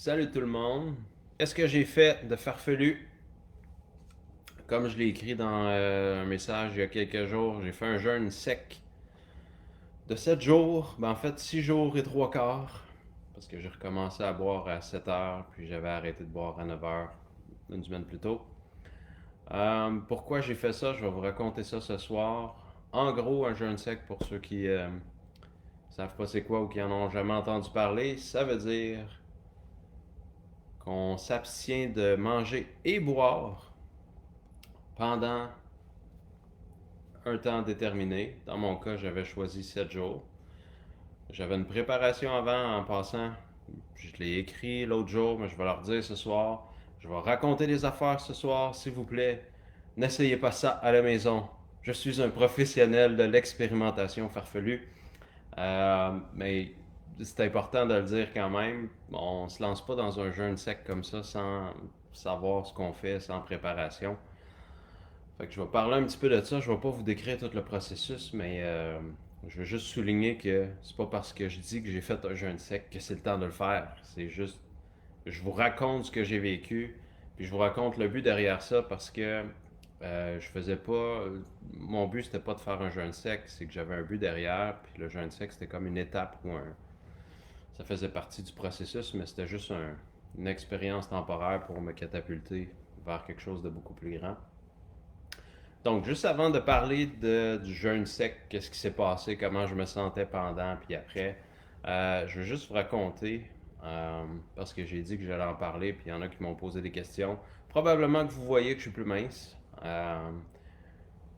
Salut tout le monde. Qu'est-ce que j'ai fait de farfelu? Comme je l'ai écrit dans un message il y a quelques jours, j'ai fait un jeûne sec de 7 jours. En fait, 6 jours et 3 quarts. Parce que j'ai recommencé à boire à 7 heures, puis j'avais arrêté de boire à 9 heures une semaine plus tôt. Pourquoi j'ai fait ça? Je vais vous raconter ça ce soir. En gros, un jeûne sec, pour ceux qui savent pas c'est quoi ou qui en ont jamais entendu parler, ça veut dire qu'on s'abstient de manger et boire pendant un temps déterminé. Dans mon cas, j'avais choisi 7 jours. J'avais une préparation avant en passant. Je l'ai écrit l'autre jour, mais je vais leur dire ce soir. Je vais raconter des affaires ce soir, s'il vous plaît. N'essayez pas ça à la maison. Je suis un professionnel de l'expérimentation farfelue. Mais c'est important de le dire quand même. On ne se lance pas dans un jeûne sec comme ça sans savoir ce qu'on fait, sans préparation. Fait que je vais parler un petit peu de ça. Je vais pas vous décrire tout le processus, mais je veux juste souligner que c'est pas parce que je dis que j'ai fait un jeûne sec que c'est le temps de le faire. C'est juste, je vous raconte ce que j'ai vécu, puis je vous raconte le but derrière ça parce que je faisais pas. Mon but c'était pas de faire un jeûne sec, c'est que j'avais un but derrière, puis le jeûne sec c'était comme une étape ou un. Ça faisait partie du processus, mais c'était juste une expérience temporaire pour me catapulter vers quelque chose de beaucoup plus grand. Donc, juste avant de parler du jeûne sec, qu'est-ce qui s'est passé, comment je me sentais pendant, puis après, je veux juste vous raconter, parce que j'ai dit que j'allais en parler, puis il y en a qui m'ont posé des questions. Probablement que vous voyez que je suis plus mince.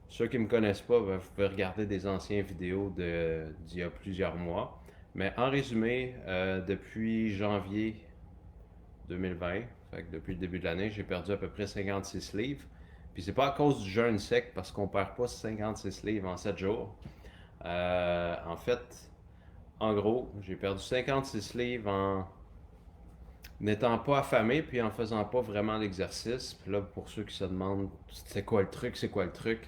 Ceux qui ne me connaissent pas, ben, vous pouvez regarder des anciennes vidéos d'il y a plusieurs mois. Mais en résumé, depuis janvier 2020, fait que depuis le début de l'année, j'ai perdu à peu près 56 livres. Puis c'est pas à cause du jeûne sec, parce qu'on perd pas 56 livres en 7 jours. En fait, en gros, j'ai perdu 56 livres en n'étant pas affamé, puis en faisant pas vraiment d'exercice. Puis là, pour ceux qui se demandent c'est quoi le truc, c'est quoi le truc,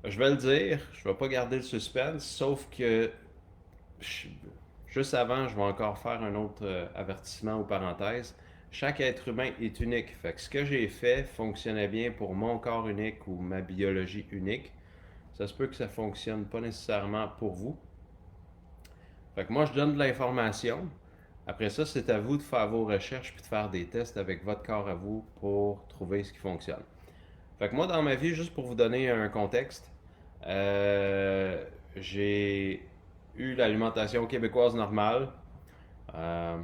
je vais le dire, je vais pas garder le suspense, sauf que juste avant, je vais encore faire un autre avertissement ou parenthèse. Chaque être humain est unique. Fait que ce que j'ai fait fonctionnait bien pour mon corps unique ou ma biologie unique. Ça se peut que ça fonctionne pas nécessairement pour vous. Fait que moi, je donne de l'information. Après ça, c'est à vous de faire vos recherches puis de faire des tests avec votre corps à vous pour trouver ce qui fonctionne. Fait que moi, dans ma vie, juste pour vous donner un contexte, j'ai eu l'alimentation québécoise normale. Euh,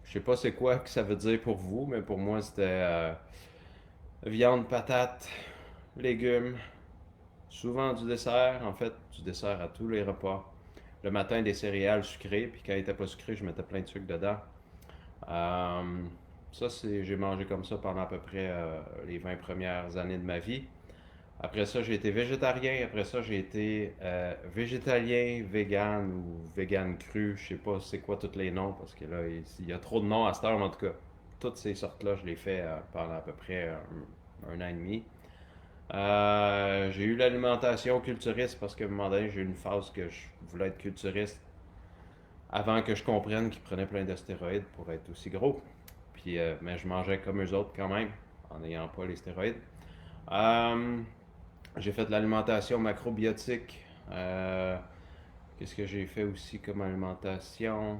je sais pas c'est quoi que ça veut dire pour vous, mais pour moi, c'était viande, patate, légumes, souvent du dessert, en fait, du dessert à tous les repas. Le matin, des céréales sucrées, puis quand il n'était pas sucré, je mettais plein de sucre dedans. Euh, Ça, j'ai mangé comme ça pendant à peu près les 20 premières années de ma vie. Après ça, j'ai été végétarien. Après ça, j'ai été végétalien, vegan ou vegan cru. Je sais pas c'est quoi tous les noms parce que là, il y a trop de noms à cette heure, mais en tout cas, toutes ces sortes-là, je les fais pendant à peu près un an et demi. J'ai eu l'alimentation culturiste parce qu'à un moment donné, j'ai eu une phase que je voulais être culturiste avant que je comprenne qu'ils prenaient plein de stéroïdes pour être aussi gros. Puis, mais je mangeais comme eux autres quand même, en n'ayant pas les stéroïdes. Euh, j'ai fait de l'alimentation macrobiotique. Qu'est-ce que j'ai fait aussi comme alimentation?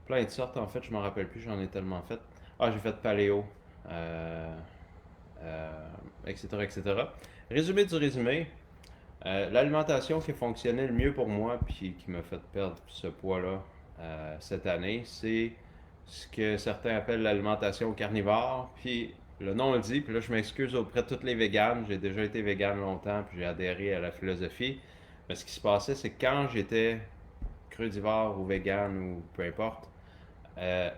Plein de sortes en fait, je m'en rappelle plus, j'en ai tellement fait. Ah, j'ai fait paléo, euh, etc., etc. Résumé du résumé, l'alimentation qui a fonctionné le mieux pour moi puis qui m'a fait perdre ce poids-là cette année, c'est ce que certains appellent l'alimentation carnivore. Puis le nom le dit, puis là je m'excuse auprès de tous les véganes. J'ai déjà été végane longtemps, puis j'ai adhéré à la philosophie. Mais ce qui se passait, c'est que quand j'étais crudivore ou végane ou peu importe, euh,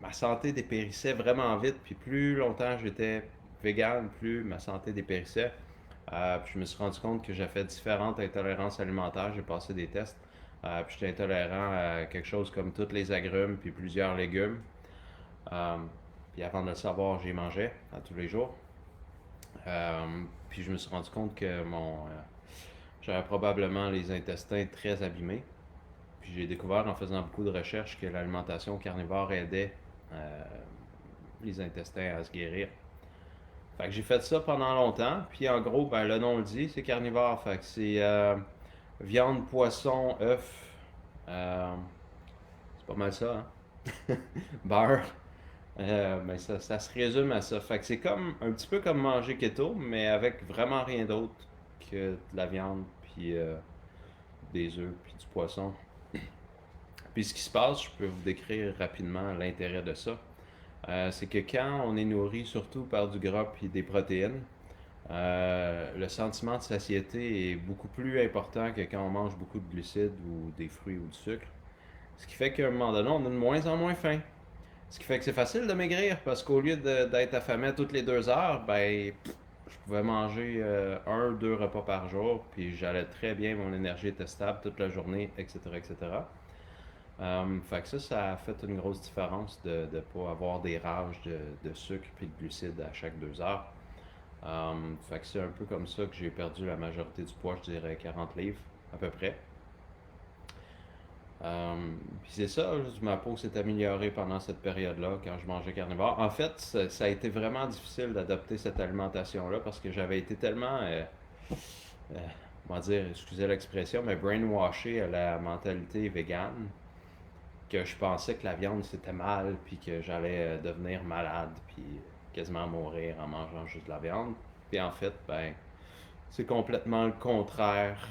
ma santé dépérissait vraiment vite. Puis plus longtemps j'étais végane, plus ma santé dépérissait. Puis je me suis rendu compte que j'avais différentes intolérances alimentaires. J'ai passé des tests. Puis j'étais intolérant à quelque chose comme tous les agrumes puis plusieurs légumes. Euh, Puis avant de le savoir, j'y mangeais à tous les jours. Puis je me suis rendu compte que j'avais probablement les intestins très abîmés. Puis j'ai découvert en faisant beaucoup de recherches que l'alimentation carnivore aidait euh, les intestins à se guérir. Fait que j'ai fait ça pendant longtemps. Puis en gros, ben, le nom le dit, c'est carnivore. Fait que c'est viande, poisson, œuf. euh, c'est pas mal ça, hein? Beurre. Mais ça se résume à ça. Fait que c'est comme un petit peu comme manger keto, mais avec vraiment rien d'autre que de la viande, puis des œufs, puis du poisson. Puis ce qui se passe, je peux vous décrire rapidement l'intérêt de ça. C'est que quand on est nourri surtout par du gras puis des protéines, le sentiment de satiété est beaucoup plus important que quand on mange beaucoup de glucides ou des fruits ou du sucre. Ce qui fait qu'à un moment donné, on a de moins en moins faim. Ce qui fait que c'est facile de maigrir parce qu'au lieu d'être affamé toutes les 2 heures, ben, je pouvais manger un, deux repas par jour, puis j'allais très bien, mon énergie était stable toute la journée, etc., etc. Fait que ça a fait une grosse différence de ne pas avoir des rages de sucre puis de glucides à chaque 2 heures. Fait que c'est un peu comme ça que j'ai perdu la majorité du poids, je dirais 40 livres à peu près. Puis c'est ça, ma peau s'est améliorée pendant cette période-là quand je mangeais carnivore. En fait, ça a été vraiment difficile d'adopter cette alimentation-là parce que j'avais été tellement, euh, comment dire, excusez l'expression, mais brainwashé à la mentalité végane que je pensais que la viande c'était mal, puis que j'allais devenir malade, puis quasiment mourir en mangeant juste de la viande. Puis en fait, ben, c'est complètement le contraire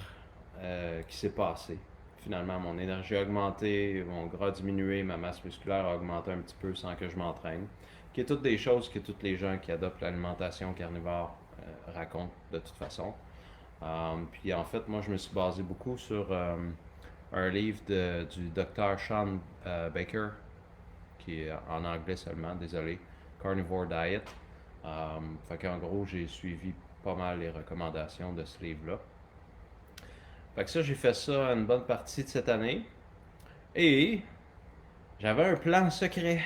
qui s'est passé. Finalement, mon énergie a augmenté, mon gras a diminué, ma masse musculaire a augmenté un petit peu sans que je m'entraîne. Qui est toutes des choses que tous les gens qui adoptent l'alimentation carnivore racontent de toute façon. Puis en fait, moi, je me suis basé beaucoup sur un livre du docteur Sean Baker, qui est en anglais seulement, désolé, Carnivore Diet. Fait qu'en gros, j'ai suivi pas mal les recommandations de ce livre-là. Fait que ça, j'ai fait ça une bonne partie de cette année. Et j'avais un plan secret.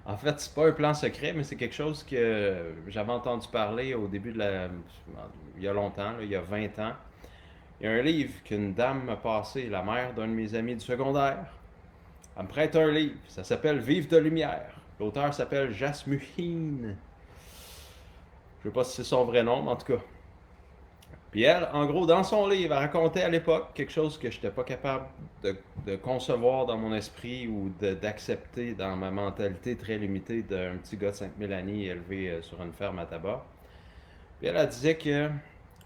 En fait, c'est pas un plan secret, mais c'est quelque chose que j'avais entendu parler au début de la. Il y a longtemps, là, il y a 20 ans. Il y a un livre qu'une dame m'a passé, la mère d'un de mes amis du secondaire. Elle me prête un livre, ça s'appelle Vive de lumière. L'auteur s'appelle Jasmuheen. Je sais pas si c'est son vrai nom, mais en tout cas. Puis elle, en gros, dans son livre, elle racontait à l'époque quelque chose que je n'étais pas capable de concevoir dans mon esprit ou d'accepter dans ma mentalité très limitée d'un petit gars de 5000 années élevé sur une ferme à tabac. Puis elle disait que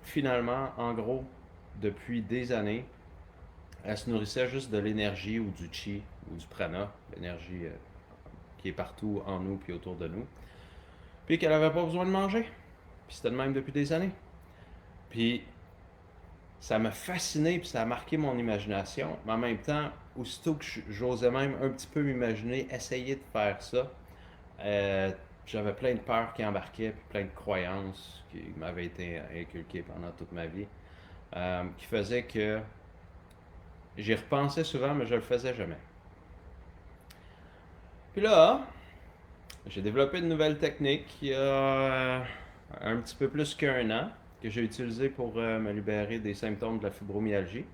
finalement, en gros, depuis des années, elle se nourrissait juste de l'énergie ou du chi ou du prana, l'énergie qui est partout en nous puis autour de nous. Puis qu'elle n'avait pas besoin de manger. Puis c'était de même depuis des années. Puis ça m'a fasciné, puis ça a marqué mon imagination. Mais en même temps, aussitôt que j'osais même un petit peu m'imaginer essayer de faire ça, j'avais plein de peurs qui embarquaient, puis plein de croyances qui m'avaient été inculquées pendant toute ma vie, qui faisaient que j'y repensais souvent, mais je le faisais jamais. Puis là, j'ai développé une nouvelle technique il y a un petit peu plus qu'un an que j'ai utilisée pour me libérer des symptômes de la fibromyalgie.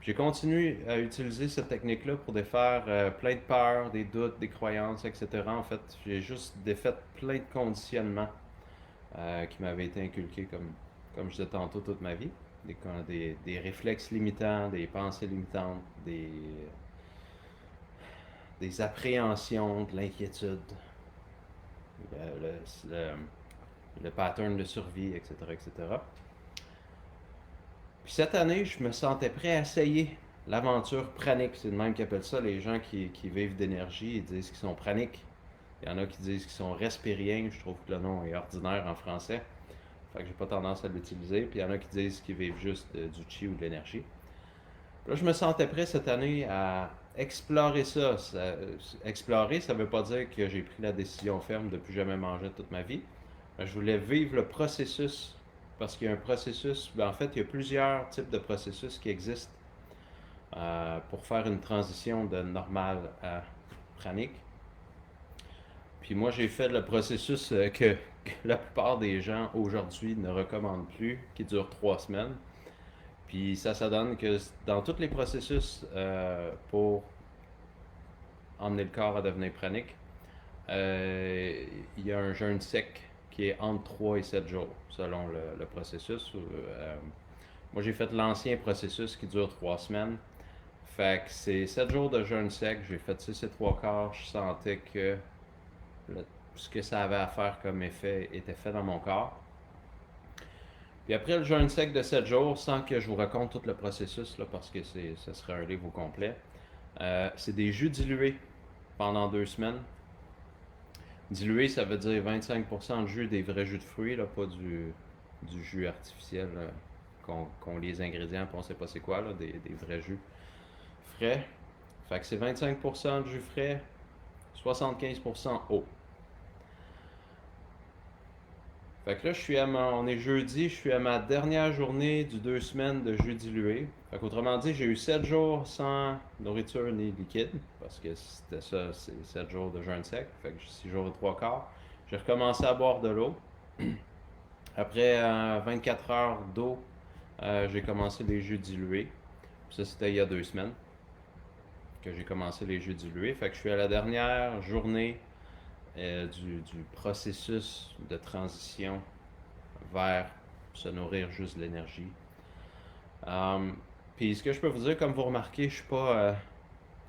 J'ai continué à utiliser cette technique-là pour défaire plein de peurs, des doutes, des croyances, etc. En fait, j'ai juste défait plein de conditionnements qui m'avaient été inculqués, comme je disais tantôt, toute ma vie. Des réflexes limitants, des pensées limitantes, des appréhensions, de l'inquiétude, le, le, le pattern de survie, etc., etc. Puis cette année, je me sentais prêt à essayer l'aventure pranique. C'est le même qu'appellent ça les gens qui vivent d'énergie. Ils disent qu'ils sont praniques. Il y en a qui disent qu'ils sont respiriens. Je trouve que le nom est ordinaire en français. Fait que j'ai pas tendance à l'utiliser. Puis il y en a qui disent qu'ils vivent juste du chi ou de l'énergie. Là, je me sentais prêt cette année à explorer ça. Explorer, ça veut pas dire que j'ai pris la décision ferme de plus jamais manger toute ma vie. Je voulais vivre le processus parce qu'il y a un processus, en fait, il y a plusieurs types de processus qui existent pour faire une transition de normal à pranique. Puis moi, j'ai fait le processus que la plupart des gens aujourd'hui ne recommandent plus, qui dure 3 semaines. Puis ça donne que dans tous les processus pour emmener le corps à devenir pranique, il y a un jeûne sec qui est entre 3 et 7 jours, selon le processus. Moi, j'ai fait l'ancien processus qui dure 3 semaines. Fait que c'est 7 jours de jeûne sec. J'ai fait 6 et 3 quarts. Je sentais que ce que ça avait à faire comme effet était fait dans mon corps. Puis après le jeûne sec de 7 jours, sans que je vous raconte tout le processus, là, parce que ça serait un livre au complet, c'est des jus dilués pendant 2 semaines. Dilué, ça veut dire 25% de jus des vrais jus de fruits, là, pas du jus artificiel qu'on lit les ingrédients et on sait pas c'est quoi, là, des vrais jus frais. Fait que c'est 25% de jus frais, 75% eau. Fait que là, on est jeudi, je suis à ma dernière journée du 2 semaines de jus dilué. Fait qu'autrement dit, j'ai eu 7 jours sans nourriture ni liquide, parce que c'était ça, c'est 7 jours de jeûne sec. Fait que 6 jours et 3 quarts. J'ai recommencé à boire de l'eau. Après 24 heures d'eau, j'ai commencé les jus dilués. Ça, c'était il y a 2 semaines que j'ai commencé les jus dilués. Fait que je suis à la dernière journée du processus de transition vers se nourrir juste de l'énergie. Puis ce que je peux vous dire, comme vous remarquez, je suis pas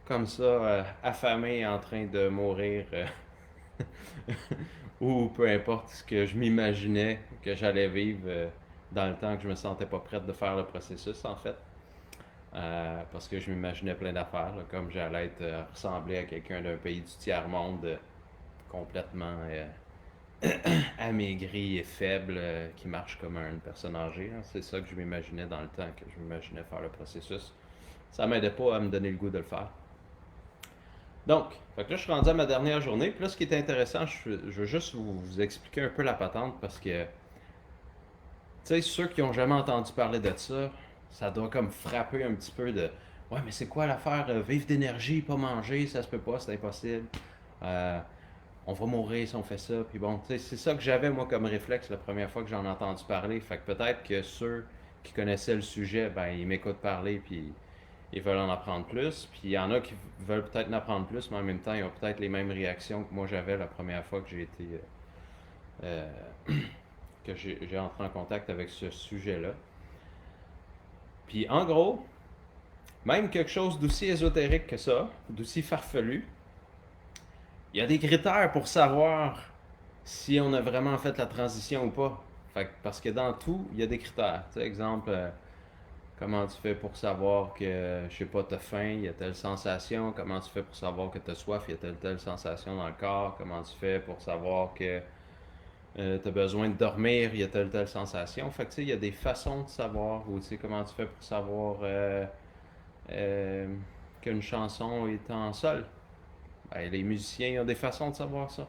comme ça affamé en train de mourir ou peu importe ce que je m'imaginais que j'allais vivre dans le temps que je me sentais pas prête de faire le processus en fait. Parce que je m'imaginais plein d'affaires, là, comme j'allais ressembler à quelqu'un d'un pays du tiers-monde complètement amaigri et faible qui marche comme une personne âgée. Hein. C'est ça que je m'imaginais dans le temps que je m'imaginais faire le processus. Ça m'aidait pas à me donner le goût de le faire. Donc, fait que là, je suis rendu à ma dernière journée. Puis là, ce qui est intéressant, je veux juste vous expliquer un peu la patente parce que, tu sais, ceux qui ont jamais entendu parler de ça, ça doit comme frapper un petit peu de ouais, mais c'est quoi l'affaire vivre d'énergie, pas manger, ça se peut pas, c'est impossible. Euh, on va mourir si on fait ça. Puis bon, tu sais, c'est ça que j'avais moi comme réflexe la première fois que j'en ai entendu parler. Fait que peut-être que ceux qui connaissaient le sujet, ben ils m'écoutent parler puis ils veulent en apprendre plus. Puis il y en a qui veulent peut-être en apprendre plus, mais en même temps, ils ont peut-être les mêmes réactions que moi j'avais la première fois que j'ai été euh, que j'ai entré en contact avec ce sujet-là. Puis en gros, même quelque chose d'aussi ésotérique que ça, d'aussi farfelu, il y a des critères pour savoir si on a vraiment fait la transition ou pas. Fait parce que dans tout, il y a des critères. Tu sais, exemple, comment tu fais pour savoir que, je sais pas, t'as faim, il y a telle sensation. Comment tu fais pour savoir que t'as soif, il y a telle sensation dans le corps. Comment tu fais pour savoir que t'as besoin de dormir, il y a telle sensation. Fait que tu sais, il y a des façons de savoir. Ou tu sais, comment tu fais pour savoir euh, qu'une chanson est en sol. Ben, les musiciens ont des façons de savoir ça.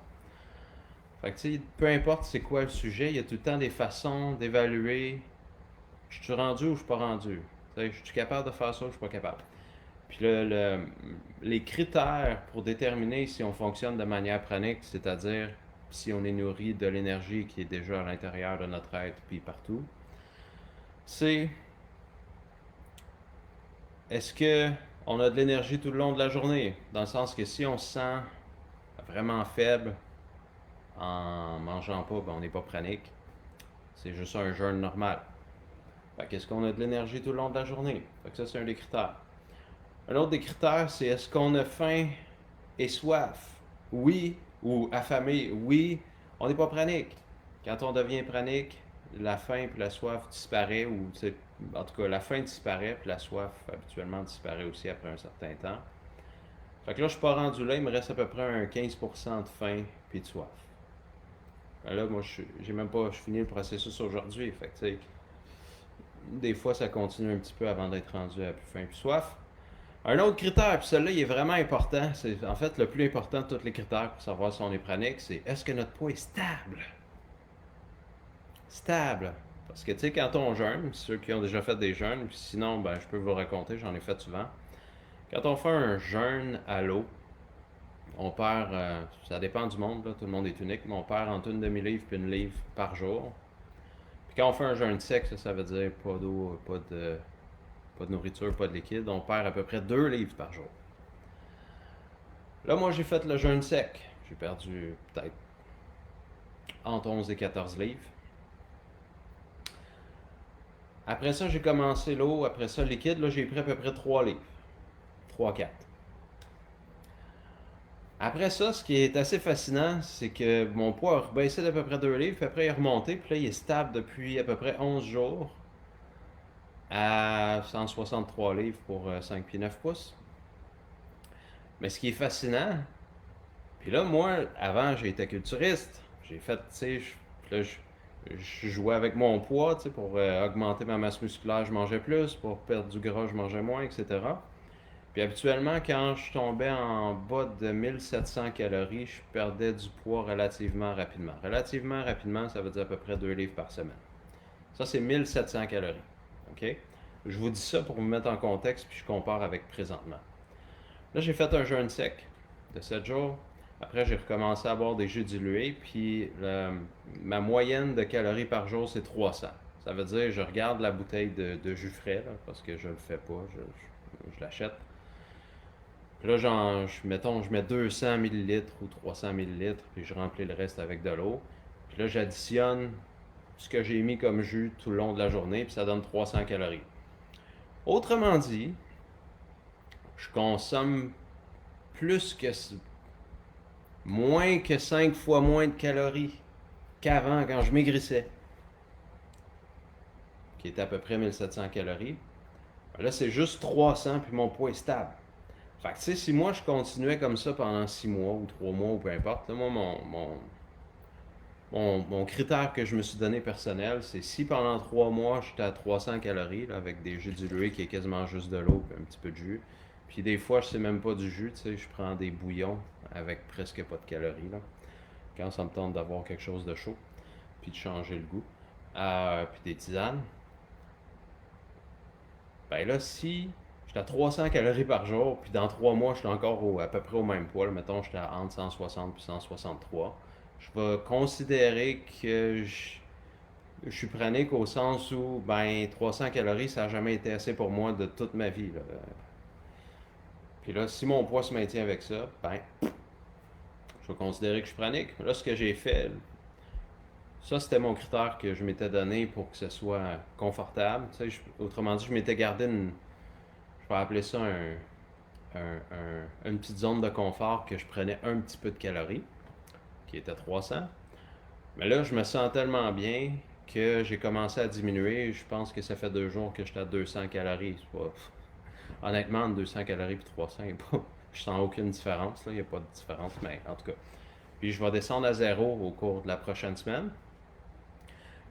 Fait que, tu sais, peu importe c'est quoi le sujet, il y a tout le temps des façons d'évaluer. Je suis rendu ou je suis pas rendu. Je suis capable de faire ça ou je suis pas capable. Puis les critères pour déterminer si on fonctionne de manière pranique, c'est-à-dire si on est nourri de l'énergie qui est déjà à l'intérieur de notre être puis partout, c'est est-ce que on a de l'énergie tout le long de la journée? Dans le sens que si on se sent vraiment faible en mangeant pas, ben on n'est pas pranique. C'est juste un jeûne normal. Fait qu'est-ce qu'on a de l'énergie tout le long de la journée? Fait que ça, c'est un des critères. Un autre des critères, c'est est-ce qu'on a faim et soif? Oui. Ou affamé? Oui. On n'est pas pranique. Quand on devient pranique, la faim puis la soif disparaît, ou en tout cas, la faim disparaît puis la soif habituellement disparaît aussi après un certain temps. Fait que là, je suis pas rendu là, il me reste à peu près un 15% de faim puis de soif. Là, moi, j'ai même pas fini le processus aujourd'hui. Fait que, tu sais, des fois, ça continue un petit peu avant d'être rendu à plus faim plus soif. Un autre critère, puis celui-là, il est vraiment important. C'est en fait le plus important de tous les critères pour savoir si on est pranique, c'est est-ce que notre poids est stable? Stable. Parce que, tu sais, quand on jeûne, ceux qui ont déjà fait des jeûnes, puis sinon, ben, je peux vous raconter, j'en ai fait souvent. Quand on fait un jeûne à l'eau, on perd, ça dépend du monde, là, tout le monde est unique, mais on perd entre une demi-livre et une livre par jour. Puis quand on fait un jeûne sec, ça veut dire pas d'eau, pas de nourriture, pas de liquide, on perd à peu près 2 livres par jour. Là, moi, j'ai fait le jeûne sec. J'ai perdu peut-être entre 11 et 14 livres. Après ça, j'ai commencé l'eau. Après ça, le liquide, là, j'ai pris à peu près 3 livres. 3-4. Après ça, ce qui est assez fascinant, c'est que mon poids a rebaissé d'à peu près 2 livres, puis après il est remonté, puis là il est stable depuis à peu près 11 jours à 163 livres pour 5 pieds 9 pouces. Mais ce qui est fascinant, puis là moi, avant j'étais culturiste, j'ai fait, tu sais, là je jouais avec mon poids, tu sais, pour augmenter ma masse musculaire, je mangeais plus, pour perdre du gras, je mangeais moins, etc. Puis habituellement, quand je tombais en bas de 1700 calories, je perdais du poids relativement rapidement. Relativement rapidement, ça veut dire à peu près 2 livres par semaine. Ça, c'est 1700 calories. OK? Je vous dis ça pour vous mettre en contexte, puis je compare avec présentement. Là, j'ai fait un jeûne sec de 7 jours. Après, j'ai recommencé à boire des jus dilués, puis ma moyenne de calories par jour, c'est 300. Ça veut dire, je regarde la bouteille de jus frais, là, parce que je le fais pas, je l'achète. Puis là, mettons, je mets 200 millilitres ou 300 millilitres, puis je remplis le reste avec de l'eau. Puis là, j'additionne ce que j'ai mis comme jus tout le long de la journée, puis ça donne 300 calories. Autrement dit, je consomme plus que moins que 5 fois moins de calories qu'avant quand je maigrissais, qui était à peu près 1700 calories. Là, c'est juste 300, puis mon poids est stable. Fait que, tu sais, si moi je continuais comme ça pendant 6 mois ou 3 mois ou peu importe, là, moi, mon critère que je me suis donné personnel, c'est si pendant 3 mois j'étais à 300 calories, là, avec des jus dilués qui est quasiment juste de l'eau et un petit peu de jus, puis des fois je sais même pas du jus, tu sais, je prends des bouillons avec presque pas de calories, là, quand ça me tente d'avoir quelque chose de chaud, puis de changer le goût, puis des tisanes. Ben là, si j'étais à 300 calories par jour, puis dans 3 mois, je suis encore à peu près au même poids, là, mettons, j'étais entre 160 et 163, je vais considérer que je suis pranique au sens où, ben, 300 calories, ça n'a jamais été assez pour moi de toute ma vie, là. Puis là, si mon poids se maintient avec ça, ben, je vais considérer que je suis pranique. Là, ce que j'ai fait, ça, c'était mon critère que je m'étais donné pour que ce soit confortable. Tu sais, autrement dit, je m'étais gardé je vais appeler ça une petite zone de confort que je prenais un petit peu de calories, qui était 300. Mais là, je me sens tellement bien que j'ai commencé à diminuer. Je pense que ça fait 2 jours que j'étais à 200 calories. Honnêtement, entre 200 calories et 300, je sens aucune différence. Il n'y a pas de différence, mais en tout cas. Puis je vais descendre à zéro au cours de la prochaine semaine.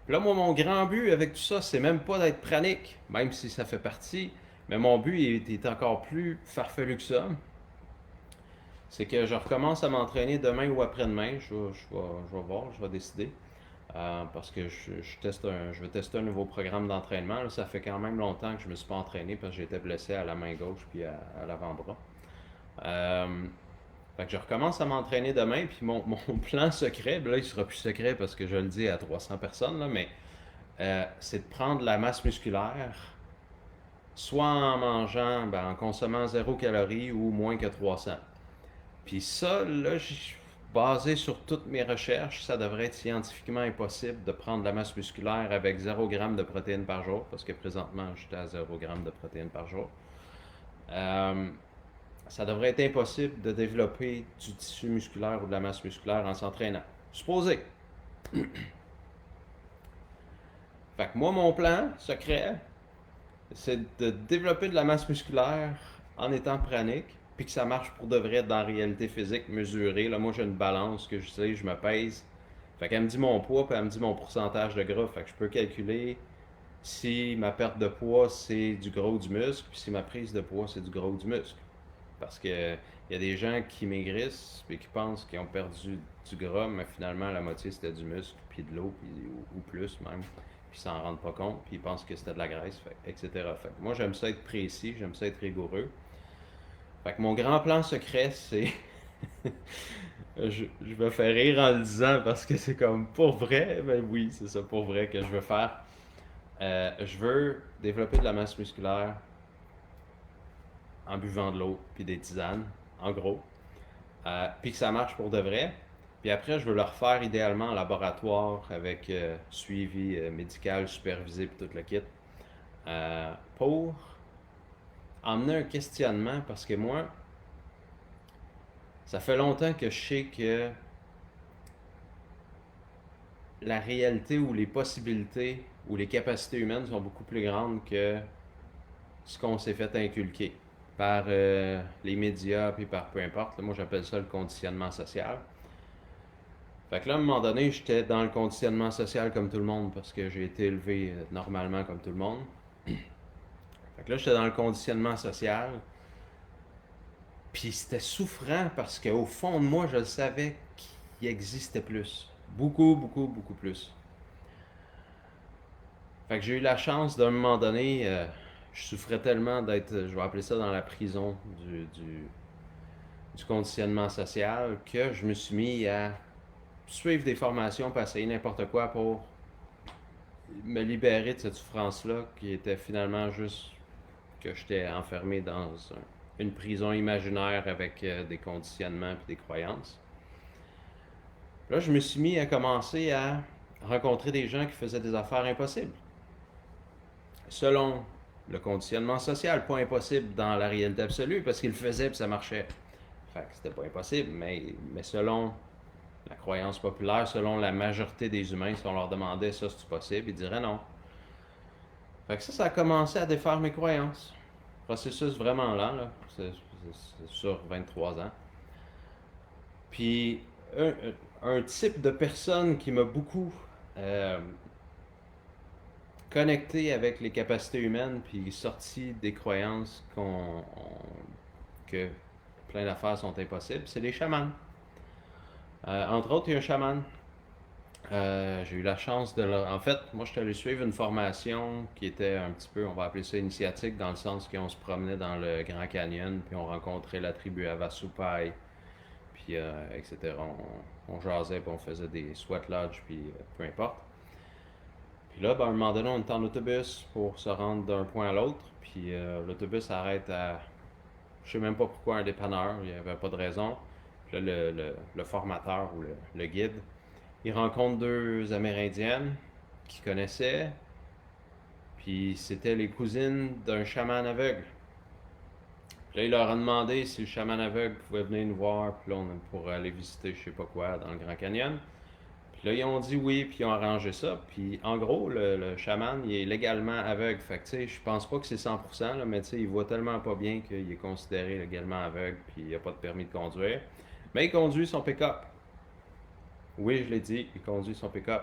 Puis là, moi, mon grand but avec tout ça, c'est même pas d'être pranique, même si ça fait partie. Mais mon but est encore plus farfelu que ça. C'est que je recommence à m'entraîner demain ou après-demain. Je vais voir, je vais décider. Parce que je vais tester un nouveau programme d'entraînement. Là, ça fait quand même longtemps que je ne me suis pas entraîné parce que j'étais blessé à la main gauche puis à l'avant-bras. Fait que je recommence à m'entraîner demain. Puis mon plan secret, là, il sera plus secret parce que je le dis à 300 personnes, là, mais c'est de prendre la masse musculaire, soit en mangeant, ben, en consommant 0 calories ou moins que 300. Puis ça, là, basé sur toutes mes recherches, ça devrait être scientifiquement impossible de prendre de la masse musculaire avec 0 g de protéines par jour, parce que présentement, j'étais à 0 g de protéines par jour. Ça devrait être impossible de développer du tissu musculaire ou de la masse musculaire en s'entraînant. Supposé. Fait que moi, mon plan secret, c'est de développer de la masse musculaire en étant pranique, puis que ça marche pour de vrai dans la réalité physique mesurée. Là, moi, j'ai une balance que je sais, je me pèse. Fait qu'elle me dit mon poids, puis elle me dit mon pourcentage de gras. Fait que je peux calculer si ma perte de poids, c'est du gras ou du muscle, puis si ma prise de poids, c'est du gras ou du muscle. Parce que il y a des gens qui maigrissent et qui pensent qu'ils ont perdu du gras, mais finalement, la moitié, c'était du muscle, puis de l'eau, ou plus même. Puis ils s'en rendent pas compte, puis ils pensent que c'était de la graisse, etc. Fait que moi, j'aime ça être précis, j'aime ça être rigoureux. Fait que mon grand plan secret, c'est... je me fais rire en le disant parce que c'est comme pour vrai. Ben oui, c'est ça pour vrai que je veux faire. Je veux développer de la masse musculaire en buvant de l'eau puis des tisanes, en gros. puis que ça marche pour de vrai. Puis après, je veux le refaire idéalement en laboratoire avec suivi médical, supervisé, puis tout le kit. Pour emmener un questionnement, parce que moi, ça fait longtemps que je sais que la réalité ou les possibilités ou les capacités humaines sont beaucoup plus grandes que ce qu'on s'est fait inculquer par les médias puis par peu importe. Là, moi, j'appelle ça le conditionnement social. Fait que là, à un moment donné, j'étais dans le conditionnement social comme tout le monde parce que j'ai été élevé normalement comme tout le monde. Fait que là, j'étais dans le conditionnement social. Puis c'était souffrant parce qu'au fond de moi, je le savais qu'il existait plus. Beaucoup, beaucoup, beaucoup plus. Fait que j'ai eu la chance d'un moment donné, je souffrais tellement d'être, je vais appeler ça dans la prison du conditionnement social, que je me suis mis à suivre des formations, pour essayer n'importe quoi pour me libérer de cette souffrance-là, qui était finalement juste que j'étais enfermé dans une prison imaginaire avec des conditionnements et des croyances. Là, je me suis mis à commencer à rencontrer des gens qui faisaient des affaires impossibles. Selon le conditionnement social, pas impossible dans la réalité absolue, parce qu'ils le faisaient et ça marchait. Fait que c'était pas impossible, mais selon la croyance populaire, selon la majorité des humains, si on leur demandait ça, c'est possible, ils diraient non. Fait que ça a commencé à défaire mes croyances. Processus vraiment lent, là. C'est sur 23 ans. Puis, un type de personne qui m'a beaucoup euh, connecté avec les capacités humaines, puis sorti des croyances que plein d'affaires sont impossibles, c'est les chamans. Entre autres, il y a un chaman. J'ai eu la chance de En fait, moi, je suis allé suivre une formation qui était un petit peu, on va appeler ça initiatique, dans le sens qu'on se promenait dans le Grand Canyon, puis on rencontrait la tribu Havasupai, puis etc. On jasait, puis on faisait des sweat lodges, puis peu importe. Puis là, ben, à un moment donné, on est en autobus pour se rendre d'un point à l'autre, puis l'autobus arrête à, je sais même pas pourquoi, un dépanneur, il n'y avait pas de raison. Puis là, le formateur ou le guide, il rencontre deux Amérindiennes qu'il connaissait, puis c'était les cousines d'un chaman aveugle. Puis là, il leur a demandé si le chaman aveugle pouvait venir nous voir, puis là, on pourrait aller visiter je sais pas quoi dans le Grand Canyon. Puis là, ils ont dit oui, puis ils ont arrangé ça. Puis en gros, le chaman, il est légalement aveugle. Fait que tu sais, je pense pas que c'est 100%, là, mais tu sais, il voit tellement pas bien qu'il est considéré légalement aveugle, puis il a pas de permis de conduire. Mais il conduit son pick-up. Oui, je l'ai dit, il conduit son pick-up.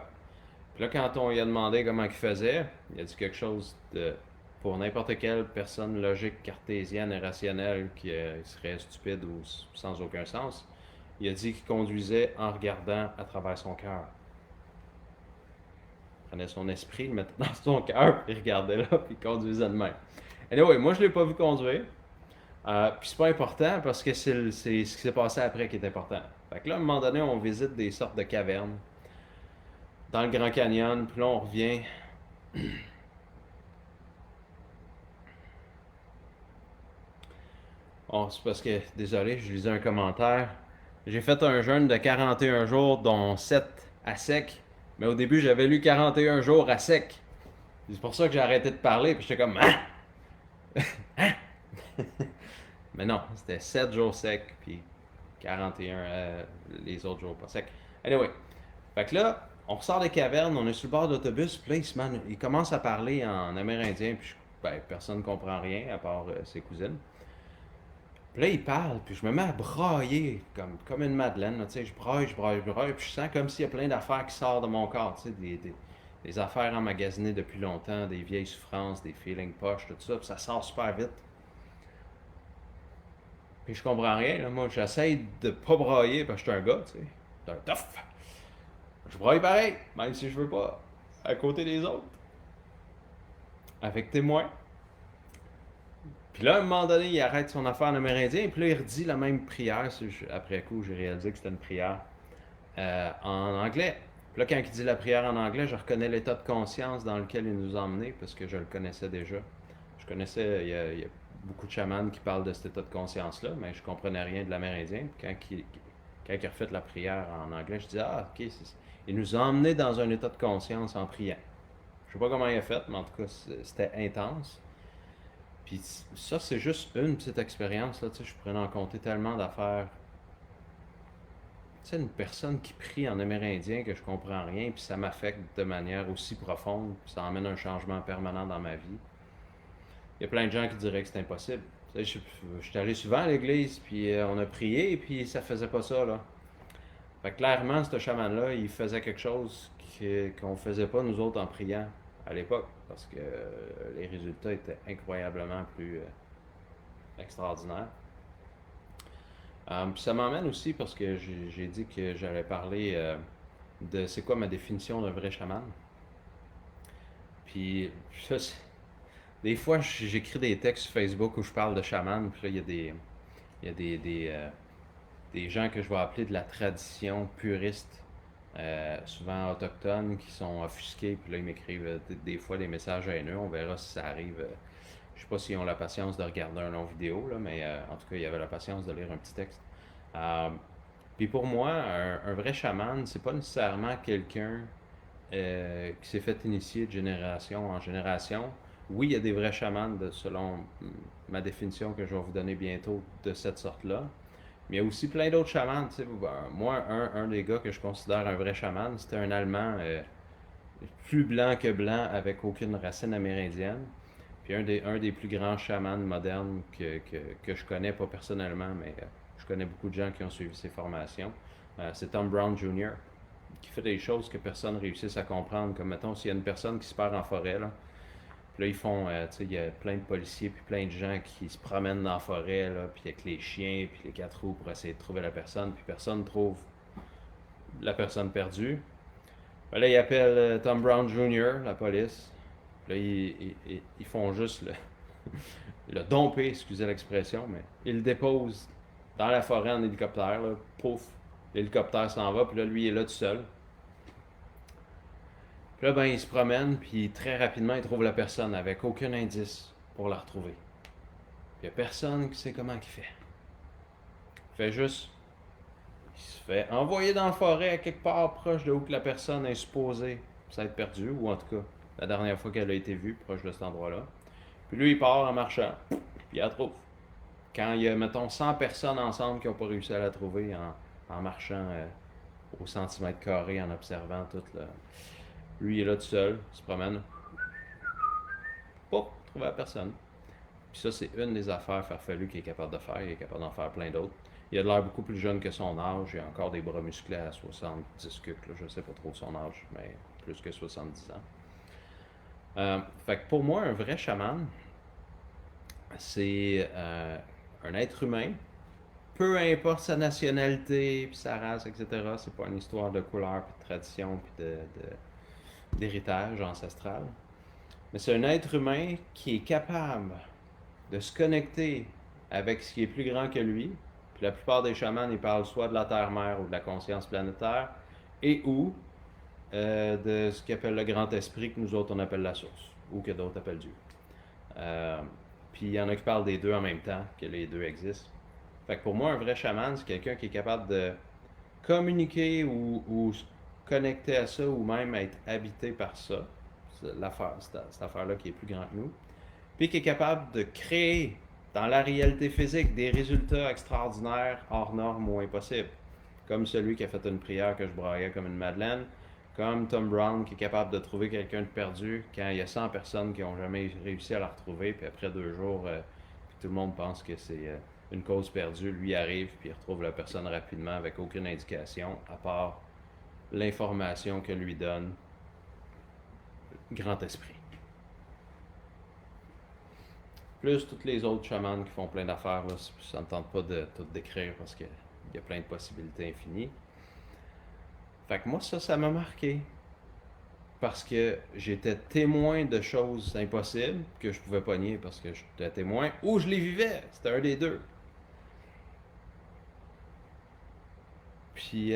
Puis là, quand on lui a demandé comment il faisait, il a dit quelque chose de, pour n'importe quelle personne logique, cartésienne et rationnelle qui serait stupide ou sans aucun sens, il a dit qu'il conduisait en regardant à travers son cœur. Il prenait son esprit, le mettait dans son cœur, puis il regardait là, puis il conduisait de même. Anyway, moi, je ne l'ai pas vu conduire. Puis c'est pas important parce que c'est ce qui s'est passé après qui est important. Fait que là, à un moment donné, on visite des sortes de cavernes dans le Grand Canyon, puis là, on revient. C'est parce que, désolé, je lisais un commentaire. J'ai fait un jeûne de 41 jours, dont 7 à sec. Mais au début, j'avais lu 41 jours à sec. C'est pour ça que j'ai arrêté de parler, puis j'étais comme Hein? Mais non, c'était 7 jours secs, puis 41 les autres jours pas secs. Anyway, fait que là, on ressort des cavernes, on est sur le bord d'autobus, puis là, il commence à parler en amérindien, puis personne ne comprend rien, à part ses cousines. Puis là, il parle, puis je me mets à brailler comme une madeleine, tu sais, je braille, puis je sens comme s'il y a plein d'affaires qui sortent de mon corps, tu sais, des affaires emmagasinées depuis longtemps, des vieilles souffrances, des feelings poches, tout ça, puis ça sort super vite. Puis je comprends rien, là. Moi, j'essaye de pas brailler parce que je suis un gars, tu sais. Je suis un tough. Je braille pareil, même si je veux pas. À côté des autres. Avec témoin. Puis là, à un moment donné, il arrête son affaire en amérindien, puis là, il redit la même prière. Après coup, j'ai réalisé que c'était une prière en anglais. Puis là, quand il dit la prière en anglais, je reconnais l'état de conscience dans lequel il nous a emmenés, parce que je le connaissais déjà. Je connaissais, beaucoup de chamans qui parlent de cet état de conscience-là, mais je comprenais rien de l'amérindien. Puis quand il a refait la prière en anglais, je disais, ah, ok, il nous a emmenés dans un état de conscience en priant. Je sais pas comment il a fait, mais en tout cas, c'était intense. Puis ça, c'est juste une petite expérience, là, tu sais, je pourrais en compter tellement d'affaires. Tu sais, une personne qui prie en amérindien que je comprends rien, puis ça m'affecte de manière aussi profonde, puis ça emmène un changement permanent dans ma vie. Il y a plein de gens qui diraient que c'est impossible. Tu sais, je suis allé souvent à l'église, puis on a prié, puis ça faisait pas ça, là. Fait que clairement, ce chaman-là, il faisait quelque chose qu'on faisait pas nous autres en priant à l'époque, parce que les résultats étaient incroyablement plus extraordinaires. Puis ça m'emmène aussi parce que j'ai dit que j'allais parler de c'est quoi ma définition d'un vrai chaman. Puis ça, des fois, j'écris des textes sur Facebook où je parle de chaman, puis là, il y a des gens que je vais appeler de la tradition puriste, souvent autochtones, qui sont offusqués, puis là, ils m'écrivent des fois des messages haineux. On verra si ça arrive. Je sais pas s'ils ont la patience de regarder un long vidéo, là, mais en tout cas, il y avait la patience de lire un petit texte. Puis pour moi, un vrai chaman, c'est pas nécessairement quelqu'un qui s'est fait initier de génération en génération. Oui, il y a des vrais chamans, selon ma définition que je vais vous donner bientôt, de cette sorte-là. Mais il y a aussi plein d'autres chamans. Tu sais. Moi, un des gars que je considère un vrai chaman, c'était un Allemand plus blanc que blanc, avec aucune racine amérindienne. Puis un des plus grands chamans modernes que je connais, pas personnellement, mais je connais beaucoup de gens qui ont suivi ses formations. C'est Tom Brown Jr., qui fait des choses que personne ne réussisse à comprendre. Comme, mettons, s'il y a une personne qui se perd en forêt, là, puis là, ils font, tu sais, il y a plein de policiers, puis plein de gens qui se promènent dans la forêt, là, puis avec les chiens, puis les quatre roues pour essayer de trouver la personne, puis personne ne trouve la personne perdue. Ben là, ils appellent Tom Brown Jr., la police. Puis là, ils font juste le domper, excusez l'expression, mais ils le déposent dans la forêt en hélicoptère, là, pouf, l'hélicoptère s'en va, puis là, lui, il est là tout seul. Puis là, ben, il se promène, puis très rapidement, il trouve la personne avec aucun indice pour la retrouver. Puis il n'y a personne qui sait comment il fait. Il fait juste. Il se fait envoyer dans la forêt, quelque part proche de où que la personne est supposée s'être perdue, ou en tout cas, la dernière fois qu'elle a été vue, proche de cet endroit-là. Puis lui, il part en marchant, puis il la trouve. Quand il y a, mettons, 100 personnes ensemble qui n'ont pas réussi à la trouver en marchant au centimètre carré, en observant tout, là. Lui, il est là tout seul, il se promène. Pouf, trouve la personne. Puis ça, c'est une des affaires farfelues qu'il est capable de faire. Il est capable d'en faire plein d'autres. Il a de l'air beaucoup plus jeune que son âge. Il a encore des bras musclés à 70 cucs. Je ne sais pas trop son âge, mais plus que 70 ans. Fait que pour moi, un vrai chaman, c'est un être humain, peu importe sa nationalité, puis sa race, etc. C'est pas une histoire de couleur, puis de tradition, puis d'héritage ancestral. Mais c'est un être humain qui est capable de se connecter avec ce qui est plus grand que lui. Puis la plupart des chamans, ils parlent soit de la terre-mère ou de la conscience planétaire, et ou de ce qu'ils appellent le grand esprit, que nous autres on appelle la source, ou que d'autres appellent Dieu. Puis il y en a qui parlent des deux en même temps, que les deux existent. Fait que pour moi, un vrai chaman, c'est quelqu'un qui est capable de communiquer ou se connecter à ça, ou même être habité par ça. C'est cette affaire-là qui est plus grande que nous. Puis qui est capable de créer dans la réalité physique des résultats extraordinaires, hors normes ou impossibles. Comme celui qui a fait une prière que je braillais comme une madeleine, comme Tom Brown qui est capable de trouver quelqu'un de perdu quand il y a 100 personnes qui n'ont jamais réussi à la retrouver, puis après 2 jours, tout le monde pense que c'est une cause perdue. Lui arrive, puis il retrouve la personne rapidement avec aucune indication, à part l'information que lui donne Grand Esprit. Plus tous les autres chamans qui font plein d'affaires, là, ça ne me tente pas de tout décrire parce qu'il y a plein de possibilités infinies. Fait que moi, ça m'a marqué. Parce que j'étais témoin de choses impossibles que je pouvais pas nier parce que j'étais témoin ou je les vivais. C'était un des deux. Puis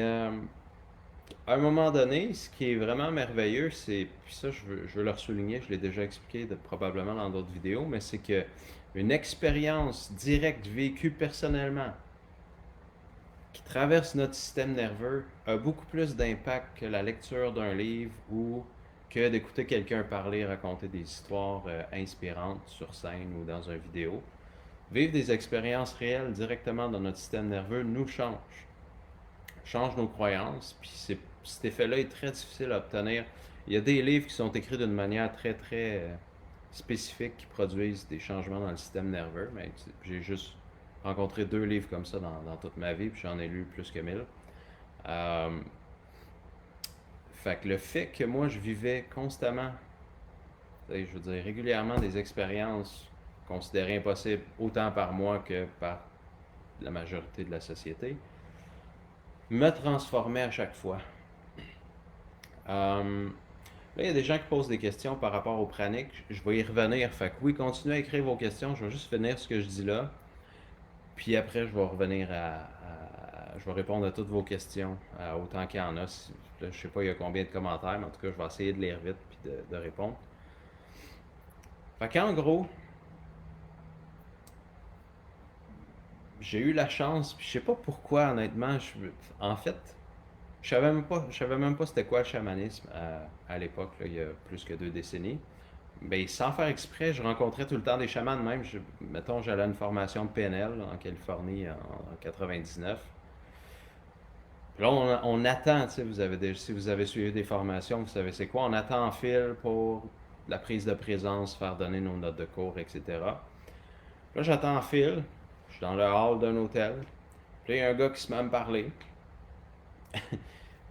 à un moment donné, ce qui est vraiment merveilleux, c'est, puis ça je veux le souligner, je l'ai déjà expliqué probablement dans d'autres vidéos, mais c'est que une expérience directe vécue personnellement qui traverse notre système nerveux a beaucoup plus d'impact que la lecture d'un livre ou que d'écouter quelqu'un parler, raconter des histoires inspirantes sur scène ou dans une vidéo. Vivre des expériences réelles directement dans notre système nerveux nous change nos croyances, puis cet effet-là est très difficile à obtenir. Il y a des livres qui sont écrits d'une manière très très spécifique qui produisent des changements dans le système nerveux, mais j'ai juste rencontré 2 livres comme ça dans toute ma vie, puis j'en ai lu plus que 1000. Euh, Fait que le fait que moi je vivais constamment, je veux dire régulièrement, des expériences considérées impossibles autant par moi que par la majorité de la société, me transformait à chaque fois. Là, il y a des gens qui posent des questions par rapport au pranic. Je vais y revenir. Fait que oui, continuez à écrire vos questions. Je vais juste finir ce que je dis là. Puis après, je vais revenir je vais répondre à toutes vos questions, autant qu'il y en a. Là, je sais pas il y a combien de commentaires, mais en tout cas, je vais essayer de lire vite puis de répondre. Fait qu'en gros, j'ai eu la chance, puis je sais pas pourquoi, honnêtement. En fait, je savais même pas c'était quoi le chamanisme à l'époque, là, il y a plus que 2 décennies. Ben, sans faire exprès, je rencontrais tout le temps des chamans. Même, mettons, j'allais à une formation de PNL en Californie en 99. Puis là, on attend, tu sais, si vous avez suivi des formations, vous savez c'est quoi. On attend en fil pour la prise de présence, faire donner nos notes de cours, etc. Là, j'attends en fil. Je suis dans le hall d'un hôtel. Puis là, il y a un gars qui se met à me parler.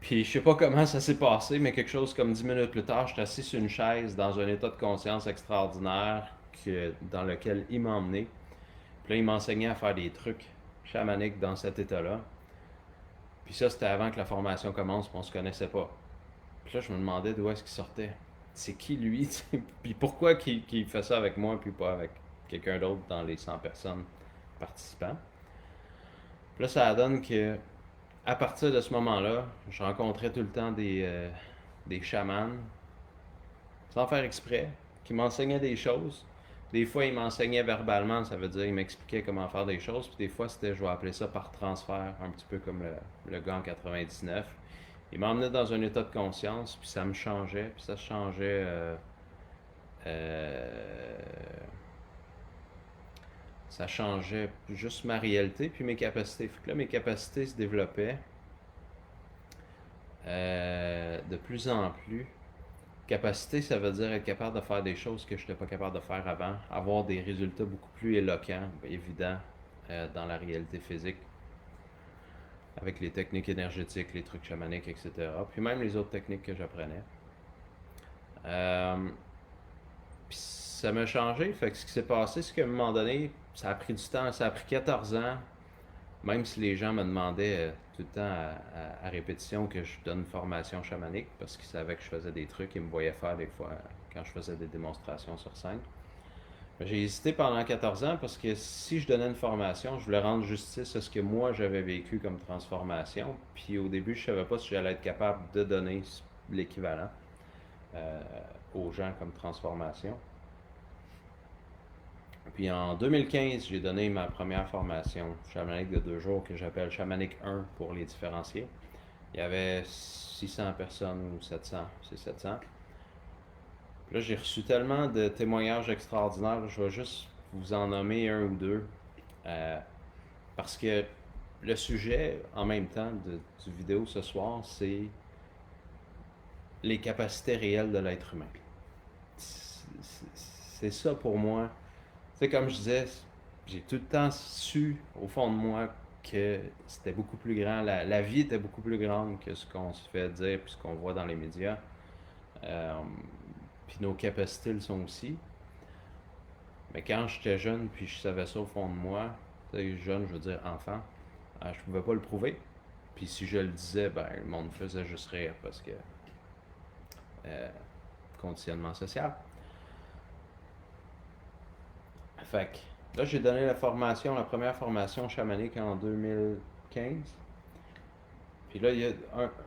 Puis je sais pas comment ça s'est passé, mais quelque chose comme 10 minutes plus tard, j'étais assis sur une chaise dans un état de conscience extraordinaire dans lequel il m'a emmené. Puis là, il m'enseignait à faire des trucs chamaniques dans cet état-là. Puis ça, c'était avant que la formation commence, puis on se connaissait pas. Puis là, je me demandais d'où est-ce qu'il sortait. C'est qui lui? Puis pourquoi qu'il fait ça avec moi, puis pas avec quelqu'un d'autre dans les 100 personnes participants. Puis là, ça donne que à partir de ce moment-là, je rencontrais tout le temps des chamans, sans faire exprès, qui m'enseignaient des choses. Des fois, ils m'enseignaient verbalement, ça veut dire ils m'expliquaient comment faire des choses. Puis des fois, c'était, je vais appeler ça par transfert, un petit peu comme le gars en 99. Il m'emmenait dans un état de conscience, puis ça me changeait, puis ça changeait. Euh, Ça changeait juste ma réalité, puis mes capacités. Fait que là, mes capacités se développaient de plus en plus. Capacité, ça veut dire être capable de faire des choses que je n'étais pas capable de faire avant, avoir des résultats beaucoup plus éloquents, évidents dans la réalité physique, avec les techniques énergétiques, les trucs chamaniques, etc. Puis même les autres techniques que j'apprenais. Euh, Puis ça m'a changé. Fait que ce qui s'est passé, c'est qu'à un moment donné, ça a pris du temps, ça a pris 14 ans, même si les gens me demandaient tout le temps à répétition que je donne une formation chamanique, parce qu'ils savaient que je faisais des trucs, ils me voyaient faire des fois quand je faisais des démonstrations sur scène. J'ai hésité pendant 14 ans parce que si je donnais une formation, je voulais rendre justice à ce que moi j'avais vécu comme transformation. Puis au début, je savais pas si j'allais être capable de donner l'équivalent euh, aux gens comme transformation. Puis en 2015, j'ai donné ma première formation chamanique de 2 jours que j'appelle Chamanique 1 pour les différencier. Il y avait 600 personnes ou 700, c'est 700. Puis là, j'ai reçu tellement de témoignages extraordinaires, je vais juste vous en nommer un ou deux. Euh, Parce que le sujet, en même temps, du vidéo ce soir, c'est les capacités réelles de l'être humain. C'est ça pour moi. Tu sais, comme je disais, j'ai tout le temps su au fond de moi que c'était beaucoup plus grand. La vie était beaucoup plus grande que ce qu'on se fait dire puis ce qu'on voit dans les médias. Euh, Puis nos capacités le sont aussi. Mais quand j'étais jeune, puis je savais ça au fond de moi, tu sais, jeune, je veux dire enfant, je pouvais pas le prouver. Puis si je le disais, ben le monde faisait juste rire parce que euh, conditionnement social. Fait que là, j'ai donné la première formation chamanique en 2015. Puis là, il y a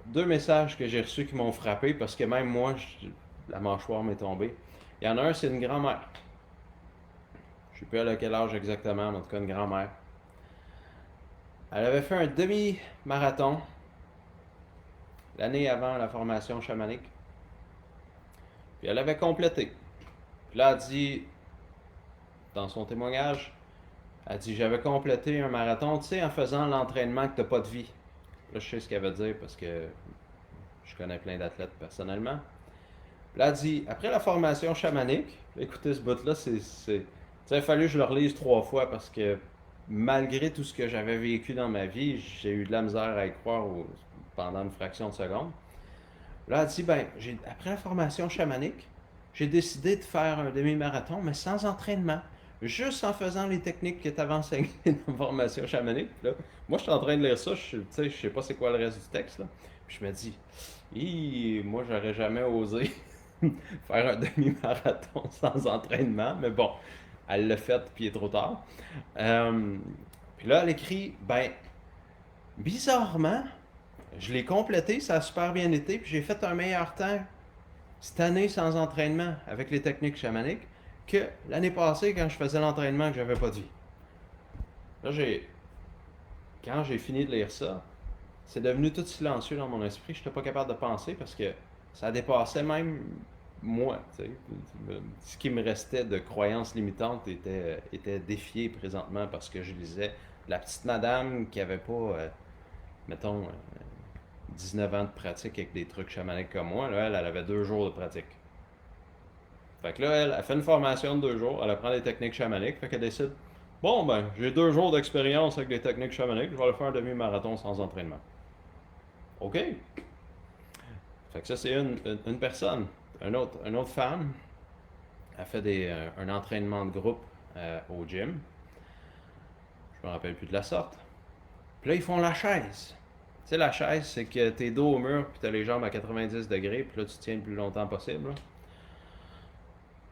deux messages que j'ai reçus qui m'ont frappé parce que même moi, la mâchoire m'est tombée. Il y en a un, c'est une grand-mère. Je ne sais plus à quel âge exactement, mais en tout cas une grand-mère. Elle avait fait un demi-marathon l'année avant la formation chamanique. Puis elle avait complété. Puis là, elle dit, dans son témoignage, elle dit, j'avais complété un marathon, tu sais, en faisant l'entraînement que t'as pas de vie. Là, je sais ce qu'elle veut dire parce que je connais plein d'athlètes personnellement. Puis là, elle dit, après la formation chamanique, écoutez, ce bout-là, il a fallu que je le relise 3 fois parce que malgré tout ce que j'avais vécu dans ma vie, j'ai eu de la misère à y croire pendant une fraction de seconde. Là, elle dit, ben, après la formation chamanique, j'ai décidé de faire un demi-marathon, mais sans entraînement. Juste en faisant les techniques que tu avais enseignées dans la formation chamanique. Là, moi, je suis en train de lire ça, je sais pas c'est quoi le reste du texte. Là. Puis je me dis, moi, j'aurais jamais osé faire un demi-marathon sans entraînement. Mais bon, elle l'a fait, puis il est trop tard. Puis là, elle écrit, ben, bizarrement, je l'ai complété, ça a super bien été, puis j'ai fait un meilleur temps cette année sans entraînement avec les techniques chamaniques que l'année passée quand je faisais l'entraînement que j'avais pas de vie. Là, quand j'ai fini de lire ça, c'est devenu tout silencieux dans mon esprit. Je n'étais pas capable de penser parce que ça dépassait même moi. Ce qui me restait de croyances limitantes était défié présentement parce que je lisais la petite madame qui avait pas, mettons, 19 ans de pratique avec des trucs chamaniques comme moi. Là, elle avait 2 jours de pratique. Fait que là, elle fait une formation de 2 jours, elle apprend des techniques chamaniques, fait qu'elle décide, bon ben, j'ai 2 jours d'expérience avec des techniques chamaniques, je vais le faire un demi-marathon sans entraînement. OK. Fait que ça, c'est une personne. Une autre femme, elle fait un entraînement de groupe au gym. Je me rappelle plus de la sorte. Puis là, ils font la chaise. Tu sais, la chaise, c'est que t'es dos au mur, puis t'as les jambes à 90 degrés, puis là, tu tiens le plus longtemps possible. Là.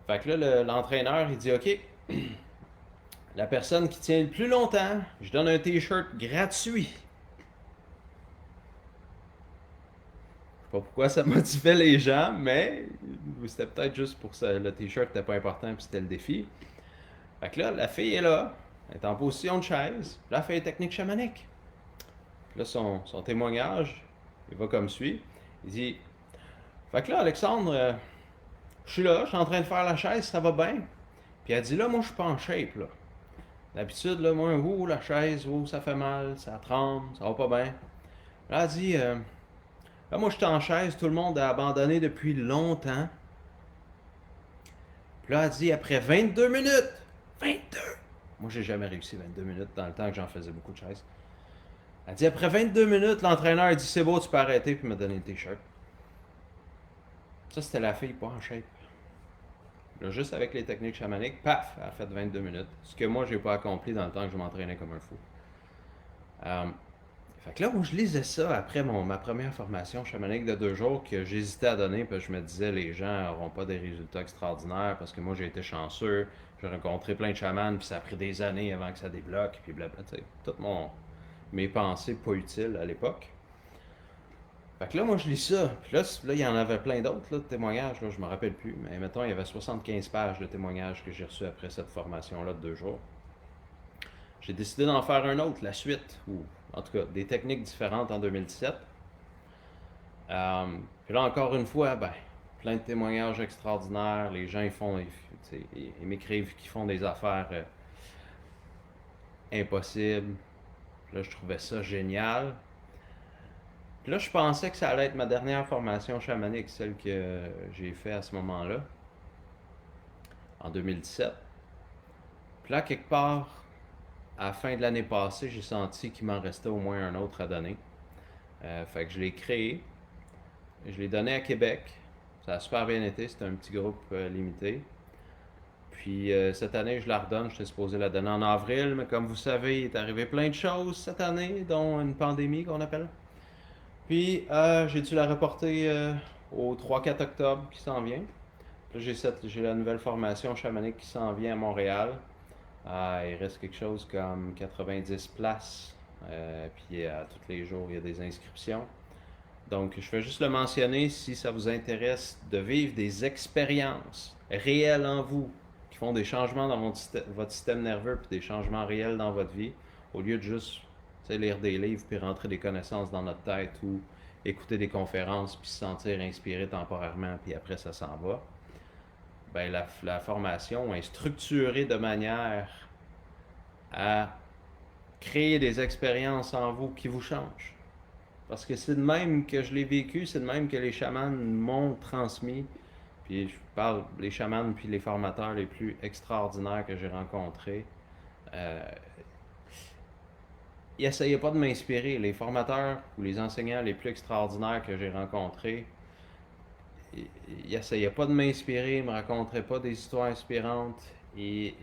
Fait que là, l'entraîneur, il dit, OK, la personne qui tient le plus longtemps, je donne un t-shirt gratuit. Je sais pas pourquoi ça motivait les gens, mais c'était peut-être juste pour ça. Le t-shirt n'était pas important, puis c'était le défi. Fait que là, la fille est là, elle est en position de chaise, là, elle fait les techniques chamaniques. Puis là, son témoignage, il va comme suit. Il dit, fait que là, Alexandre, je suis là, je suis en train de faire la chaise, ça va bien. Puis elle dit, là, moi, je suis pas en shape, là. D'habitude, là, moi, la chaise, ça fait mal, ça tremble, ça va pas bien. Là, elle dit, là, moi, je suis en chaise, tout le monde a abandonné depuis longtemps. Puis là, elle dit, après 22 minutes, 22! Moi, j'ai jamais réussi 22 minutes dans le temps que j'en faisais beaucoup de chaises. Elle dit, après 22 minutes, l'entraîneur dit, c'est beau, tu peux arrêter, puis me donner le t-shirt. Ça, c'était la fille pas en shape. Là, juste avec les techniques chamaniques, paf, elle a fait 22 minutes. Ce que moi, j'ai pas accompli dans le temps que je m'entraînais comme un fou. Fait que là, moi, je lisais ça après ma première formation chamanique de 2 jours que j'hésitais à donner parce que je me disais les gens n'auront pas des résultats extraordinaires parce que moi, j'ai été chanceux. J'ai rencontré plein de chamans, puis ça a pris des années avant que ça débloque, puis blablabla. Toutes mes pensées pas utiles à l'époque. Fait que là, moi, je lis ça. Puis là, il y en avait plein d'autres de témoignages. Là, je me rappelle plus. Mais mettons, il y avait 75 pages de témoignages que j'ai reçus après cette formation-là de 2 jours. J'ai décidé d'en faire un autre, la suite, ou en tout cas des techniques différentes en 2017. Puis là, encore une fois, ben, plein de témoignages extraordinaires. Les gens, ils m'écrivent qu'ils font des affaires impossibles. Puis là, je trouvais ça génial. Puis là, je pensais que ça allait être ma dernière formation chamanique, celle que j'ai fait à ce moment-là, en 2017. Puis là, quelque part, à la fin de l'année passée, j'ai senti qu'il m'en restait au moins un autre à donner. Fait que je l'ai créé. Je l'ai donné à Québec. Ça a super bien été. C'était un petit groupe limité. Puis cette année, je la redonne. J'étais supposé la donner en avril, mais comme vous savez, il est arrivé plein de choses cette année, dont une pandémie qu'on appelle. Puis j'ai dû la reporter au 3-4 octobre qui s'en vient. Puis là, j'ai la nouvelle formation chamanique qui s'en vient à Montréal. Il reste quelque chose comme 90 places Puis tous les jours, il y a des inscriptions. Donc, je fais juste le mentionner si ça vous intéresse de vivre des expériences réelles en vous, qui font des changements dans votre système nerveux, puis des changements réels dans votre vie, au lieu de juste lire des livres puis rentrer des connaissances dans notre tête ou écouter des conférences puis se sentir inspiré temporairement puis après ça s'en va. Ben, la formation est structurée de manière à créer des expériences en vous qui vous changent. Parce que c'est de même que je l'ai vécu, c'est de même que les chamans m'ont transmis. Puis je parle les chamans puis les formateurs les plus extraordinaires que j'ai rencontrés. Euh, Ils n'essayaient pas de m'inspirer. Les formateurs ou les enseignants les plus extraordinaires que j'ai rencontrés, ils n'essayaient pas de m'inspirer, ils ne me racontaient pas des histoires inspirantes. Ils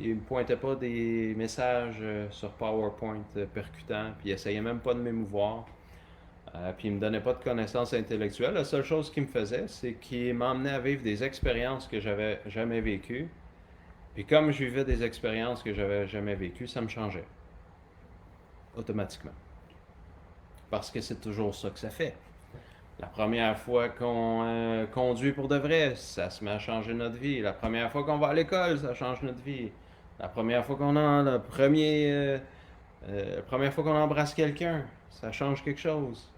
ne me pointaient pas des messages sur PowerPoint percutants, puis ils n'essayaient même pas de m'émouvoir. Puis il me donnait pas de connaissances intellectuelles. La seule chose qu'il me faisait, c'est qu'il m'emmenait à vivre des expériences que j'avais jamais vécues. Puis comme je vivais des expériences que j'avais jamais vécues, ça me changeait. Automatiquement. Parce que c'est toujours ça que ça fait. La première fois qu'on conduit pour de vrai, ça se met à changer notre vie. La première fois qu'on va à l'école, ça change notre vie. La première fois qu'on a la première fois qu'on embrasse quelqu'un, ça change quelque chose.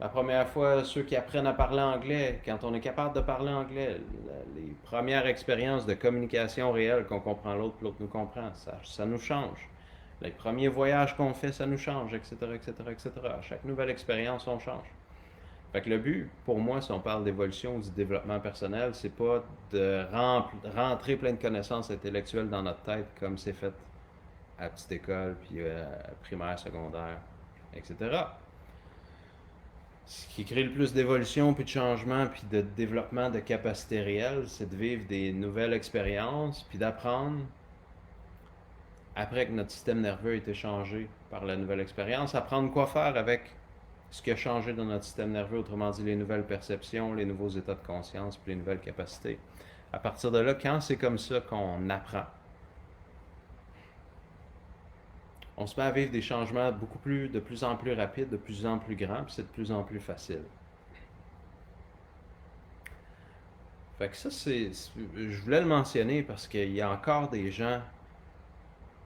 La première fois, ceux qui apprennent à parler anglais, quand on est capable de parler anglais, les premières expériences de communication réelle, qu'on comprend l'autre, l'autre nous comprend, ça nous change. Les premiers voyages qu'on fait, ça nous change, etc., etc., etc. À chaque nouvelle expérience, on change. Fait que le but, pour moi, si on parle d'évolution ou du développement personnel, c'est pas de rentrer plein de connaissances intellectuelles dans notre tête comme c'est fait à petite école, puis primaire, secondaire, etc. Ce qui crée le plus d'évolution, puis de changement, puis de développement de capacités réelles, c'est de vivre des nouvelles expériences, puis d'apprendre, après que notre système nerveux a été changé par la nouvelle expérience, apprendre quoi faire avec ce qui a changé dans notre système nerveux, autrement dit les nouvelles perceptions, les nouveaux états de conscience, puis les nouvelles capacités. À partir de là, quand c'est comme ça qu'on apprend, on se met à vivre des changements de plus en plus rapides, de plus en plus grands, puis c'est de plus en plus facile. Fait que ça, je voulais le mentionner parce qu'il y a encore des gens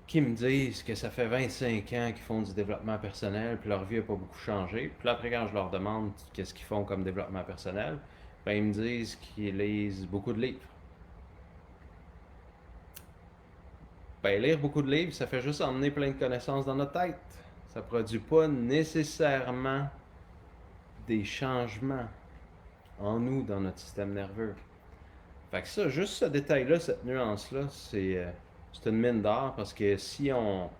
qui me disent que ça fait 25 ans qu'ils font du développement personnel, puis leur vie n'a pas beaucoup changé. Puis après, quand je leur demande qu'est-ce qu'ils font comme développement personnel, ben ils me disent qu'ils lisent beaucoup de livres. Ben lire beaucoup de livres, ça fait juste emmener plein de connaissances dans notre tête. Ça produit pas nécessairement des changements en nous, dans notre système nerveux. Fait que ça, juste ce détail-là, cette nuance-là, c'est une mine d'or parce que si on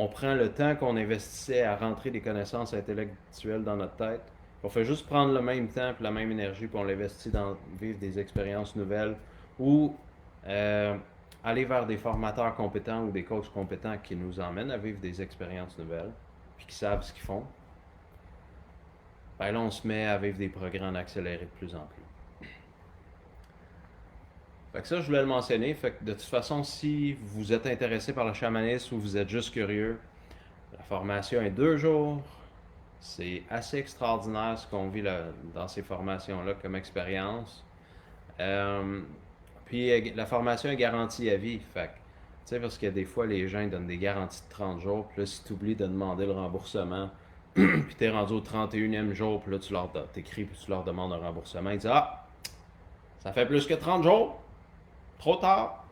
prend le temps qu'on investissait à rentrer des connaissances intellectuelles dans notre tête, on fait juste prendre le même temps et la même énergie puis on l'investit dans vivre des expériences nouvelles ou aller vers des formateurs compétents ou des coachs compétents qui nous emmènent à vivre des expériences nouvelles puis qui savent ce qu'ils font, ben là on se met à vivre des progrès en accéléré de plus en plus. Fait que ça, je voulais le mentionner. Fait que de toute façon, si vous êtes intéressé par le chamanisme ou vous êtes juste curieux, la formation est 2 jours. C'est assez extraordinaire ce qu'on vit dans ces formations-là comme expérience. Puis la formation est garantie à vie. Fait que, tu sais, parce que des fois, les gens donnent des garanties de 30 jours. Puis là, si tu oublies de demander le remboursement, puis t'es rendu au 31e jour, puis là, tu leur t'écris, puis tu leur demandes un remboursement. Ils disent ah, ça fait plus que 30 jours. Trop tard.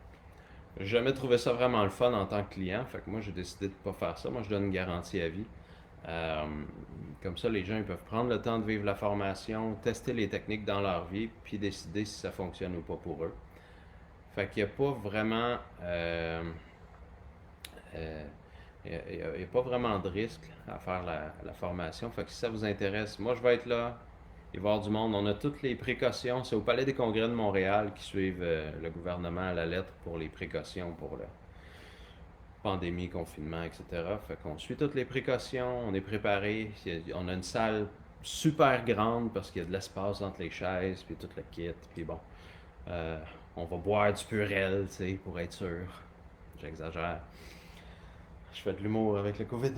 J'ai jamais trouvé ça vraiment le fun en tant que client. Fait que moi, j'ai décidé de ne pas faire ça. Moi, je donne une garantie à vie. Comme ça, les gens ils peuvent prendre le temps de vivre la formation, tester les techniques dans leur vie, puis décider si ça fonctionne ou pas pour eux. Fait qu'il n'y a pas vraiment... il n'y a pas vraiment de risque à faire la formation. Fait que si ça vous intéresse, moi, je vais être là. Il va y avoir du monde. On a toutes les précautions. C'est au Palais des Congrès de Montréal qui suivent le gouvernement à la lettre pour les précautions pour la pandémie, confinement, etc. Fait qu'on suit toutes les précautions. On est préparé. On a une salle super grande parce qu'il y a de l'espace entre les chaises puis tout le kit. Puis bon, on va boire du Purel, tu sais, pour être sûr. J'exagère. Je fais de l'humour avec le COVID.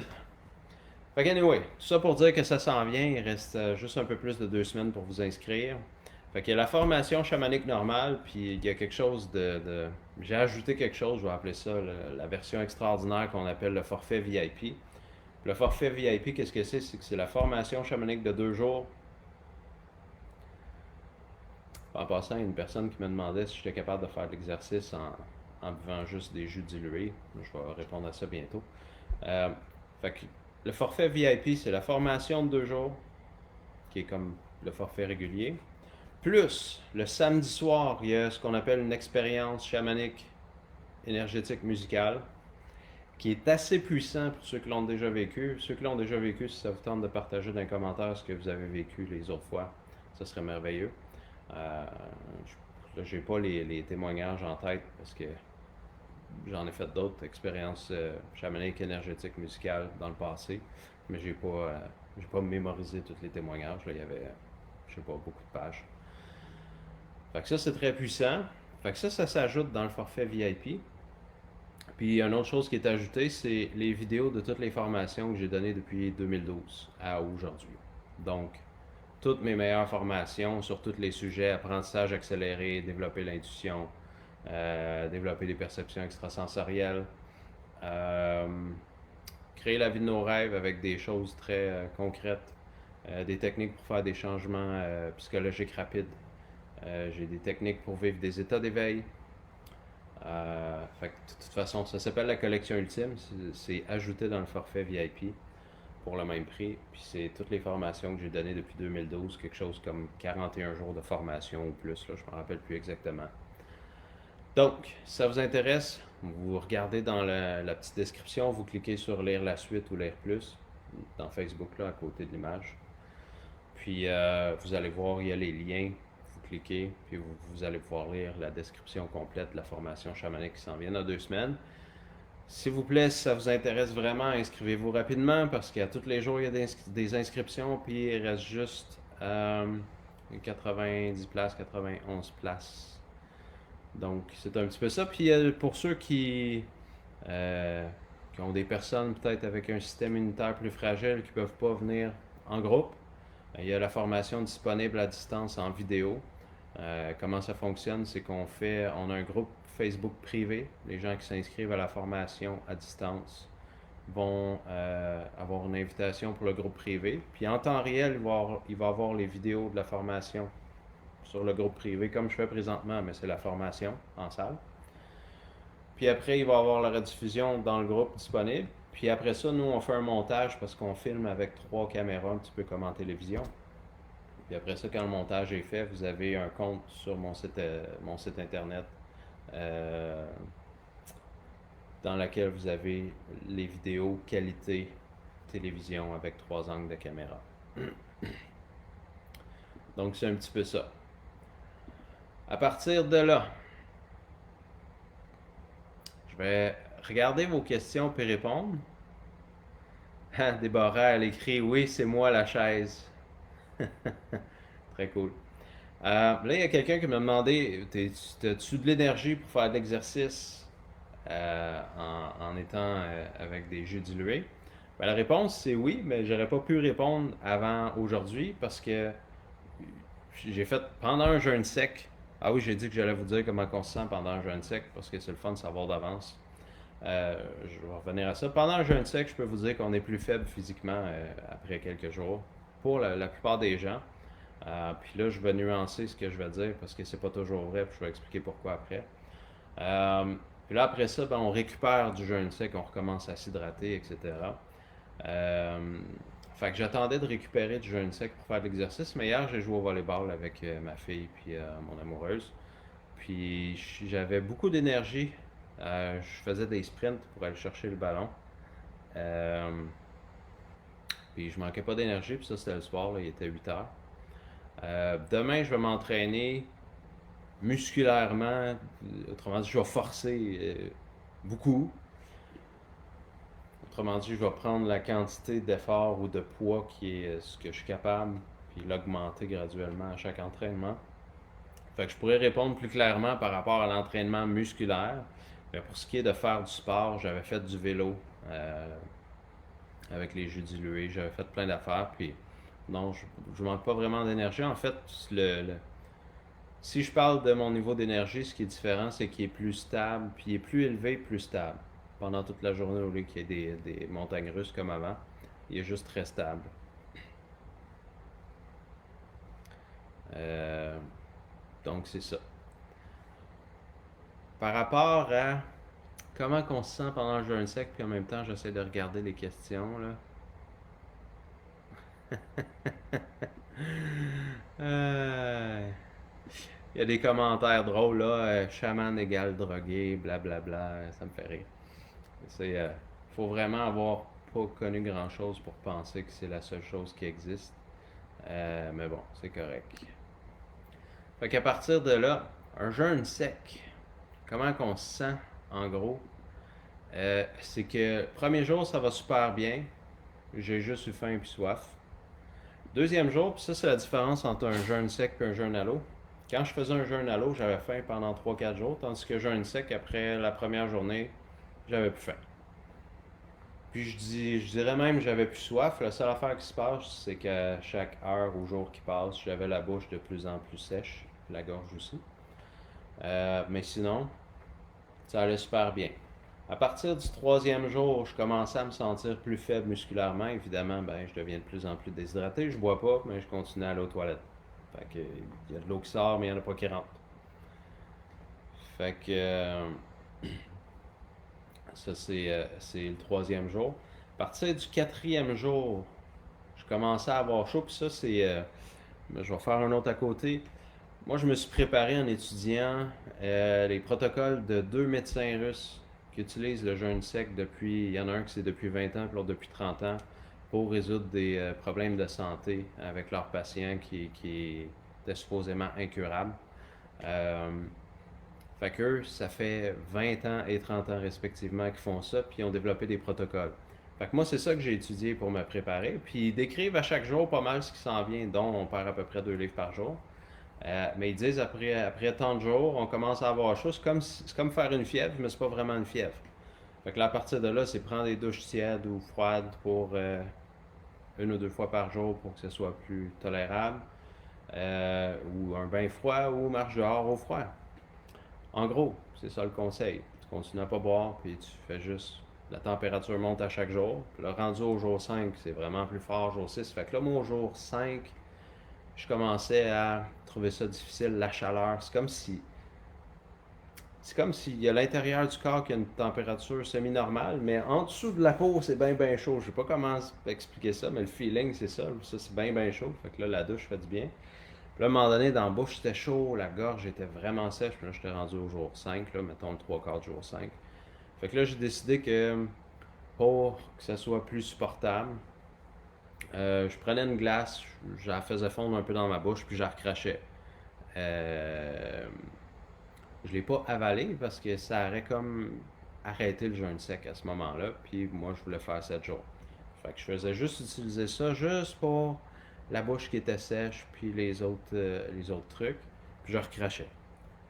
Fait que anyway, tout ça pour dire que ça s'en vient. Il reste juste un peu plus de 2 semaines pour vous inscrire. Fait qu'il y a la formation chamanique normale, puis il y a quelque chose J'ai ajouté quelque chose, je vais appeler ça la version extraordinaire qu'on appelle le forfait VIP. Le forfait VIP, qu'est-ce que c'est? C'est que c'est la formation chamanique de 2 jours. En passant, il y a une personne qui me demandait si j'étais capable de faire l'exercice en buvant juste des jus dilués. Je vais répondre à ça bientôt. Euh, fait que le forfait VIP, c'est la formation de 2 jours, qui est comme le forfait régulier. Plus, le samedi soir, il y a ce qu'on appelle une expérience chamanique énergétique musicale, qui est assez puissant pour ceux qui l'ont déjà vécu. Ceux qui l'ont déjà vécu, si ça vous tente de partager dans les commentaires ce que vous avez vécu les autres fois, ça serait merveilleux. Là, j'ai pas les témoignages en tête parce que j'en ai fait d'autres expériences chamaniques, énergétiques, musicales dans le passé, mais j'ai pas mémorisé tous les témoignages. Là, il y avait, je sais pas, beaucoup de pages. Fait que ça, c'est très puissant. Fait que ça s'ajoute dans le forfait VIP. Puis une autre chose qui est ajoutée, c'est les vidéos de toutes les formations que j'ai données depuis 2012 à aujourd'hui. Donc, toutes mes meilleures formations sur tous les sujets, apprentissage accéléré, développer l'intuition, développer des perceptions extrasensorielles, euh, créer la vie de nos rêves avec des choses très concrètes, des techniques pour faire des changements psychologiques rapides. J'ai des techniques pour vivre des états d'éveil. Fait que, de toute façon, ça s'appelle la collection ultime. C'est ajouté dans le forfait VIP pour le même prix. Puis c'est toutes les formations que j'ai données depuis 2012, quelque chose comme 41 jours de formation ou plus, là, je ne me rappelle plus exactement. Donc, si ça vous intéresse, vous regardez dans la petite description, vous cliquez sur lire la suite ou lire plus dans Facebook, là, à côté de l'image. Puis vous allez voir, il y a les liens. Vous cliquez, puis vous allez pouvoir lire la description complète de la formation chamanique qui s'en vient dans 2 semaines. S'il vous plaît, si ça vous intéresse vraiment, inscrivez-vous rapidement parce qu'à tous les jours, il y a des inscriptions, puis il reste juste 90 places, 91 places. Donc, c'est un petit peu ça. Puis pour ceux qui ont des personnes peut-être avec un système immunitaire plus fragile qui ne peuvent pas venir en groupe, il y a la formation disponible à distance en vidéo. Comment ça fonctionne, c'est on a un groupe Facebook privé. Les gens qui s'inscrivent à la formation à distance vont avoir une invitation pour le groupe privé. Puis en temps réel, il va avoir les vidéos de la formation sur le groupe privé, comme je fais présentement, mais c'est la formation en salle. Puis après, il va avoir la rediffusion dans le groupe disponible. Puis après ça, nous, on fait un montage parce qu'on filme avec 3 caméras, un petit peu comme en télévision. Puis après ça, quand le montage est fait, vous avez un compte sur mon site internet euh, dans lequel vous avez les vidéos qualité télévision avec 3 angles de caméra. Donc c'est un petit peu ça. À partir de là, je vais regarder vos questions puis répondre. Déborah, elle écrit oui, c'est moi la chaise. Très cool. Là, il y a quelqu'un qui m'a demandé as-tu de l'énergie pour faire de l'exercice en étant avec des jus dilués? Ben, la réponse c'est oui, mais j'aurais pas pu répondre avant aujourd'hui parce que j'ai fait pendant un jeûne sec. Ah oui, j'ai dit que j'allais vous dire comment on se sent pendant un jeûne sec parce que c'est le fun de savoir d'avance. Je vais revenir à ça. Pendant un jeûne sec, je peux vous dire qu'on est plus faible physiquement après quelques jours pour la plupart des gens. Puis là, je vais nuancer ce que je vais dire parce que c'est pas toujours vrai, puis je vais expliquer pourquoi après. Puis là, après ça, ben, on récupère du jeûne sec, on recommence à s'hydrater, etc. Fait que j'attendais de récupérer du jeûne sec pour faire de l'exercice, mais hier, j'ai joué au volleyball avec ma fille puis mon amoureuse. Puis j'avais beaucoup d'énergie. Je faisais des sprints pour aller chercher le ballon. Puis je manquais pas d'énergie, puis ça, c'était le soir, là, il était 8 heures. Demain, je vais m'entraîner musculairement. Autrement dit, je vais forcer beaucoup. Autrement dit, je vais prendre la quantité d'effort ou de poids qui est ce que je suis capable, puis l'augmenter graduellement à chaque entraînement. Fait que je pourrais répondre plus clairement par rapport à l'entraînement musculaire. Mais pour ce qui est de faire du sport, j'avais fait du vélo avec les jus dilués. J'avais fait plein d'affaires, puis non, je manque pas vraiment d'énergie. En fait, si je parle de mon niveau d'énergie, ce qui est différent, c'est qu'il est plus stable, puis il est plus élevé, plus stable. Pendant toute la journée, au lieu qu'il y ait des montagnes russes comme avant, il est juste très stable. Euh, donc c'est ça. Par rapport à comment on se sent pendant le jeûne sec, puis en même temps, j'essaie de regarder les questions, là. Euh, Il y a des commentaires drôles, là. Chaman égale drogué, blablabla. Ça me fait rire. C'est, faut vraiment avoir pas connu grand-chose pour penser que c'est la seule chose qui existe. Mais bon, c'est correct. Fait qu'à partir de là, un jeûne sec, comment qu'on se sent, en gros? C'est que premier jour, ça va super bien. J'ai juste eu faim puis soif. Deuxième jour, puis ça, c'est la différence entre un jeûne sec et un jeûne à l'eau. Quand je faisais un jeûne à l'eau, j'avais faim pendant 3-4 jours, tandis que jeûne sec, après la première journée, j'avais plus faim. Puis je dirais même que j'avais plus soif. La seule affaire qui se passe, c'est qu'à chaque heure ou jour qui passe, j'avais la bouche de plus en plus sèche, la gorge aussi. Mais sinon, ça allait super bien. À partir du troisième jour, je commençais à me sentir plus faible musculairement. Évidemment, ben, je deviens de plus en plus déshydraté. Je bois pas, mais je continue à aller aux toilettes. Fait que, il y a de l'eau qui sort, mais il n'y en a pas qui rentre. Fait que, ça, c'est le troisième jour. À partir du quatrième jour, je commençais à avoir chaud. Puis ça, je vais faire un autre à côté. Moi, je me suis préparé en étudiant les protocoles de deux médecins russes qui utilisent le jeûne sec depuis. Il y en a un qui c'est depuis 20 ans, puis l'autre depuis 30 ans, pour résoudre des problèmes de santé avec leurs patients qui étaient supposément incurables. Euh, Fait qu'eux, ça fait 20 ans et 30 ans respectivement qu'ils font ça, puis ils ont développé des protocoles. Fait que moi, c'est ça que j'ai étudié pour me préparer. Puis ils décrivent à chaque jour pas mal ce qui s'en vient, dont on perd à peu près 2 livres par jour. Mais ils disent après tant de jours, on commence à avoir chaud. C'est comme faire une fièvre, mais c'est pas vraiment une fièvre. Fait que là, à partir de là, c'est prendre des douches tièdes ou froides pour 1 ou 2 fois par jour pour que ce soit plus tolérable. Ou un bain froid ou marche dehors au froid. En gros, c'est ça le conseil. Tu continues à pas boire, puis tu fais juste. La température monte à chaque jour. Puis le rendu au jour 5, c'est vraiment plus fort, jour 6. Fait que là, moi, au jour 5, je commençais à trouver ça difficile, la chaleur. C'est comme s'il y a l'intérieur du corps qui a une température semi-normale, mais en dessous de la peau, c'est bien, bien chaud. Je sais pas comment expliquer ça, mais le feeling, c'est ça. Ça, c'est bien, bien chaud. Fait que là, la douche fait du bien. Puis là, à un moment donné, dans la bouche, c'était chaud, la gorge était vraiment sèche. Puis là, j'étais rendu au jour 5, là, mettons le 3 quarts du jour 5. Fait que là, j'ai décidé que pour que ça soit plus supportable, je prenais une glace, je la faisais fondre un peu dans ma bouche, puis je la recrachais. Euh, je l'ai pas avalé parce que ça aurait comme arrêté le jeûne sec à ce moment-là. Puis moi, je voulais faire 7 jours. Fait que je faisais juste utiliser ça, juste pour la bouche qui était sèche, puis les autres trucs. Puis je recrachais.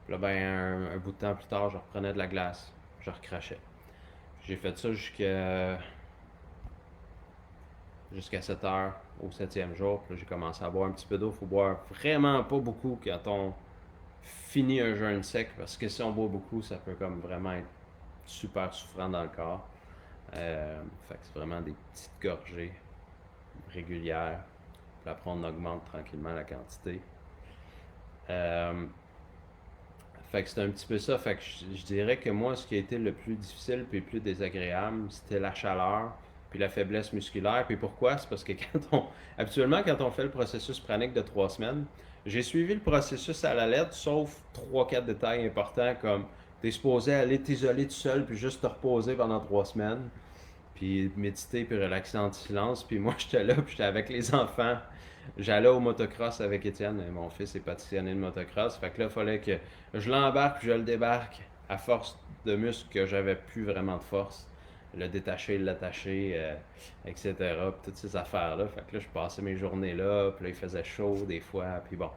Puis là, ben, un bout de temps plus tard, je reprenais de la glace, je recrachais. J'ai fait ça jusqu'à 7 heures au septième jour. Puis là, j'ai commencé à boire un petit peu d'eau. Faut boire vraiment pas beaucoup quand on finit un jeûne sec, parce que si on boit beaucoup, ça peut comme vraiment être super souffrant dans le corps. Fait que c'est vraiment des petites gorgées régulières. Puis après, on augmente tranquillement la quantité. Euh, Fait que c'est un petit peu ça. Fait que je dirais que moi, ce qui a été le plus difficile puis le plus désagréable, c'était la chaleur puis la faiblesse musculaire. Puis pourquoi? C'est parce que habituellement, quand on fait le processus pranique de 3 semaines, j'ai suivi le processus à la lettre, sauf 3-4 détails importants comme t'es supposé aller t'isoler tout seul puis juste te reposer pendant 3 semaines, puis méditer puis relaxer en silence. Puis moi, j'étais là, puis j'étais avec les enfants. J'allais au motocross avec Étienne, mon fils est passionné de motocross. Fait que là, il fallait que je l'embarque puis je le débarque à force de muscles que j'avais plus vraiment de force. Le détacher, l'attacher, etc. Puis toutes ces affaires-là. Fait que là, je passais mes journées là, puis là, il faisait chaud des fois, puis bon.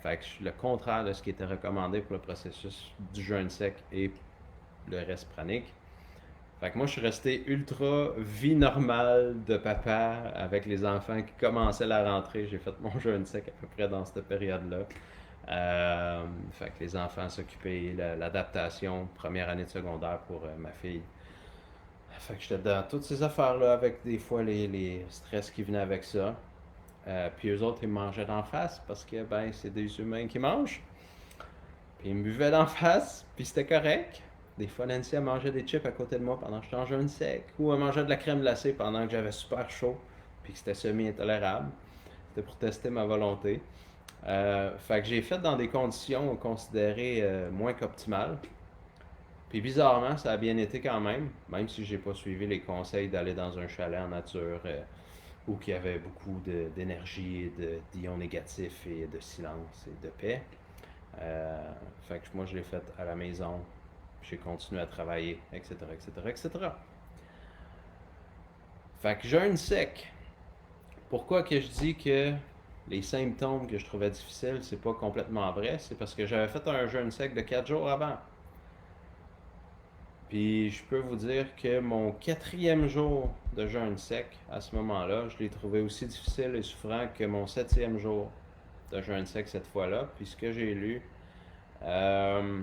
Fait que le contraire de ce qui était recommandé pour le processus du jeûne sec et le reste pranique. Fait que moi, je suis resté ultra vie normale de papa avec les enfants qui commençaient la rentrée. J'ai fait mon jeûne sec à peu près dans cette période-là. Fait que les enfants s'occupaient, l'adaptation, première année de secondaire pour ma fille. Fait que j'étais dans toutes ces affaires-là avec des fois les stress qui venaient avec ça. Puis eux autres, ils me mangeaient d'en face parce que ben c'est des humains qui mangent. Puis ils me buvaient d'en face, puis c'était correct. Des fois, Nancy, elle mangeait des chips à côté de moi pendant que j'étais en jeûne sec. Ou elle mangeait de la crème glacée pendant que j'avais super chaud, puis que c'était semi-intolérable. C'était pour tester ma volonté. Fait que j'ai fait dans des conditions considérées moins qu'optimales. Puis bizarrement, ça a bien été quand même si j'ai pas suivi les conseils d'aller dans un chalet en nature où il y avait beaucoup d'énergie, d'ions négatifs et de silence et de paix. Fait que moi, je l'ai fait à la maison. J'ai continué à travailler, etc., etc., etc. Fait que jeûne sec. Pourquoi que je dis que les symptômes que je trouvais difficiles, c'est pas complètement vrai? C'est parce que j'avais fait un jeûne sec de 4 jours avant. Puis je peux vous dire que mon quatrième jour de jeûne sec, à ce moment-là, je l'ai trouvé aussi difficile et souffrant que mon septième jour de jeûne sec cette fois-là. Puis ce que j'ai lu euh,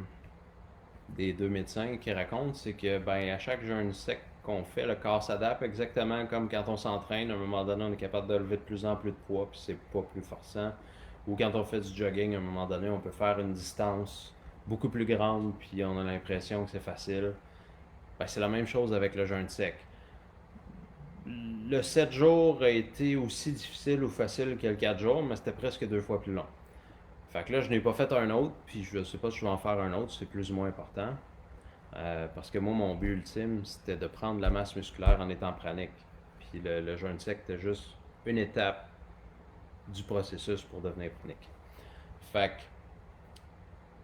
des deux médecins qui racontent, c'est que ben à chaque jeûne sec qu'on fait, le corps s'adapte exactement comme quand on s'entraîne. À un moment donné, on est capable de lever de plus en plus de poids, puis c'est pas plus forçant. Ou quand on fait du jogging, à un moment donné, on peut faire une distance beaucoup plus grande, puis on a l'impression que c'est facile. Ben, c'est la même chose avec le jeûne sec. Le 7 jours a été aussi difficile ou facile que le 4 jours, mais c'était presque 2 fois plus long. Fait que là, je n'ai pas fait un autre, puis je ne sais pas si je vais en faire un autre, c'est plus ou moins important. Parce que moi, mon but ultime, c'était de prendre la masse musculaire en étant pranique. Puis le jeûne sec était juste une étape du processus pour devenir pranique. Fait que,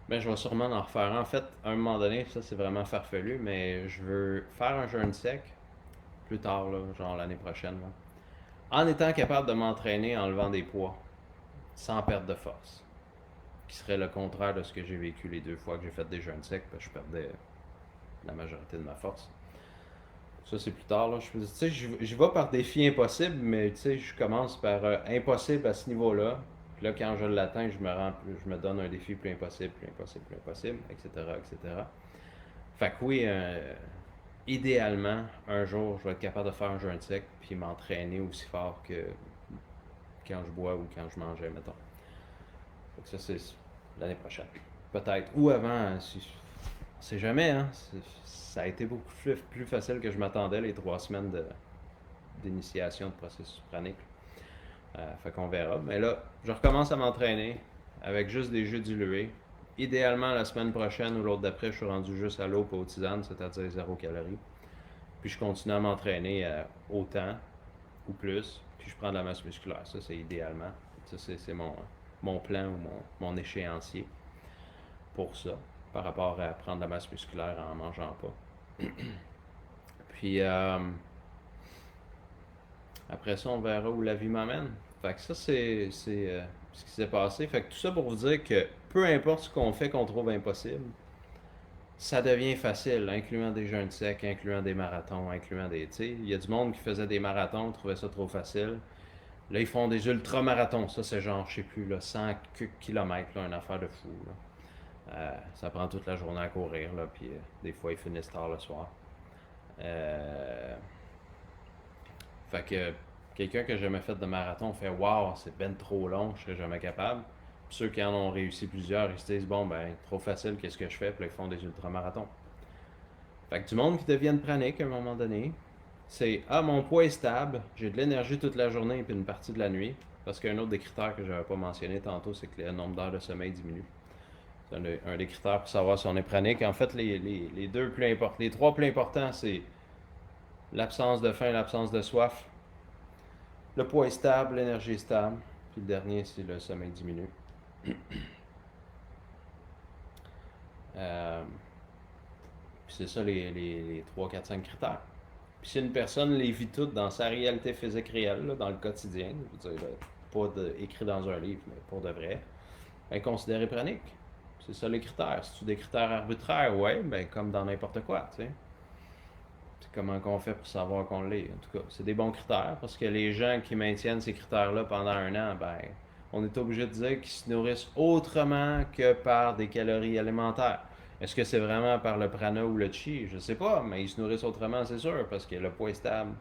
ben, je vais sûrement en refaire. En fait, à un moment donné, ça c'est vraiment farfelu, mais je veux faire un jeûne sec plus tard, là, genre l'année prochaine, là, en étant capable de m'entraîner en levant des poids, sans perte de force. Qui serait le contraire de ce que j'ai vécu les 2 fois que j'ai fait des jeûnes secs, parce que je perdais la majorité de ma force. Ça, c'est plus tard, là. Tu sais, j'y vais par défi impossible, mais tu sais, je commence par impossible à ce niveau-là. Puis là, quand je l'atteins, je me donne un défi plus impossible, plus impossible, plus impossible, etc., etc. Fait que oui, idéalement, un jour, je vais être capable de faire un jeûne sec, puis m'entraîner aussi fort que quand je bois ou quand je mangeais, mettons. Fait que ça, c'est l'année prochaine. Peut-être. Ou avant, on sait jamais, hein. Ça a été beaucoup plus facile que je m'attendais les 3 semaines d'initiation de processus pranique. Fait qu'on verra. Mais là, je recommence à m'entraîner avec juste des jeux dilués. Idéalement, la semaine prochaine ou l'autre d'après, je suis rendu juste à l'eau, pas aux tisanes, c'est-à-dire 0 calories. Puis je continue à m'entraîner autant ou plus. Puis je prends de la masse musculaire. Ça, c'est idéalement. Ça, c'est mon plan ou mon échéancier pour ça, par rapport à prendre de la masse musculaire en mangeant pas. Puis après ça, on verra où la vie m'amène. Fait que ça, c'est ce qui s'est passé. Fait que tout ça pour vous dire que peu importe ce qu'on fait qu'on trouve impossible, ça devient facile, incluant des jeûnes secs, incluant des marathons, incluant des. Tu sais, il y a du monde qui faisait des marathons, trouvait ça trop facile. Là, ils font des ultra-marathons. Ça, c'est genre, je sais plus, là, 100 km, là, une affaire de fou. Là. Ça prend toute la journée à courir, là, puis des fois, ils finissent tard le soir. Euh, Fait que quelqu'un qui a jamais fait de marathon fait waouh, c'est ben trop long, je serais jamais capable. Puis ceux qui en ont réussi plusieurs, ils se disent bon ben trop facile, qu'est-ce que je fais? Puis là, ils font des ultramarathons. Fait que du monde qui deviennent pranique à un moment donné, c'est ah mon poids est stable, j'ai de l'énergie toute la journée puis une partie de la nuit. Parce qu'un autre des critères que j'avais pas mentionné tantôt, c'est que le nombre d'heures de sommeil diminue. C'est un des critères pour savoir si on est pranique. En fait, les deux plus importants, les trois plus importants, c'est l'absence de faim et l'absence de soif. Le poids est stable, l'énergie est stable. Puis le dernier, c'est le sommeil diminue. Euh, Puis c'est ça les 3, 4, 5 critères. Puis si une personne les vit toutes dans sa réalité physique réelle, là, dans le quotidien, je veux dire, là, pas écrit dans un livre, mais pour de vrai, ben, considéré pranique. C'est ça les critères. C'est-tu des critères arbitraires? Ouais, ben comme dans n'importe quoi, tu sais. comment qu'on fait pour savoir qu'on l'est? En tout cas, c'est des bons critères parce que les gens qui maintiennent ces critères-là pendant un an, ben, on est obligé de dire qu'ils se nourrissent autrement que par des calories alimentaires. Est-ce que c'est vraiment par le prana ou le chi? Je sais pas, mais ils se nourrissent autrement, c'est sûr, parce que le poids est stable,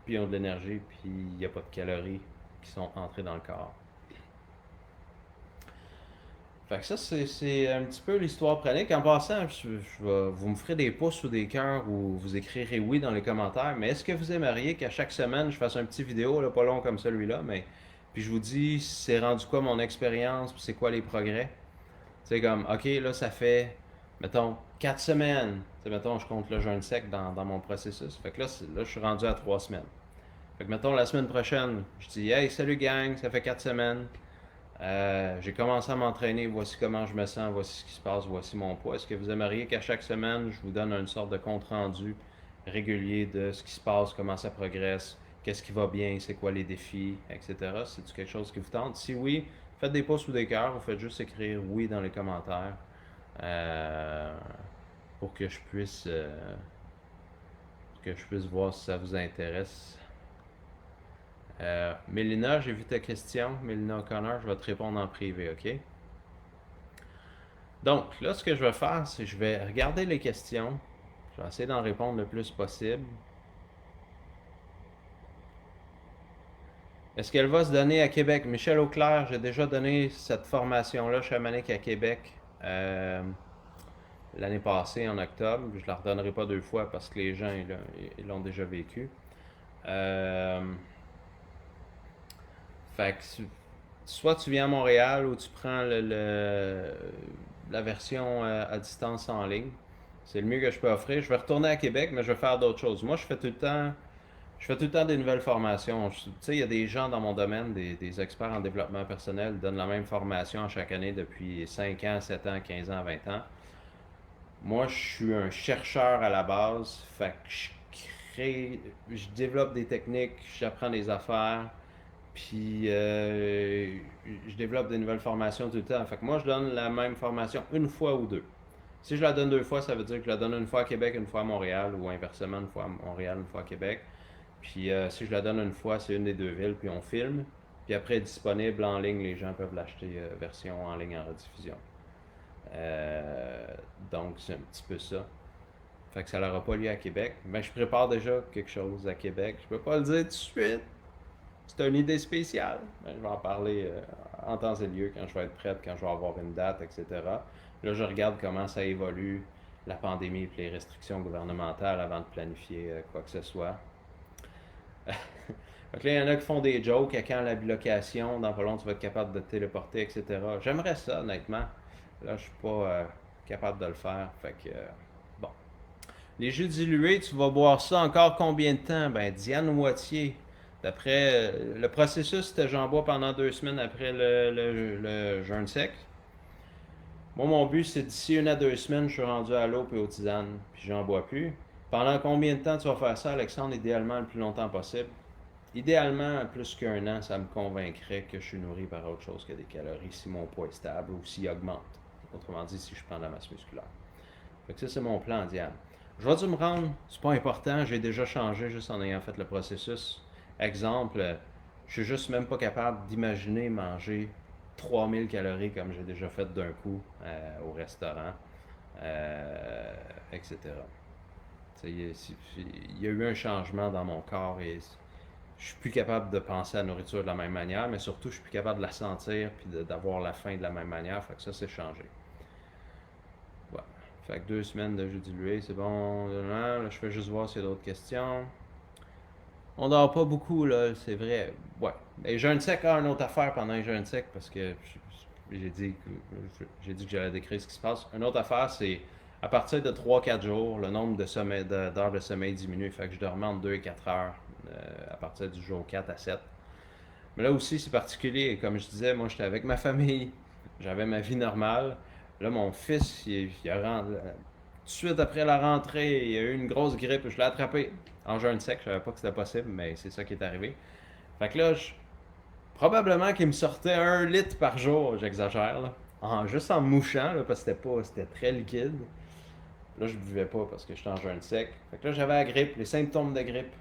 puis ils ont de l'énergie, puis il n'y a pas de calories qui sont entrées dans le corps. Fait que ça, c'est un petit peu l'histoire pranique. En passant, vous me ferez des pouces ou des cœurs ou vous écrirez oui dans les commentaires. Mais est-ce que vous aimeriez qu'à chaque semaine, je fasse un petit vidéo, là, pas long comme celui-là, mais puis je vous dis c'est rendu quoi mon expérience, puis c'est quoi les progrès? C'est comme, ok, là, ça fait, mettons, 4 semaines. T'sais, mettons, je compte le jeûne sec dans mon processus. Fait que là, je suis rendu à 3 semaines. Fait que, mettons, la semaine prochaine, je dis, hey, salut gang, ça fait 4 semaines. J'ai commencé à m'entraîner, voici comment je me sens, voici ce qui se passe, voici mon poids. Est-ce que vous aimeriez qu'à chaque semaine, je vous donne une sorte de compte-rendu régulier de ce qui se passe, comment ça progresse, qu'est-ce qui va bien, c'est quoi les défis, etc. C'est-tu quelque chose qui vous tente? Si oui, faites des pouces ou des cœurs, vous faites juste écrire oui dans les commentaires euh, pour que je puisse voir si ça vous intéresse. Mélina, j'ai vu ta question. Mélina O'Connor, je vais te répondre en privé, ok? Donc, là, ce que je vais faire, c'est que je vais regarder les questions. Je vais essayer d'en répondre le plus possible. Est-ce qu'elle va se donner à Québec? Michel Auclair, j'ai déjà donné cette formation-là chamanique à Québec l'année passée, en octobre. Je ne la redonnerai pas 2 fois parce que les gens, ils l'ont déjà vécu. Fait que soit tu viens à Montréal ou tu prends la version à distance en ligne. C'est le mieux que je peux offrir. Je vais retourner à Québec, mais je vais faire d'autres choses. Moi, je fais tout le temps des nouvelles formations. Tu sais, il y a des gens dans mon domaine, des experts en développement personnel, qui donnent la même formation chaque année depuis 5 ans, 7 ans, 15 ans, 20 ans. Moi, je suis un chercheur à la base. Fait que je développe des techniques, j'apprends des affaires. Puis je développe des nouvelles formations tout le temps. Fait que moi, je donne la même formation une fois ou deux. Si je la donne 2 fois, ça veut dire que je la donne une fois à Québec, une fois à Montréal, ou inversement, une fois à Montréal, une fois à Québec. Puis si je la donne une fois, c'est une des 2 villes, puis on filme. Puis après, disponible en ligne, les gens peuvent l'acheter version en ligne en rediffusion. Euh, donc, c'est un petit peu ça. Fait que ça n'aura pas lieu à Québec. Mais je prépare déjà quelque chose à Québec. Je peux pas le dire tout de suite. C'est une idée spéciale. Ben, je vais en parler en temps et lieu quand je vais être prête, quand je vais avoir une date, etc. Là, je regarde comment ça évolue, la pandémie et les restrictions gouvernementales avant de planifier quoi que ce soit. Donc là, il y en a qui font des jokes à quand la bilocation, dans pas long, tu vas être capable de te téléporter, etc. J'aimerais ça, honnêtement. Là, je suis pas capable de le faire. Fait que, bon. Les jus dilués, tu vas boire ça encore combien de temps? Ben, Diane Moitié. D'après le processus, c'était j'en bois pendant 2 semaines après le jeûne sec. Moi, mon but, c'est d'ici 1 à 2 semaines, je suis rendu à l'eau et aux tisanes, puis j'en bois plus. Pendant combien de temps tu vas faire ça, Alexandre? Idéalement, le plus longtemps possible. Idéalement, plus qu'un an, ça me convaincrait que je suis nourri par autre chose que des calories si mon poids est stable ou s'il augmente. Autrement dit, si je prends de la masse musculaire. Fait que ça, c'est mon plan, Diane. Je vais dû me rendre, c'est pas important, j'ai déjà changé juste en ayant fait le processus. Exemple, je suis juste même pas capable d'imaginer manger 3000 calories comme j'ai déjà fait d'un coup au restaurant, etc. Il y a eu un changement dans mon corps et je suis plus capable de penser à la nourriture de la même manière, mais surtout je suis plus capable de la sentir puis d'avoir la faim de la même manière. Fait que ça, c'est changé. Voilà. Fait que 2 semaines de jus dilué, c'est bon. Là, je fais juste voir s'il y a d'autres questions. On dort pas beaucoup, là, c'est vrai. Ouais. Les jeûnes secs, une autre affaire pendant les jeûnes secs, parce que j'ai dit que j'allais décrire ce qui se passe. Une autre affaire, c'est à partir de 3-4 jours, le nombre d'heures de sommeil diminue. Fait que je dormais entre 2 et 4 heures à partir du jour 4 à 7. Mais là aussi, c'est particulier. Comme je disais, moi, j'étais avec ma famille. J'avais ma vie normale. Là, mon fils, il a rentré. Tout de suite après la rentrée, il a eu une grosse grippe. Je l'ai attrapé en jeûne sec. Je savais pas que c'était possible, mais c'est ça qui est arrivé. Fait que là, probablement qu'il me sortait 1 litre par jour, j'exagère, là. Juste en me mouchant, là, parce que c'était très liquide. Là, je ne buvais pas parce que j'étais en jeûne sec. Fait que là, j'avais la grippe, les symptômes de grippe.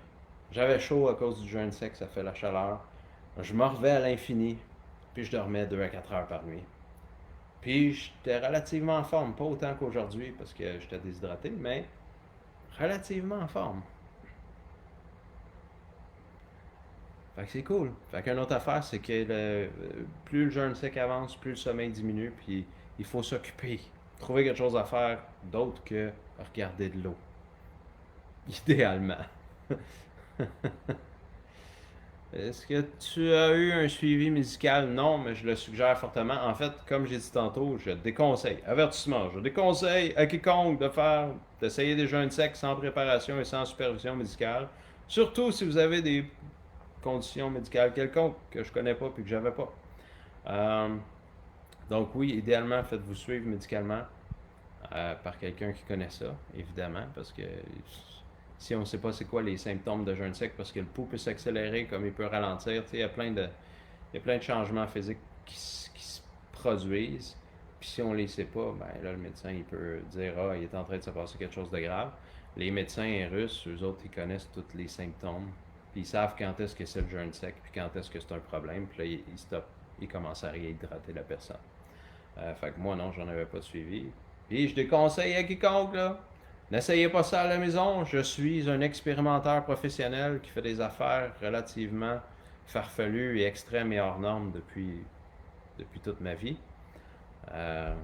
J'avais chaud à cause du jeûne sec, ça fait la chaleur. Je morvais à l'infini, puis je dormais 2 à 4 heures par nuit. Puis j'étais relativement en forme, pas autant qu'aujourd'hui parce que j'étais déshydraté, mais relativement en forme. Fait que c'est cool. Fait qu'une autre affaire, c'est que plus le jeûne sec avance, plus le sommeil diminue, puis il faut s'occuper. Trouver quelque chose à faire d'autre que regarder de l'eau. Idéalement. Est-ce que tu as eu un suivi médical? Non, mais je le suggère fortement. En fait, comme j'ai dit tantôt, je déconseille, avertissement, je déconseille à quiconque d'essayer des jeûnes secs sans préparation et sans supervision médicale. Surtout si vous avez des conditions médicales quelconques que je connais pas et que j'avais pas. Euh, donc oui, idéalement, faites-vous suivre médicalement par quelqu'un qui connaît ça, évidemment, parce que si on ne sait pas c'est quoi les symptômes de jeûne sec, parce que le pouls peut s'accélérer comme il peut ralentir, il y a plein de changements physiques qui se produisent. Puis si on ne les sait pas, ben là, le médecin, il peut dire, ah, il est en train de se passer quelque chose de grave. Les médecins russes, eux autres, ils connaissent tous les symptômes. Puis ils savent quand est-ce que c'est le jeûne sec, puis quand est-ce que c'est un problème. Puis là, ils stoppent, ils commencent à réhydrater la personne. Fait que moi, non, j'en avais pas de suivi. Puis je déconseille à quiconque, là, n'essayez pas ça à la maison. Je suis un expérimenteur professionnel qui fait des affaires relativement farfelues et extrêmes et hors normes depuis toute ma vie. Euh,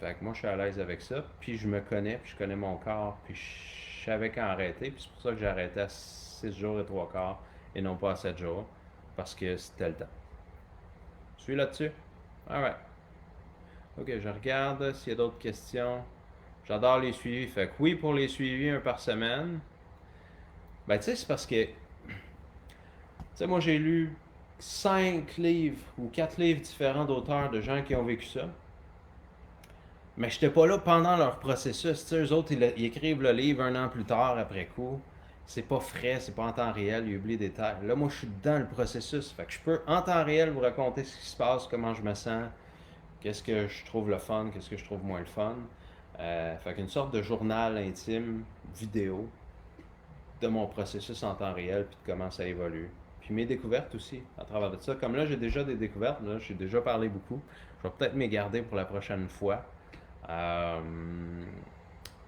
Fait que moi, je suis à l'aise avec ça. Puis je me connais, puis je connais mon corps, puis je savais quand arrêter. Puis c'est pour ça que j'ai arrêté à 6 jours et 3 quarts et non pas à 7 jours. Parce que c'était le temps. Je suis là-dessus. Alright. Ok, je regarde s'il y a d'autres questions. J'adore les suivis. Fait que oui, pour les suivis, un par semaine. Ben, tu sais, c'est parce que, tu sais, moi, j'ai lu 5 livres ou 4 livres différents d'auteurs de gens qui ont vécu ça. Mais j'étais pas là pendant leur processus. Tu sais, eux autres, ils écrivent le livre un an plus tard, après coup. C'est pas frais, c'est pas en temps réel, ils oublient des détails. Là, moi, je suis dans le processus. Fait que je peux, en temps réel, vous raconter ce qui se passe, comment je me sens, qu'est-ce que je trouve le fun, qu'est-ce que je trouve moins le fun. Fait qu'une sorte de journal intime, vidéo, de mon processus en temps réel, puis de comment ça évolue. Puis mes découvertes aussi, à travers de ça. Comme là, j'ai déjà des découvertes, là, j'ai déjà parlé beaucoup. Je vais peut-être m'y garder pour la prochaine fois. Euh,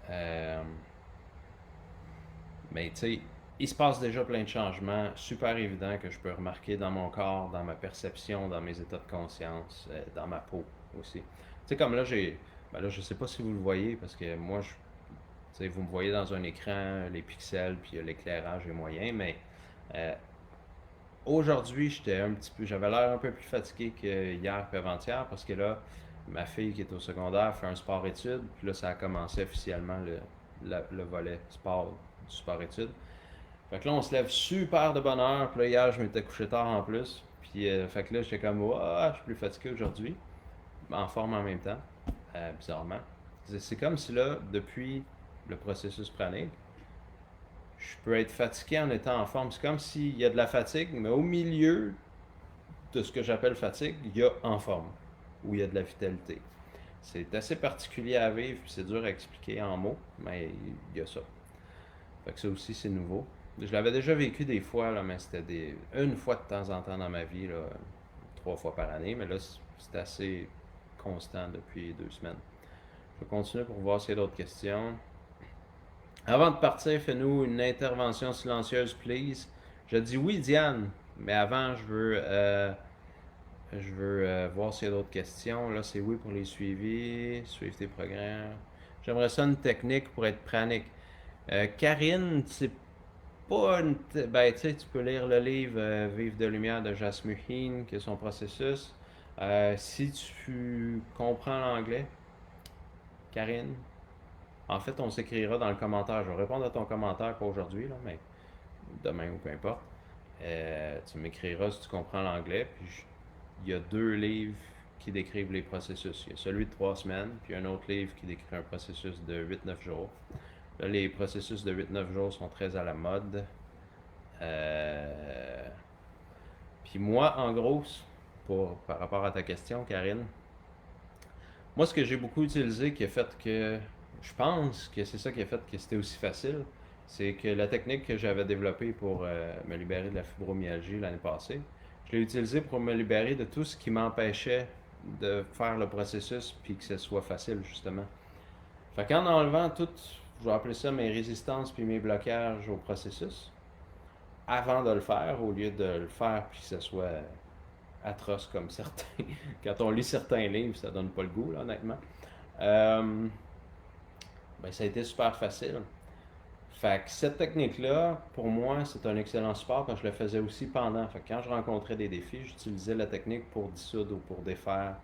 euh, mais tu sais, il se passe déjà plein de changements super évidents que je peux remarquer dans mon corps, dans ma perception, dans mes états de conscience, dans ma peau aussi. Tu sais, comme là, ben là, je sais pas si vous le voyez parce que moi, tu sais, vous me voyez dans un écran, les pixels, puis l'éclairage est moyen, mais euh, aujourd'hui, j'avais l'air un peu plus fatigué qu'hier et avant-hier parce que là, ma fille qui est au secondaire fait un sport-études, puis là, ça a commencé officiellement le volet sport du sport-études. Fait que là, on se lève super de bonne heure, puis là, hier, je m'étais couché tard en plus, puis fait que là, j'étais comme, ah, je suis plus fatigué aujourd'hui, en forme en même temps, bizarrement. C'est comme si là, depuis le processus pranique, je peux être fatigué en étant en forme. C'est comme s'il y a de la fatigue, mais au milieu de ce que j'appelle fatigue, il y a en forme, où il y a de la vitalité. C'est assez particulier à vivre, puis c'est dur à expliquer en mots, mais il y a ça. Fait que ça aussi, c'est nouveau. Je l'avais déjà vécu des fois, là, mais c'était une fois de temps en temps dans ma vie, là, 3 fois par année, mais là, c'est assez constant depuis 2 semaines. Je vais continuer pour voir s'il y a d'autres questions. Avant de partir, fais-nous une intervention silencieuse, please. Je dis oui, Diane, mais avant, je veux voir s'il y a d'autres questions. Là, c'est oui pour les suivis, suivre tes programmes. J'aimerais ça une technique pour être pranique. Karine, c'est pas une. Ben, tu sais, tu peux lire le livre Vive de lumière de Jasmuheen, qui est son processus. Si tu comprends l'anglais, Karine, en fait, on s'écrira dans le commentaire. Je vais répondre à ton commentaire, pas aujourd'hui, là, mais demain ou peu importe. Tu m'écriras si tu comprends l'anglais. Puis il y a 2 livres qui décrivent les processus. Il y a celui de 3 semaines, puis un autre livre qui décrit un processus de 8-9 jours. Là, les processus de 8-9 jours sont très à la mode. Puis moi, en gros, par rapport à ta question, Karine, moi, ce que j'ai beaucoup utilisé qui a fait que je pense que c'est ça qui a fait que c'était aussi facile. C'est que la technique que j'avais développée pour me libérer de la fibromyalgie l'année passée, je l'ai utilisée pour me libérer de tout ce qui m'empêchait de faire le processus puis que ce soit facile, justement. Fait qu'en enlevant tout, je vais appeler ça mes résistances puis mes blocages au processus, avant de le faire, au lieu de le faire puis que ce soit atroce comme certains. Quand on lit certains livres, ça donne pas le goût, là, honnêtement. Euh, ben, ça a été super facile. Fait que cette technique-là, pour moi, c'est un excellent support parce que je le faisais aussi pendant. Fait que quand je rencontrais des défis, j'utilisais la technique pour dissoudre ou pour défaire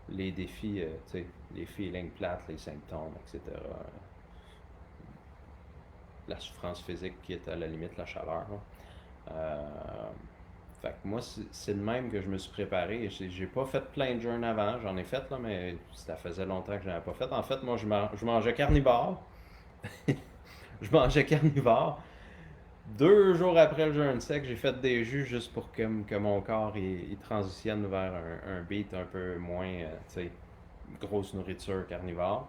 les défis, tu sais, les feelings plates, les symptômes, etc. La souffrance physique qui est à la limite la chaleur. Euh, Fait que moi, c'est de même que je me suis préparé. J'ai pas fait plein de jeûnes avant. J'en ai fait, là, mais ça faisait longtemps que je n'avais pas fait. En fait, moi, je mangeais carnivore. Je mangeais carnivore. 2 jours après le jeûne sec, j'ai fait des jus juste pour que mon corps il transitionne vers un beat un peu moins, tu sais, grosse nourriture carnivore.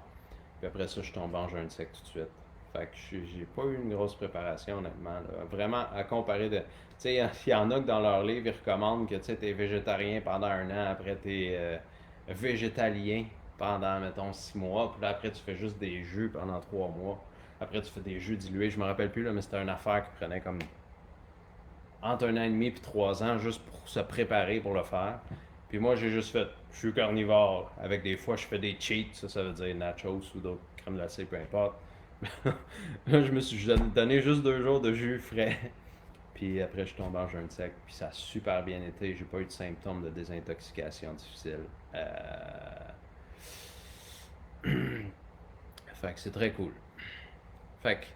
Puis après ça, je tombe en jeûne sec tout de suite. Fait que j'ai pas eu une grosse préparation, honnêtement, là. Vraiment, à comparer de. Tu sais, il y en a que dans leur livre, ils recommandent que tu es végétarien pendant un an, après tu es végétalien pendant, mettons, 6 mois, puis là, après, tu fais juste des jus pendant 3 mois. Après, tu fais des jus dilués, je me rappelle plus, là, mais c'était une affaire qui prenait comme entre un an et demi puis 3 ans juste pour se préparer pour le faire. Puis moi, j'ai juste fait, je suis carnivore. Avec des fois, je fais des cheats, ça veut dire nachos ou d'autres crèmes glacées, peu importe. Là, je me suis donné juste 2 jours de jus frais. Puis après, je tombe en jeûne sec. Puis ça a super bien été. J'ai pas eu de symptômes de désintoxication difficile. Fait que c'est très cool. Fait que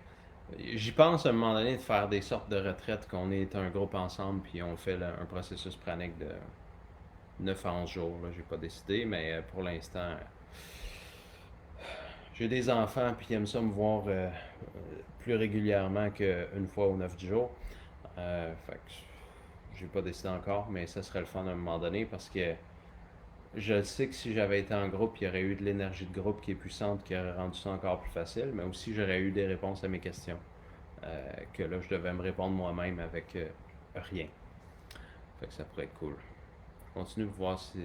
j'y pense à un moment donné de faire des sortes de retraites qu'on est un groupe ensemble puis on fait un processus pranique de 9 à 11 jours. Là, j'ai pas décidé, mais pour l'instant, j'ai des enfants puis ils aiment ça me voir plus régulièrement qu'une fois ou 9 jours. Fait que j'ai pas décidé encore, mais ça serait le fun à un moment donné parce que je sais que si j'avais été en groupe, il y aurait eu de l'énergie de groupe qui est puissante, qui aurait rendu ça encore plus facile, mais aussi j'aurais eu des réponses à mes questions. Que là, je devais me répondre moi-même avec rien. Fait que ça pourrait être cool. Continue de voir si.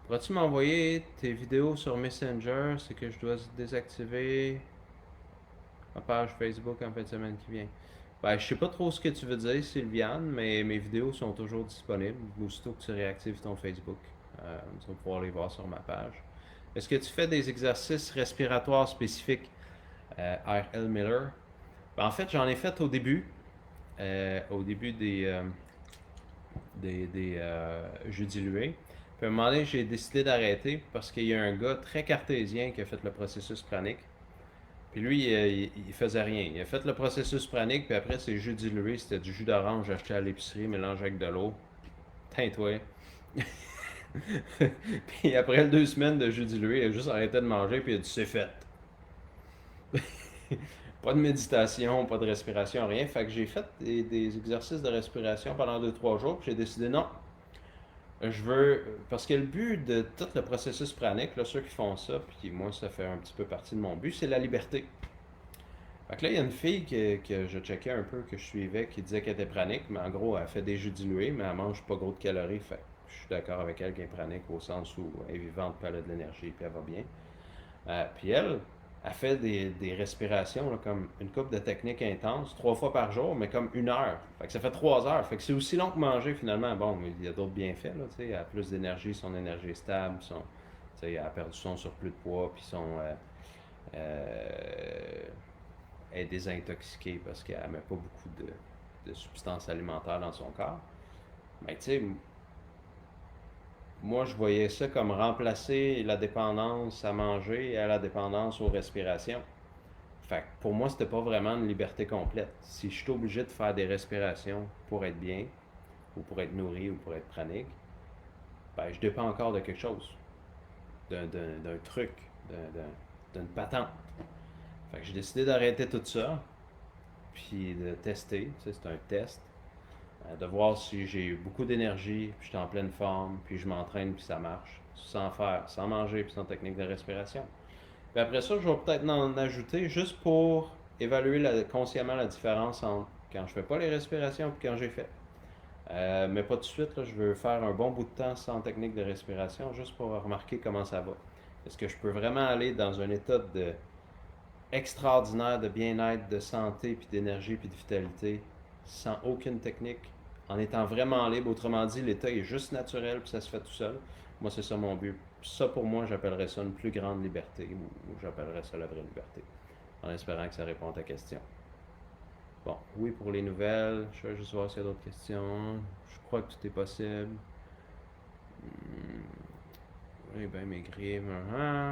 Pourras-tu m'envoyer tes vidéos sur Messenger? C'est que je dois désactiver ma page Facebook en fin de semaine qui vient. Ben, je sais pas trop ce que tu veux dire, Sylviane, mais mes vidéos sont toujours disponibles. Aussitôt que tu réactives ton Facebook, tu vas pouvoir les voir sur ma page. Est-ce que tu fais des exercices respiratoires spécifiques, R.L. Miller? Ben, en fait, j'en ai fait au début des jeux dilués. Puis à un moment donné, j'ai décidé d'arrêter parce qu'il y a un gars très cartésien qui a fait le processus pranique. Puis lui, il faisait rien. Il a fait le processus pranique, puis après, ses jus dilués, c'était du jus d'orange acheté à l'épicerie, mélangé avec de l'eau. Teint-toi. Puis après 2 semaines de jus dilué, il a juste arrêté de manger, puis il a dit c'est fait. Pas de méditation, pas de respiration, rien. Fait que j'ai fait des exercices de respiration pendant 2-3 jours, puis j'ai décidé non. Je veux. Parce que le but de tout le processus pranique, là, ceux qui font ça, puis moi, ça fait un petit peu partie de mon but, c'est la liberté. Fait que là, il y a une fille que je checkais un peu, que je suivais, qui disait qu'elle était pranique, mais en gros, elle fait des jus dilués, mais elle mange pas gros de calories. Fait que je suis d'accord avec elle qu'elle est pranique au sens où elle est vivante, puis elle a de l'énergie, puis elle va bien. Puis elle fait des respirations, là, comme une coupe de techniques intenses, 3 fois par jour, mais comme 1 heure. Fait que ça fait 3 heures. Fait que c'est aussi long que manger finalement. Bon, mais il y a d'autres bienfaits, là, tu sais. Elle a plus d'énergie, son énergie est stable, elle a perdu son surplus de poids, puis euh, elle est désintoxiquée parce qu'elle ne met pas beaucoup de substances alimentaires dans son corps. Mais tu sais, moi, je voyais ça comme remplacer la dépendance à manger à la dépendance aux respirations. Fait que pour moi, c'était pas vraiment une liberté complète. Si je suis obligé de faire des respirations pour être bien, ou pour être nourri, ou pour être pranique, ben, je dépends encore de quelque chose, d'un truc, d'une patente. Fait que j'ai décidé d'arrêter tout ça, puis de tester, tu sais, c'est un test, de voir si j'ai beaucoup d'énergie, puis je suis en pleine forme, puis je m'entraîne, puis ça marche, sans manger, puis sans technique de respiration. Puis après ça, je vais peut-être en ajouter juste pour évaluer consciemment la différence entre quand je fais pas les respirations et quand j'ai fait. Mais pas tout de suite, là, je veux faire un bon bout de temps sans technique de respiration, juste pour remarquer comment ça va. Est-ce que je peux vraiment aller dans un état extraordinaire de bien-être, de santé, puis d'énergie, puis de vitalité, sans aucune technique, en étant vraiment libre? Autrement dit, l'état est juste naturel, puis ça se fait tout seul. Moi, c'est ça mon but. Ça, pour moi, j'appellerais ça une plus grande liberté, ou j'appellerais ça la vraie liberté, en espérant que ça réponde à ta question. Bon, oui pour les nouvelles. Je vais juste voir s'il y a d'autres questions. Je crois que tout est possible. Oui, ben maigrir,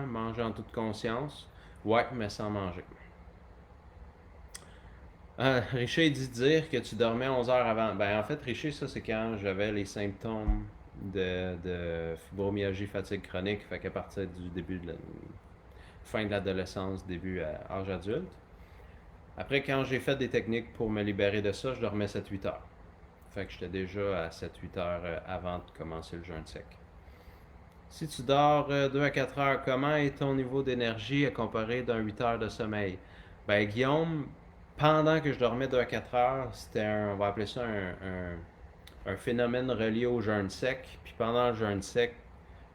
manger en toute conscience. Ouais, mais sans manger. Richer dit dire que tu dormais 11 heures avant. Ben en fait, Richer, ça c'est quand j'avais les symptômes de fibromyalgie fatigue chronique. Fait qu'à partir du début de la fin de l'adolescence, début à âge adulte. Après, quand j'ai fait des techniques pour me libérer de ça, je dormais 7-8 heures. Fait que j'étais déjà à 7-8 heures avant de commencer le jeûne sec. Si tu dors 2 à 4 heures, comment est ton niveau d'énergie à comparer d'un 8 heures de sommeil? Ben Guillaume, pendant que je dormais 2 à 4 heures, c'était on va appeler ça un phénomène relié au jeûne sec. Puis pendant le jeûne sec,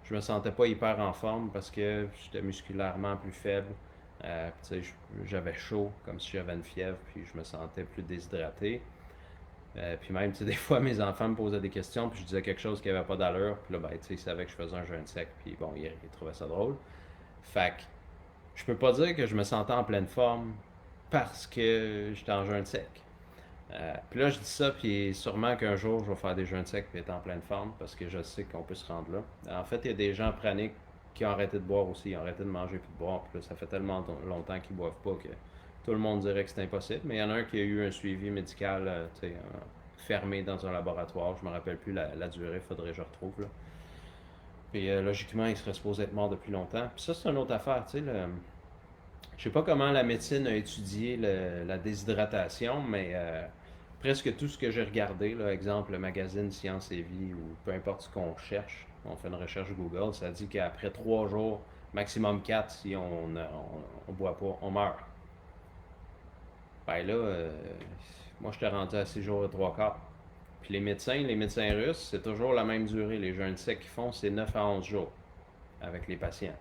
je me sentais pas hyper en forme parce que j'étais musculairement plus faible. J'avais chaud, comme si j'avais une fièvre, puis je me sentais plus déshydraté. Puis même, des fois, mes enfants me posaient des questions, puis je disais quelque chose qui avait pas d'allure, puis là, ils savaient que je faisais un jeûne sec, puis bon, ils trouvaient ça drôle. Fait que je peux pas dire que je me sentais en pleine forme parce que j'étais en jeûne sec. Puis là, je dis ça, puis sûrement qu'un jour, je vais faire des jeûnes secs et être en pleine forme parce que je sais qu'on peut se rendre là. En fait, il y a des gens praniques qui ont arrêté de boire aussi, ils ont arrêté de manger et de boire. Puis là, ça fait tellement longtemps qu'ils boivent pas que tout le monde dirait que c'est impossible. Mais il y en a un qui a eu un suivi médical fermé dans un laboratoire. Je me rappelle plus la durée, faudrait que je retrouve. Là. Puis logiquement, il serait supposé être mort depuis longtemps. Puis ça, c'est une autre affaire. Je sais pas comment la médecine a étudié la déshydratation, mais presque tout ce que j'ai regardé, là, exemple le magazine Science et Vie ou peu importe ce qu'on cherche, on fait une recherche Google, ça dit qu'après 3 jours, maximum 4, si on boit pas, on meurt. Ben là, moi j'étais rendu à 6 jours et 3 quarts. Puis les médecins russes, c'est toujours la même durée. Les jeûnes secs qu'ils font, c'est 9 à 11 jours avec les patients.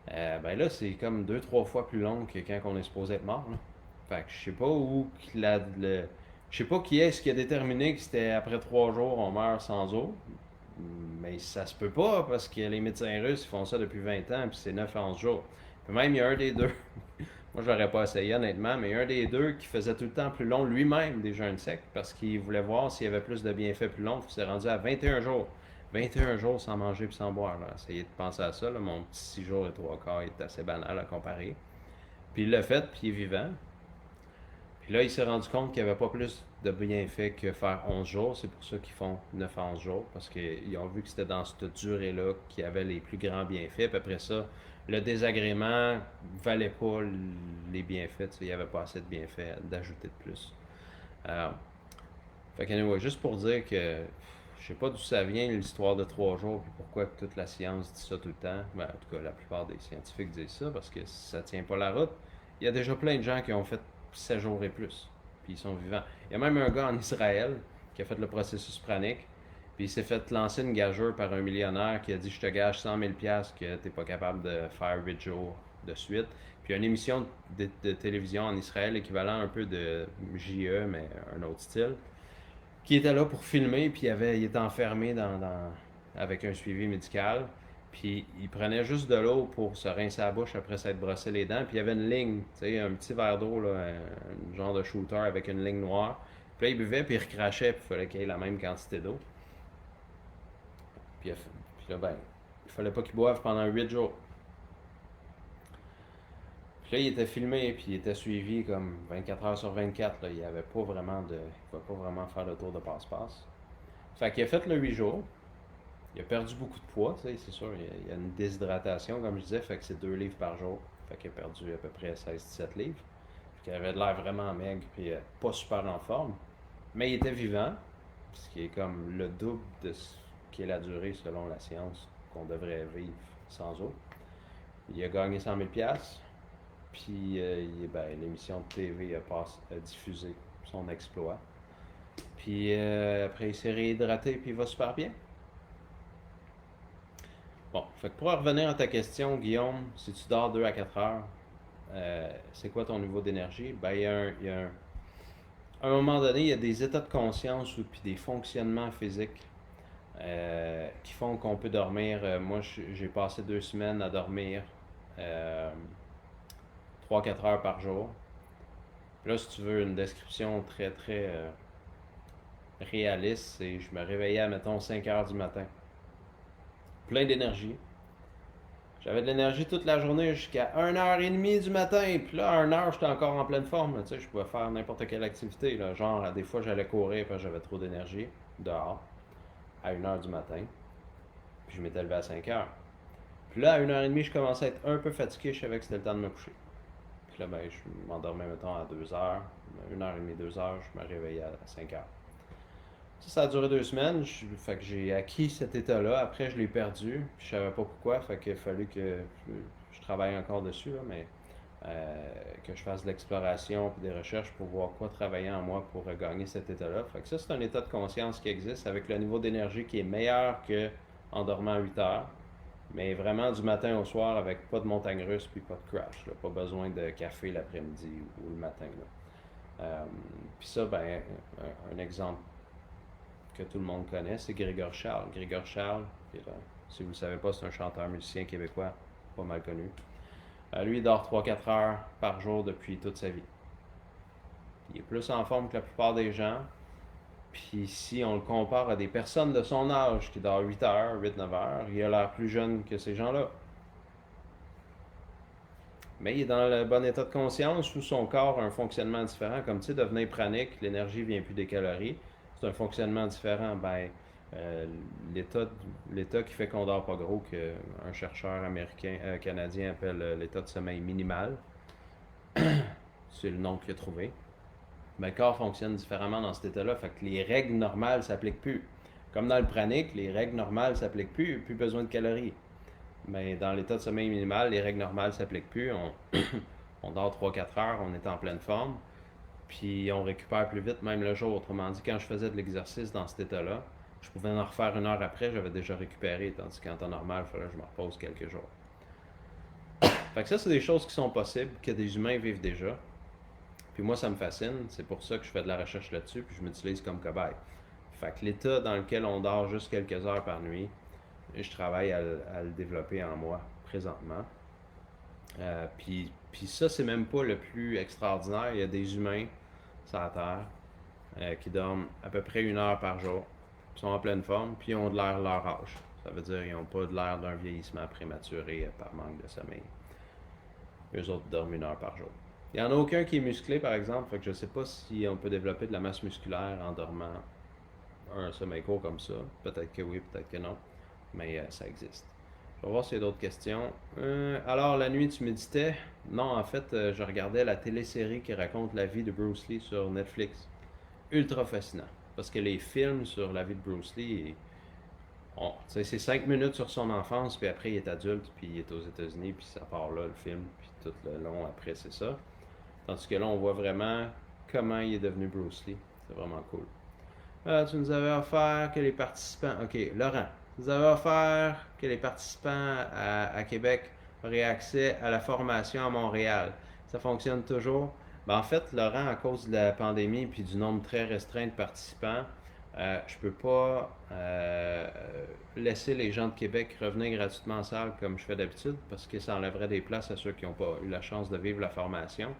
Ben là, c'est comme 2-3 fois plus long que quand on est supposé être mort. Là. Fait que je sais pas je sais pas qui est-ce qui a déterminé que c'était après 3 jours on meurt sans eau. Mais ça se peut pas parce que les médecins russes ils font ça depuis 20 ans puis c'est 9 à 11 jours. Puis même il y a un des deux, moi je l'aurais pas essayé honnêtement, mais il y a un des deux qui faisait tout le temps plus long lui-même des jeûnes secs parce qu'il voulait voir s'il y avait plus de bienfaits plus longs. Il s'est rendu à 21 jours. 21 jours sans manger et sans boire. Là. Essayez de penser à ça. Là. Mon petit 6 jours et 3 quarts est assez banal à comparer. Puis il l'a fait, puis il est vivant. Puis là, il s'est rendu compte qu'il n'y avait pas plus de bienfaits que faire 11 jours. C'est pour ça qu'ils font 9 à 11 jours. Parce qu'ils ont vu que c'était dans cette durée-là qu'il y avait les plus grands bienfaits. Puis après ça, le désagrément valait pas les bienfaits. Il n'y avait pas assez de bienfaits d'ajouter de plus. Fait que anyway, juste pour dire que je sais pas d'où ça vient l'histoire de 3 jours puis pourquoi toute la science dit ça tout le temps. Ben, en tout cas, la plupart des scientifiques disent ça parce que ça tient pas la route. Il y a déjà plein de gens qui ont fait 7 jours et plus, puis ils sont vivants. Il y a même un gars en Israël qui a fait le processus pranique, puis il s'est fait lancer une gageure par un millionnaire qui a dit je te gage 100 000 que t'es pas capable de faire 8 jours de suite. Puis il y a une émission de télévision en Israël équivalent un peu de JE mais un autre style qui était là pour filmer, puis il était enfermé avec un suivi médical. Puis il prenait juste de l'eau pour se rincer la bouche après s'être brossé les dents. Puis il y avait une ligne, tu sais, un petit verre d'eau, là, un genre de shooter avec une ligne noire. Puis là, il buvait, puis il recrachait, puis il fallait qu'il ait la même quantité d'eau. Puis là, ben, il fallait pas qu'il boive pendant 8 jours. Puis là, il était filmé, puis il était suivi comme 24 heures sur 24. Là. Il avait pas vraiment de. Il pouvait pas vraiment faire le tour de passe-passe. Fait qu'il a fait le 8 jours. Il a perdu beaucoup de poids, tu sais, c'est sûr. Il y a une déshydratation, comme je disais, fait que c'est 2 livres par jour. Fait qu'il a perdu à peu près 16-17 livres. Puis qu'il avait de l'air vraiment maigre, puis pas super en forme. Mais il était vivant, ce qui est comme le double de ce qui est la durée selon la science qu'on devrait vivre sans eau. Il a gagné 100 000 piastres. Puis l'émission de TV a diffusé son exploit. Puis après, il s'est réhydraté, puis il va super bien. Bon, fait que pour revenir à ta question, Guillaume, si tu dors 2 à 4 heures, c'est quoi ton niveau d'énergie? Ben, à un moment donné, il y a des états de conscience ou puis des fonctionnements physiques qui font qu'on peut dormir. Moi, j'ai passé 2 semaines à dormir euh, 3-4 heures par jour. Là, si tu veux une description très, très réaliste, c'est je me réveillais à, mettons, 5 heures du matin. Plein d'énergie. J'avais de l'énergie toute la journée jusqu'à 1h30 du matin. Puis là, à 1h, j'étais encore en pleine forme. Là, tu sais, je pouvais faire n'importe quelle activité. Là. Genre, des fois, j'allais courir parce que j'avais trop d'énergie dehors à 1h du matin. Puis je m'étais levé à 5h. Puis là, à 1h30, je commençais à être un peu fatigué. Je savais que c'était le temps de me coucher. Puis là, ben, je m'endormais, mettons, à 2h. 1h30, 2h, je me réveillais à 5h. Ça a duré 2 semaines. Fait que j'ai acquis cet état-là. Après, je l'ai perdu. Puis je savais pas pourquoi. Fait qu'il a fallu que je travaille encore dessus, là, mais que je fasse de l'exploration et des recherches pour voir quoi travailler en moi pour regagner cet état-là. Fait que ça, c'est un état de conscience qui existe avec le niveau d'énergie qui est meilleur que en dormant 8 heures. Mais vraiment du matin au soir avec pas de montagne russe puis pas de crash. Là. Pas besoin de café l'après-midi ou le matin. Là. Puis ça, ben, un exemple que tout le monde connaît, c'est Grégoire Charles. Grégoire Charles, si vous ne le savez pas, c'est un chanteur musicien québécois pas mal connu. Lui, il dort 3-4 heures par jour depuis toute sa vie. Il est plus en forme que la plupart des gens. Puis si on le compare à des personnes de son âge qui dorment 8 heures, 8-9 heures, il a l'air plus jeune que ces gens-là. Mais il est dans le bon état de conscience où son corps a un fonctionnement différent. Comme tu sais, devenir pranique, l'énergie vient plus des calories. C'est un fonctionnement différent. Ben, euh, l'état, l'état qui fait qu'on dort pas gros, qu'un chercheur américain, canadien appelle l'état de sommeil minimal, c'est le nom qu'il a trouvé. Ben, le corps fonctionne différemment dans cet état-là. Fait que les règles normales s'appliquent plus. Comme dans le pranique, les règles normales s'appliquent plus, plus besoin de calories. Mais dans l'état de sommeil minimal, les règles normales s'appliquent plus. On dort 3-4 heures, on est en pleine forme, puis on récupère plus vite même le jour. Autrement dit, quand je faisais de l'exercice dans cet état-là, je pouvais en refaire 1 heure après, j'avais déjà récupéré, tandis qu'en temps normal, il fallait que je me repose quelques jours. Fait que ça, c'est des choses qui sont possibles, que des humains vivent déjà. Puis moi, ça me fascine, c'est pour ça que je fais de la recherche là-dessus, puis je m'utilise comme cobaye. Fait que l'état dans lequel on dort juste quelques heures par nuit, je travaille à le développer en moi présentement. Puis ça, c'est même pas le plus extraordinaire. Il y a des humains sur la Terre qui dorment à peu près 1 heure par jour, ils sont en pleine forme, puis ils ont de l'air leur âge. Ça veut dire qu'ils n'ont pas de l'air d'un vieillissement prématuré par manque de sommeil. Eux autres dorment 1 heure par jour. Il n'y en a aucun qui est musclé, par exemple, fait que je ne sais pas si on peut développer de la masse musculaire en dormant un sommeil court comme ça. Peut-être que oui, peut-être que non, mais ça existe. Je vais voir s'il y a d'autres questions. Alors, la nuit, tu méditais? Non, en fait, je regardais la télésérie qui raconte la vie de Bruce Lee sur Netflix. Ultra fascinant. Parce que les films sur la vie de Bruce Lee, c'est 5 minutes sur son enfance, puis après, il est adulte, puis il est aux États-Unis, puis ça part là, le film, puis tout le long après, c'est ça. Tandis que là, on voit vraiment comment il est devenu Bruce Lee. C'est vraiment cool. Tu nous avais offert que les participants... Ok, Laurent. Tu nous avais offert que les participants à Québec auraient accès à la formation à Montréal. Ça fonctionne toujours? Ben, en fait, Laurent, à cause de la pandémie et du nombre très restreint de participants, je peux pas laisser les gens de Québec revenir gratuitement en salle comme je fais d'habitude parce que ça enlèverait des places à ceux qui n'ont pas eu la chance de vivre la formation.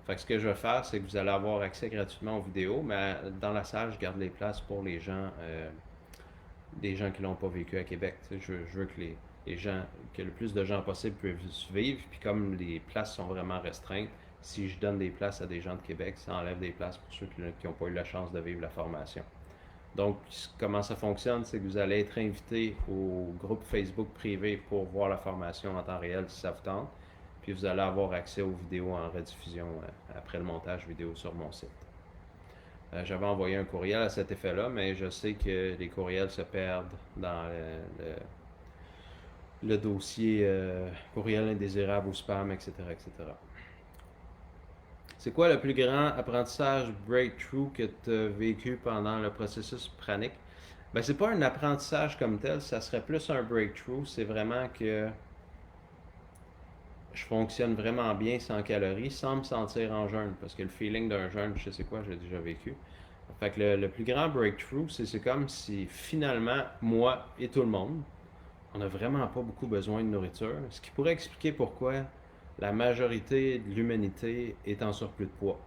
Fait que ce que je vais faire, c'est que vous allez avoir accès gratuitement aux vidéos, mais dans la salle, je garde les places pour les gens qui l'ont pas vécu à Québec. Je veux que les gens, que le plus de gens possible puissent vivre. Puis comme les places sont vraiment restreintes, si je donne des places à des gens de Québec, ça enlève des places pour ceux qui n'ont pas eu la chance de vivre la formation. Donc, comment ça fonctionne, c'est que vous allez être invité au groupe Facebook privé pour voir la formation en temps réel si ça vous tente. Puis vous allez avoir accès aux vidéos en rediffusion après le montage vidéo sur mon site. J'avais envoyé un courriel à cet effet-là, mais je sais que les courriels se perdent dans le dossier courriel indésirable ou spam, etc., etc. C'est quoi le plus grand apprentissage breakthrough que tu as vécu pendant le processus pranique? Ben, c'est pas un apprentissage comme tel, ça serait plus un breakthrough. C'est vraiment que je fonctionne vraiment bien sans calories, sans me sentir en jeûne. Parce que le feeling d'un jeûne, je sais quoi, j'ai déjà vécu. Fait que le plus grand breakthrough, c'est comme si finalement, moi et tout le monde, on n'a vraiment pas beaucoup besoin de nourriture. Ce qui pourrait expliquer pourquoi la majorité de l'humanité est en surplus de poids.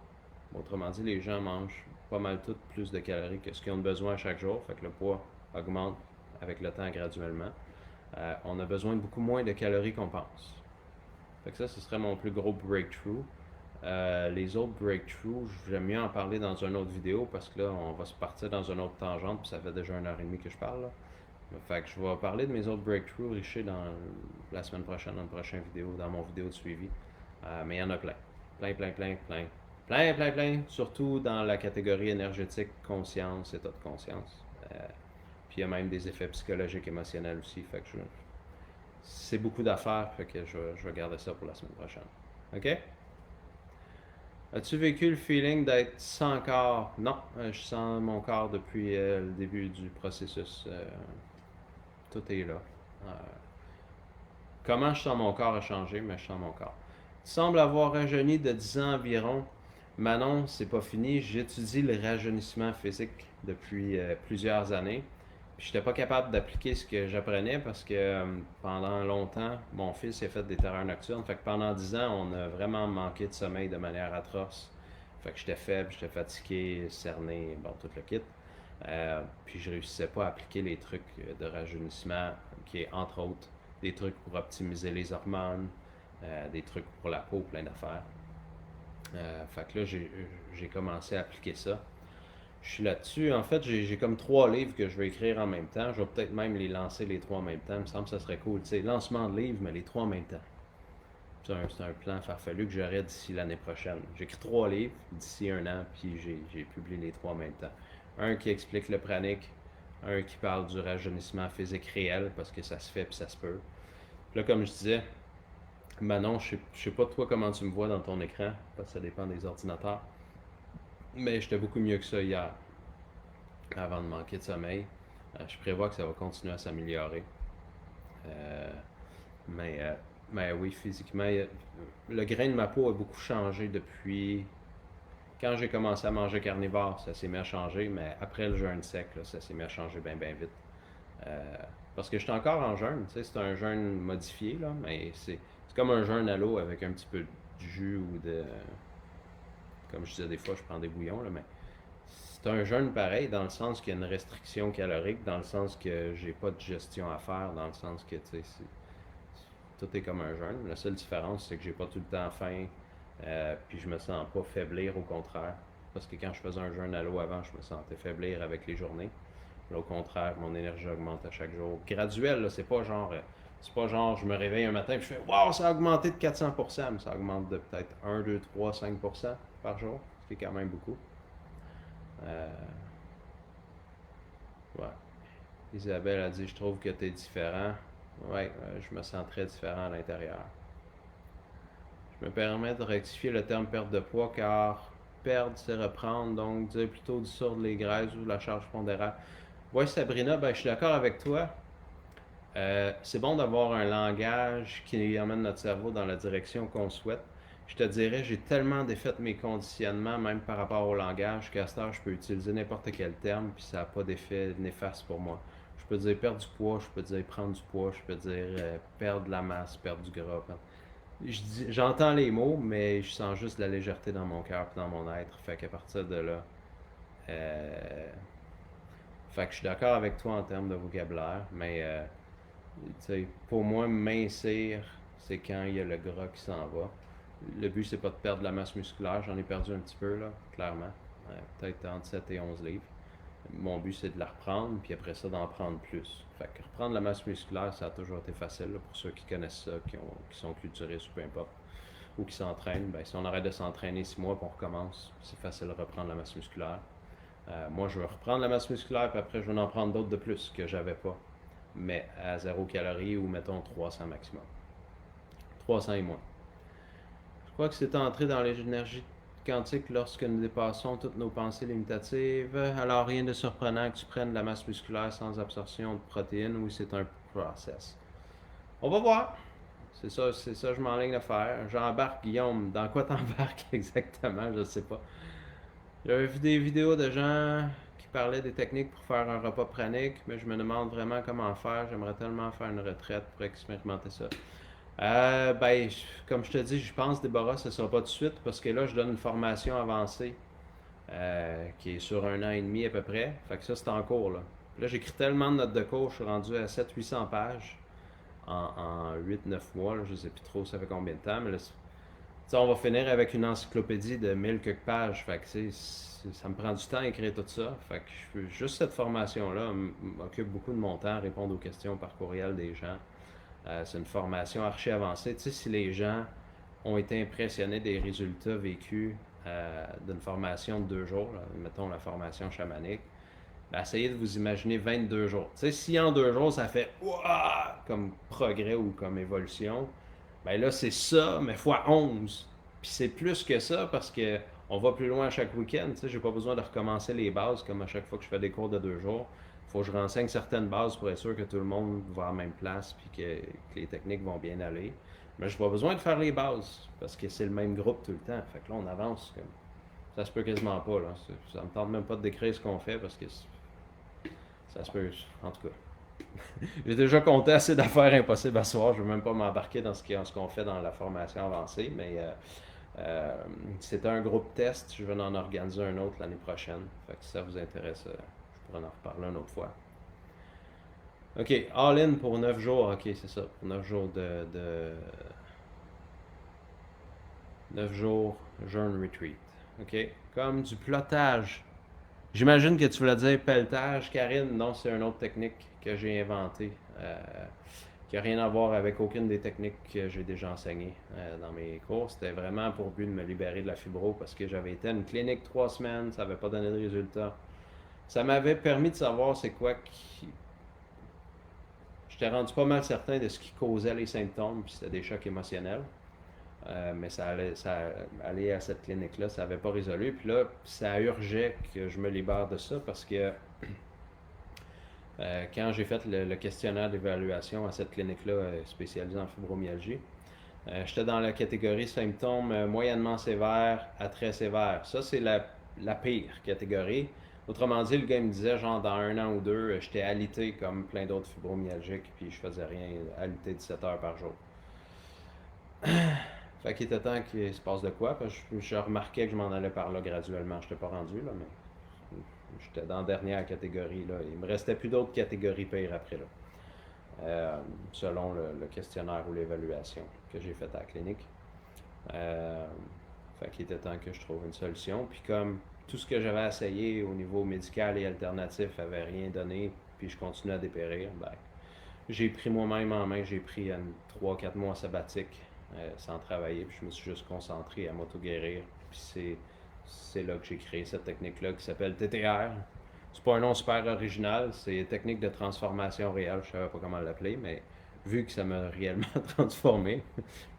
Autrement dit, les gens mangent pas mal tout plus de calories que ce qu'ils ont besoin chaque jour. Fait que le poids augmente avec le temps graduellement. On a besoin de beaucoup moins de calories qu'on pense. Fait que ça, ce serait mon plus gros breakthrough. Les autres breakthroughs, j'aime mieux en parler dans une autre vidéo parce que là, on va se partir dans une autre tangente, puis ça fait déjà 1 heure et demie que je parle. Là. Fait que je vais parler de mes autres breakthroughs riches dans la semaine prochaine, dans une prochaine vidéo, dans mon vidéo de suivi. Mais il y en a plein. Plein, plein, plein, plein. Plein, plein, plein. Surtout dans la catégorie énergétique, conscience, état de conscience. Puis il y a même des effets psychologiques, émotionnels aussi. Fait que c'est beaucoup d'affaires, fait que je vais garder ça pour la semaine prochaine. OK? As-tu vécu le feeling d'être sans corps? Non, je sens mon corps depuis le début du processus. Tout est là. Euh, Comment je sens mon corps a changé, mais je sens mon corps. Tu sembles avoir rajeuni de 10 ans environ. Manon, c'est pas fini. J'étudie le rajeunissement physique depuis plusieurs années. Puis j'étais pas capable d'appliquer ce que j'apprenais parce que pendant longtemps, mon fils a fait des terreurs nocturnes. Fait que pendant 10 ans, on a vraiment manqué de sommeil de manière atroce. Fait que j'étais faible, j'étais fatigué, cerné, bon, tout le kit. Puis je réussissais pas à appliquer les trucs de rajeunissement, qui est entre autres des trucs pour optimiser les hormones, des trucs pour la peau, plein d'affaires. Fait que là, j'ai commencé à appliquer ça. Je suis là-dessus. En fait, j'ai comme 3 livres que je vais écrire en même temps. Je vais peut-être même les lancer les 3 en même temps. Il me semble que ça serait cool. Tu sais, lancement de livres, mais les 3 en même temps. C'est un plan farfelu que j'aurai d'ici l'année prochaine. J'écris 3 livres d'ici un an, puis j'ai publié les 3 en même temps. Un qui explique le pranique, un qui parle du rajeunissement physique réel, parce que ça se fait puis ça se peut. Puis là, comme je disais, Manon, je sais pas toi comment tu me vois dans ton écran, parce que ça dépend des ordinateurs. Mais j'étais beaucoup mieux que ça hier, avant de manquer de sommeil. Je prévois que ça va continuer à s'améliorer. Euh, mais, euh, mais oui, physiquement, le grain de ma peau a beaucoup changé depuis quand j'ai commencé à manger carnivore. Ça s'est mis à changer, mais après le jeûne sec, là, ça s'est mis à changer bien, bien vite. Euh, Parce que je suis encore en jeûne, tu sais, c'est un jeûne modifié, là, mais c'est comme un jeûne à l'eau avec un petit peu de jus ou de. Comme je disais, des fois, je prends des bouillons, là, mais c'est un jeûne pareil, dans le sens qu'il y a une restriction calorique, dans le sens que j'ai pas de gestion à faire, dans le sens que, tu sais, tout est comme un jeûne. La seule différence, c'est que j'ai pas tout le temps faim, puis je me sens pas faiblir, au contraire. Parce que quand je faisais un jeûne à l'eau avant, je me sentais faiblir avec les journées. Là, au contraire, mon énergie augmente à chaque jour. Graduel, là, c'est pas genre je me réveille un matin et je fais waouh, ça a augmenté de 400%, mais ça augmente de peut-être 1, 2, 3, 5% par jour, ce qui est quand même beaucoup. Euh, ouais. Isabelle a dit je trouve que tu es différent. Ouais, je me sens très différent à l'intérieur. Je me permets de rectifier le terme perte de poids car perdre c'est reprendre, donc dire plutôt dissoudre les graisses ou la charge pondérale. Ouais, Sabrina, ben, je suis d'accord avec toi. C'est bon d'avoir un langage qui emmène notre cerveau dans la direction qu'on souhaite. Je te dirais, j'ai tellement défait mes conditionnements, même par rapport au langage, qu'à ce temps, je peux utiliser n'importe quel terme, puis ça n'a pas d'effet néfaste pour moi. Je peux dire perdre du poids, je peux dire prendre du poids, je peux dire perdre de la masse, perdre du gras. J'entends les mots, mais je sens juste de la légèreté dans mon cœur et dans mon être. Fait qu'à partir de là, euh, fait que je suis d'accord avec toi en termes de vocabulaire, mais pour moi, mincir, c'est quand il y a le gras qui s'en va. Le but, c'est pas de perdre de la masse musculaire. J'en ai perdu un petit peu, là, clairement. Peut-être entre 7 et 11 livres. Mon but, c'est de la reprendre, puis après ça, d'en prendre plus. Fait que reprendre la masse musculaire, ça a toujours été facile, là, pour ceux qui connaissent ça, qui sont culturistes ou peu importe, ou qui s'entraînent. Ben, si on arrête de s'entraîner 6 mois, puis on recommence, c'est facile de reprendre la masse musculaire. Moi, je veux reprendre la masse musculaire, puis après, je veux en prendre d'autres de plus que j'avais pas. mais à 0 calories ou mettons 300 maximum. 300 et moins. Je crois que c'est entré dans les énergies quantiques lorsque nous dépassons toutes nos pensées limitatives. Alors rien de surprenant que tu prennes de la masse musculaire sans absorption de protéines. Oui, c'est un process. On va voir. C'est ça, je m'enligne à faire. J'embarque, Guillaume. Dans quoi t'embarques exactement? Je sais pas. J'avais vu des vidéos de gens qui parlaient des techniques pour faire un repas pranique, mais je me demande vraiment comment faire. J'aimerais tellement faire une retraite pour expérimenter ça. Comme je te dis, je pense, Déborah, ce ne sera pas tout de suite parce que là, je donne une formation avancée qui est sur 1 an et demi à peu près. Fait que ça, c'est en cours. Là, j'écris tellement de notes de cours, je suis rendu à 700-800 pages en 8-9 mois. Là, je ne sais plus trop ça fait combien de temps, mais là, on va finir avec une encyclopédie de 1000 quelques pages. Fait que ça me prend du temps à écrire tout ça. Fait que juste cette formation-là m'occupe beaucoup de mon temps à répondre aux questions par courriel des gens. C'est une formation archi avancée. Tu sais, si les gens ont été impressionnés des résultats vécus d'une formation de 2 jours, là, mettons la formation chamanique, ben essayez de vous imaginer 22 jours. Tu sais, si en 2 jours ça fait ouah comme progrès ou comme évolution, ben là c'est ça, mais fois 11. Puis c'est plus que ça parce que on va plus loin à chaque week-end. Tu sais, j'ai pas besoin de recommencer les bases comme à chaque fois que je fais des cours de 2 jours. Faut que je renseigne certaines bases pour être sûr que tout le monde va à la même place puis que les techniques vont bien aller. Mais j'ai pas besoin de faire les bases parce que c'est le même groupe tout le temps. Fait que là on avance comme ça se peut quasiment pas là. Ça me tente même pas de décrire ce qu'on fait parce que ça se peut, en tout cas. J'ai déjà compté assez d'affaires impossibles à soir. Je ne veux même pas m'embarquer dans ce qu'on fait dans la formation avancée, mais c'est un groupe test. Je vais en organiser un autre l'année prochaine. Fait que si ça vous intéresse, je pourrais en reparler une autre fois. Ok, all-in pour 9 jours. Ok, c'est ça. Pour 9 jours de 9 jours jeûne retreat. Ok, comme du plotage. J'imagine que tu voulais dire pelletage, Karine. Non, c'est une autre technique que j'ai inventée, qui n'a rien à voir avec aucune des techniques que j'ai déjà enseignées dans mes cours. C'était vraiment pour but de me libérer de la fibro parce que j'avais été à une clinique 3 semaines, ça n'avait pas donné de résultat. Ça m'avait permis de savoir c'est quoi qui. J'étais rendu pas mal certain de ce qui causait les symptômes, puis c'était des chocs émotionnels. Mais ça allait à cette clinique-là, ça n'avait pas résolu. Puis là, ça urgeait que je me libère de ça parce que quand j'ai fait le questionnaire d'évaluation à cette clinique-là spécialisée en fibromyalgie, j'étais dans la catégorie symptômes moyennement sévères à très sévères. Ça, c'est la pire catégorie. Autrement dit, le gars me disait, genre, dans 1 an ou 2, j'étais alité comme plein d'autres fibromyalgiques, puis je faisais rien, alité 17 heures par jour. Fait qu'il était temps qu'il se passe de quoi, parce que je remarquais que je m'en allais par là graduellement. Je n'étais pas rendu, là, mais j'étais dans la dernière catégorie, là. Il me restait plus d'autres catégories pires après, là. Selon le questionnaire ou l'évaluation que j'ai faite à la clinique. Fait qu'il était temps que je trouve une solution. Puis comme tout ce que j'avais essayé au niveau médical et alternatif avait rien donné, puis je continuais à dépérir, ben, j'ai pris moi-même en main, j'ai pris 3-4 mois sabbatique sans travailler, puis je me suis juste concentré à m'auto-guérir. Puis c'est là que j'ai créé cette technique-là qui s'appelle TTR. C'est pas un nom super original, c'est technique de transformation réelle, je savais pas comment l'appeler, mais vu que ça m'a réellement transformé,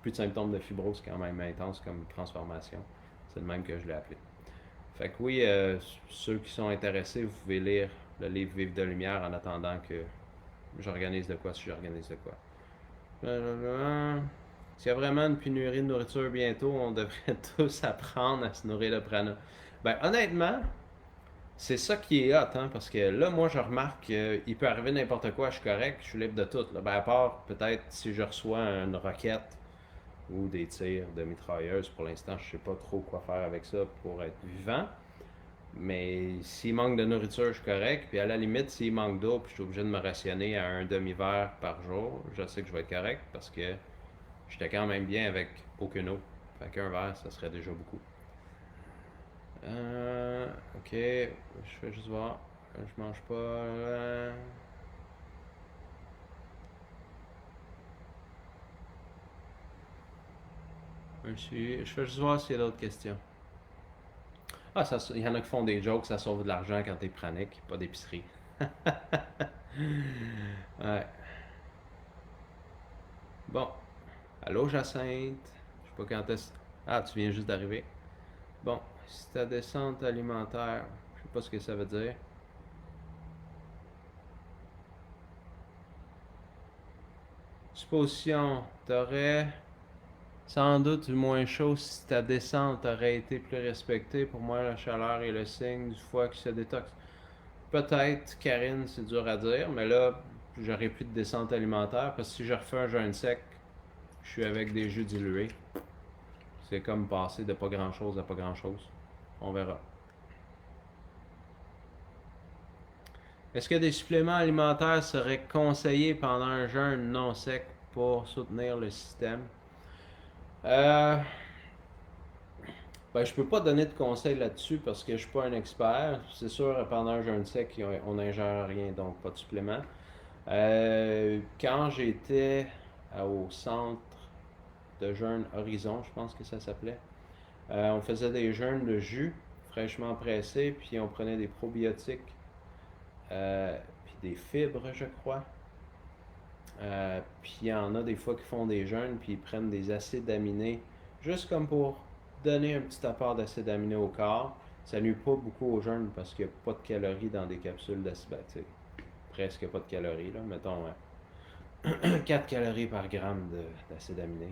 plus de symptômes de fibrose, c'est quand même intense comme transformation. C'est le même que je l'ai appelé. Fait que oui, ceux qui sont intéressés, vous pouvez lire le livre Vive de lumière en attendant que j'organise de quoi si j'organise de quoi. S'il y a vraiment une pénurie de nourriture bientôt, on devrait tous apprendre à se nourrir de prana. Ben honnêtement, c'est ça qui est hot, hein, parce que là, moi, je remarque qu'il peut arriver n'importe quoi, je suis correct, je suis libre de tout. Là. Ben, à part peut-être si je reçois une roquette ou des tirs de mitrailleuse, pour l'instant, je sais pas trop quoi faire avec ça pour être vivant. Mais s'il manque de nourriture, je suis correct. Puis à la limite, s'il manque d'eau, puis je suis obligé de me rationner à un demi-verre par jour, je sais que je vais être correct parce que j'étais quand même bien avec aucune eau. Fait qu'un verre, ça serait déjà beaucoup. Ok, je vais juste voir. Je mange pas. Je vais juste voir s'il y a d'autres questions. Ah, il y en a qui font des jokes, ça sauve de l'argent quand t'es pranique, pas d'épicerie. Ouais. Bon. Allô, Jacinthe. Je sais pas quand est-ce. Ah, tu viens juste d'arriver. Bon. Si ta descente alimentaire, je sais pas ce que ça veut dire. Supposition, t'aurais sans doute eu moins chaud si ta descente aurait été plus respectée. Pour moi, la chaleur est le signe du foie qui se détoxe. Peut-être, Karine, c'est dur à dire, mais là, j'aurais plus de descente alimentaire parce que si je refais un jeûne sec, je suis avec des jus dilués. C'est comme passer de pas grand chose à pas grand chose. On verra. Est-ce que des suppléments alimentaires seraient conseillés pendant un jeûne non sec pour soutenir le système? Euh, je peux pas donner de conseils là-dessus parce que je suis pas un expert. C'est sûr, pendant un jeûne sec, on n'ingère rien, donc pas de supplément. Quand j'étais au centre de jeûne Horizon, je pense que ça s'appelait, on faisait des jeûnes de jus fraîchement pressés, puis on prenait des probiotiques, puis des fibres, je crois. Puis il y en a des fois qui font des jeûnes, puis ils prennent des acides aminés, juste comme pour donner un petit apport d'acides aminés au corps. Ça nuit pas beaucoup au jeûne parce qu'il n'y a pas de calories dans des capsules d'acide. Presque pas de calories, là. Mettons 4 calories par gramme d'acide aminé.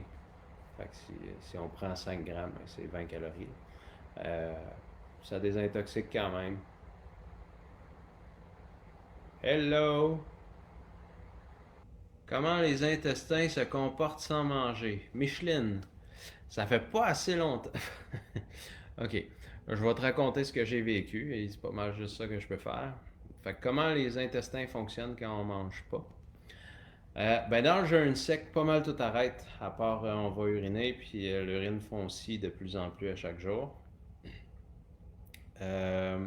Fait que si on prend 5 grammes, c'est 20 calories. Euh, Ça désintoxique quand même. Hello! Comment les intestins se comportent sans manger? Micheline, ça fait pas assez longtemps. Ok, je vais te raconter ce que j'ai vécu et c'est pas mal juste ça que je peux faire. Fait que comment les intestins fonctionnent quand on mange pas? Dans le jeûne sec, pas mal tout arrête, à part on va uriner, puis l'urine foncit de plus en plus à chaque jour. Euh,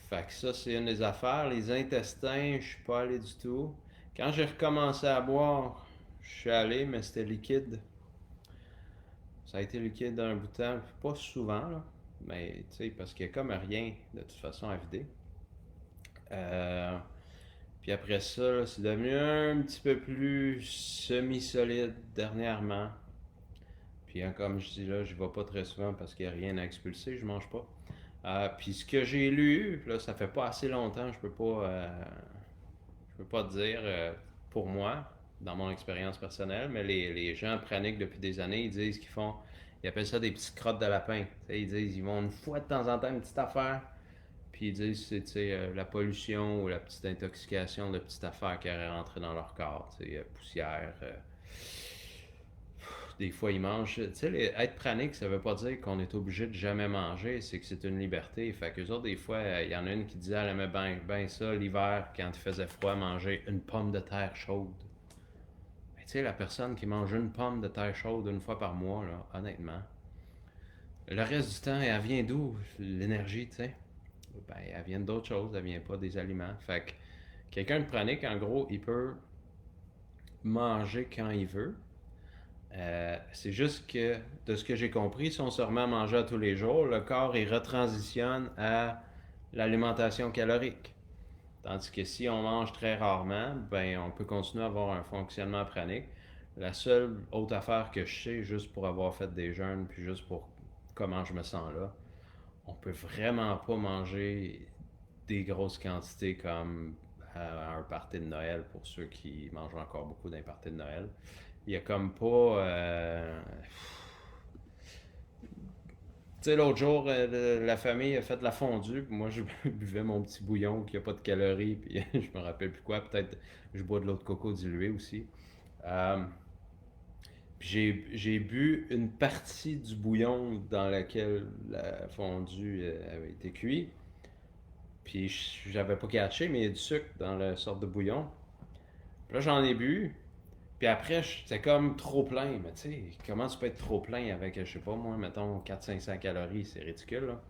Fait que ça, c'est une des affaires. Les intestins, je suis pas allé du tout. Quand j'ai recommencé à boire, je suis allé, mais c'était liquide. Ça a été liquide un bout de temps, pas souvent, là. Mais tu sais, parce qu'il y a comme rien de toute façon à vider. Euh, Puis après ça, là, c'est devenu un petit peu plus semi-solide dernièrement. Puis comme je dis là, je vais pas très souvent parce qu'il n'y a rien à expulser, je mange pas. Puis ce que j'ai lu, là, ça fait pas assez longtemps, je peux pas te dire pour moi, dans mon expérience personnelle, mais les gens praniques depuis des années, ils disent qu'ils font, ils appellent ça des petites crottes de lapin. T'sais, ils disent, ils vont une fois de temps en temps une petite affaire, puis ils disent c'est la pollution ou la petite intoxication de petites affaires qui auraient rentré dans leur corps, poussière. Des fois, ils mangent. Tu sais, être pranique, ça veut pas dire qu'on est obligé de jamais manger, c'est que c'est une liberté. Fait que autres, des fois, il y en a une qui disait elle aimait bien ça l'hiver, quand il faisait froid, manger une pomme de terre chaude. Mais tu sais, la personne qui mange une pomme de terre chaude une fois par mois, là, honnêtement, le reste du temps, elle vient d'où l'énergie, tu sais? Elle vient d'autres choses, elle vient pas des aliments. Fait que quelqu'un de pranique, en gros, il peut manger quand il veut. C'est juste que, de ce que j'ai compris, si on se remet à manger à tous les jours, le corps il retransitionne à l'alimentation calorique. Tandis que si on mange très rarement, ben on peut continuer à avoir un fonctionnement pranique. La seule autre affaire que je sais, juste pour avoir fait des jeûnes, puis juste pour comment je me sens là, on peut vraiment pas manger des grosses quantités comme à un party de Noël pour ceux qui mangent encore beaucoup d'un party de Noël. Il y a comme pas. Tu sais, l'autre jour, la famille a fait de la fondue, puis moi je buvais mon petit bouillon qui a pas de calories, puis je me rappelle plus quoi. Peut-être je bois de l'eau de coco diluée aussi. Euh, Puis j'ai bu une partie du bouillon dans lequel la fondue avait été cuite. Puis j'avais pas catché, mais il y a du sucre dans la sorte de bouillon. Puis là, j'en ai bu. Puis après, c'était comme trop plein. Mais tu sais, comment tu peux être trop plein avec, je sais pas moi, mettons 400-500 calories, c'est ridicule, là.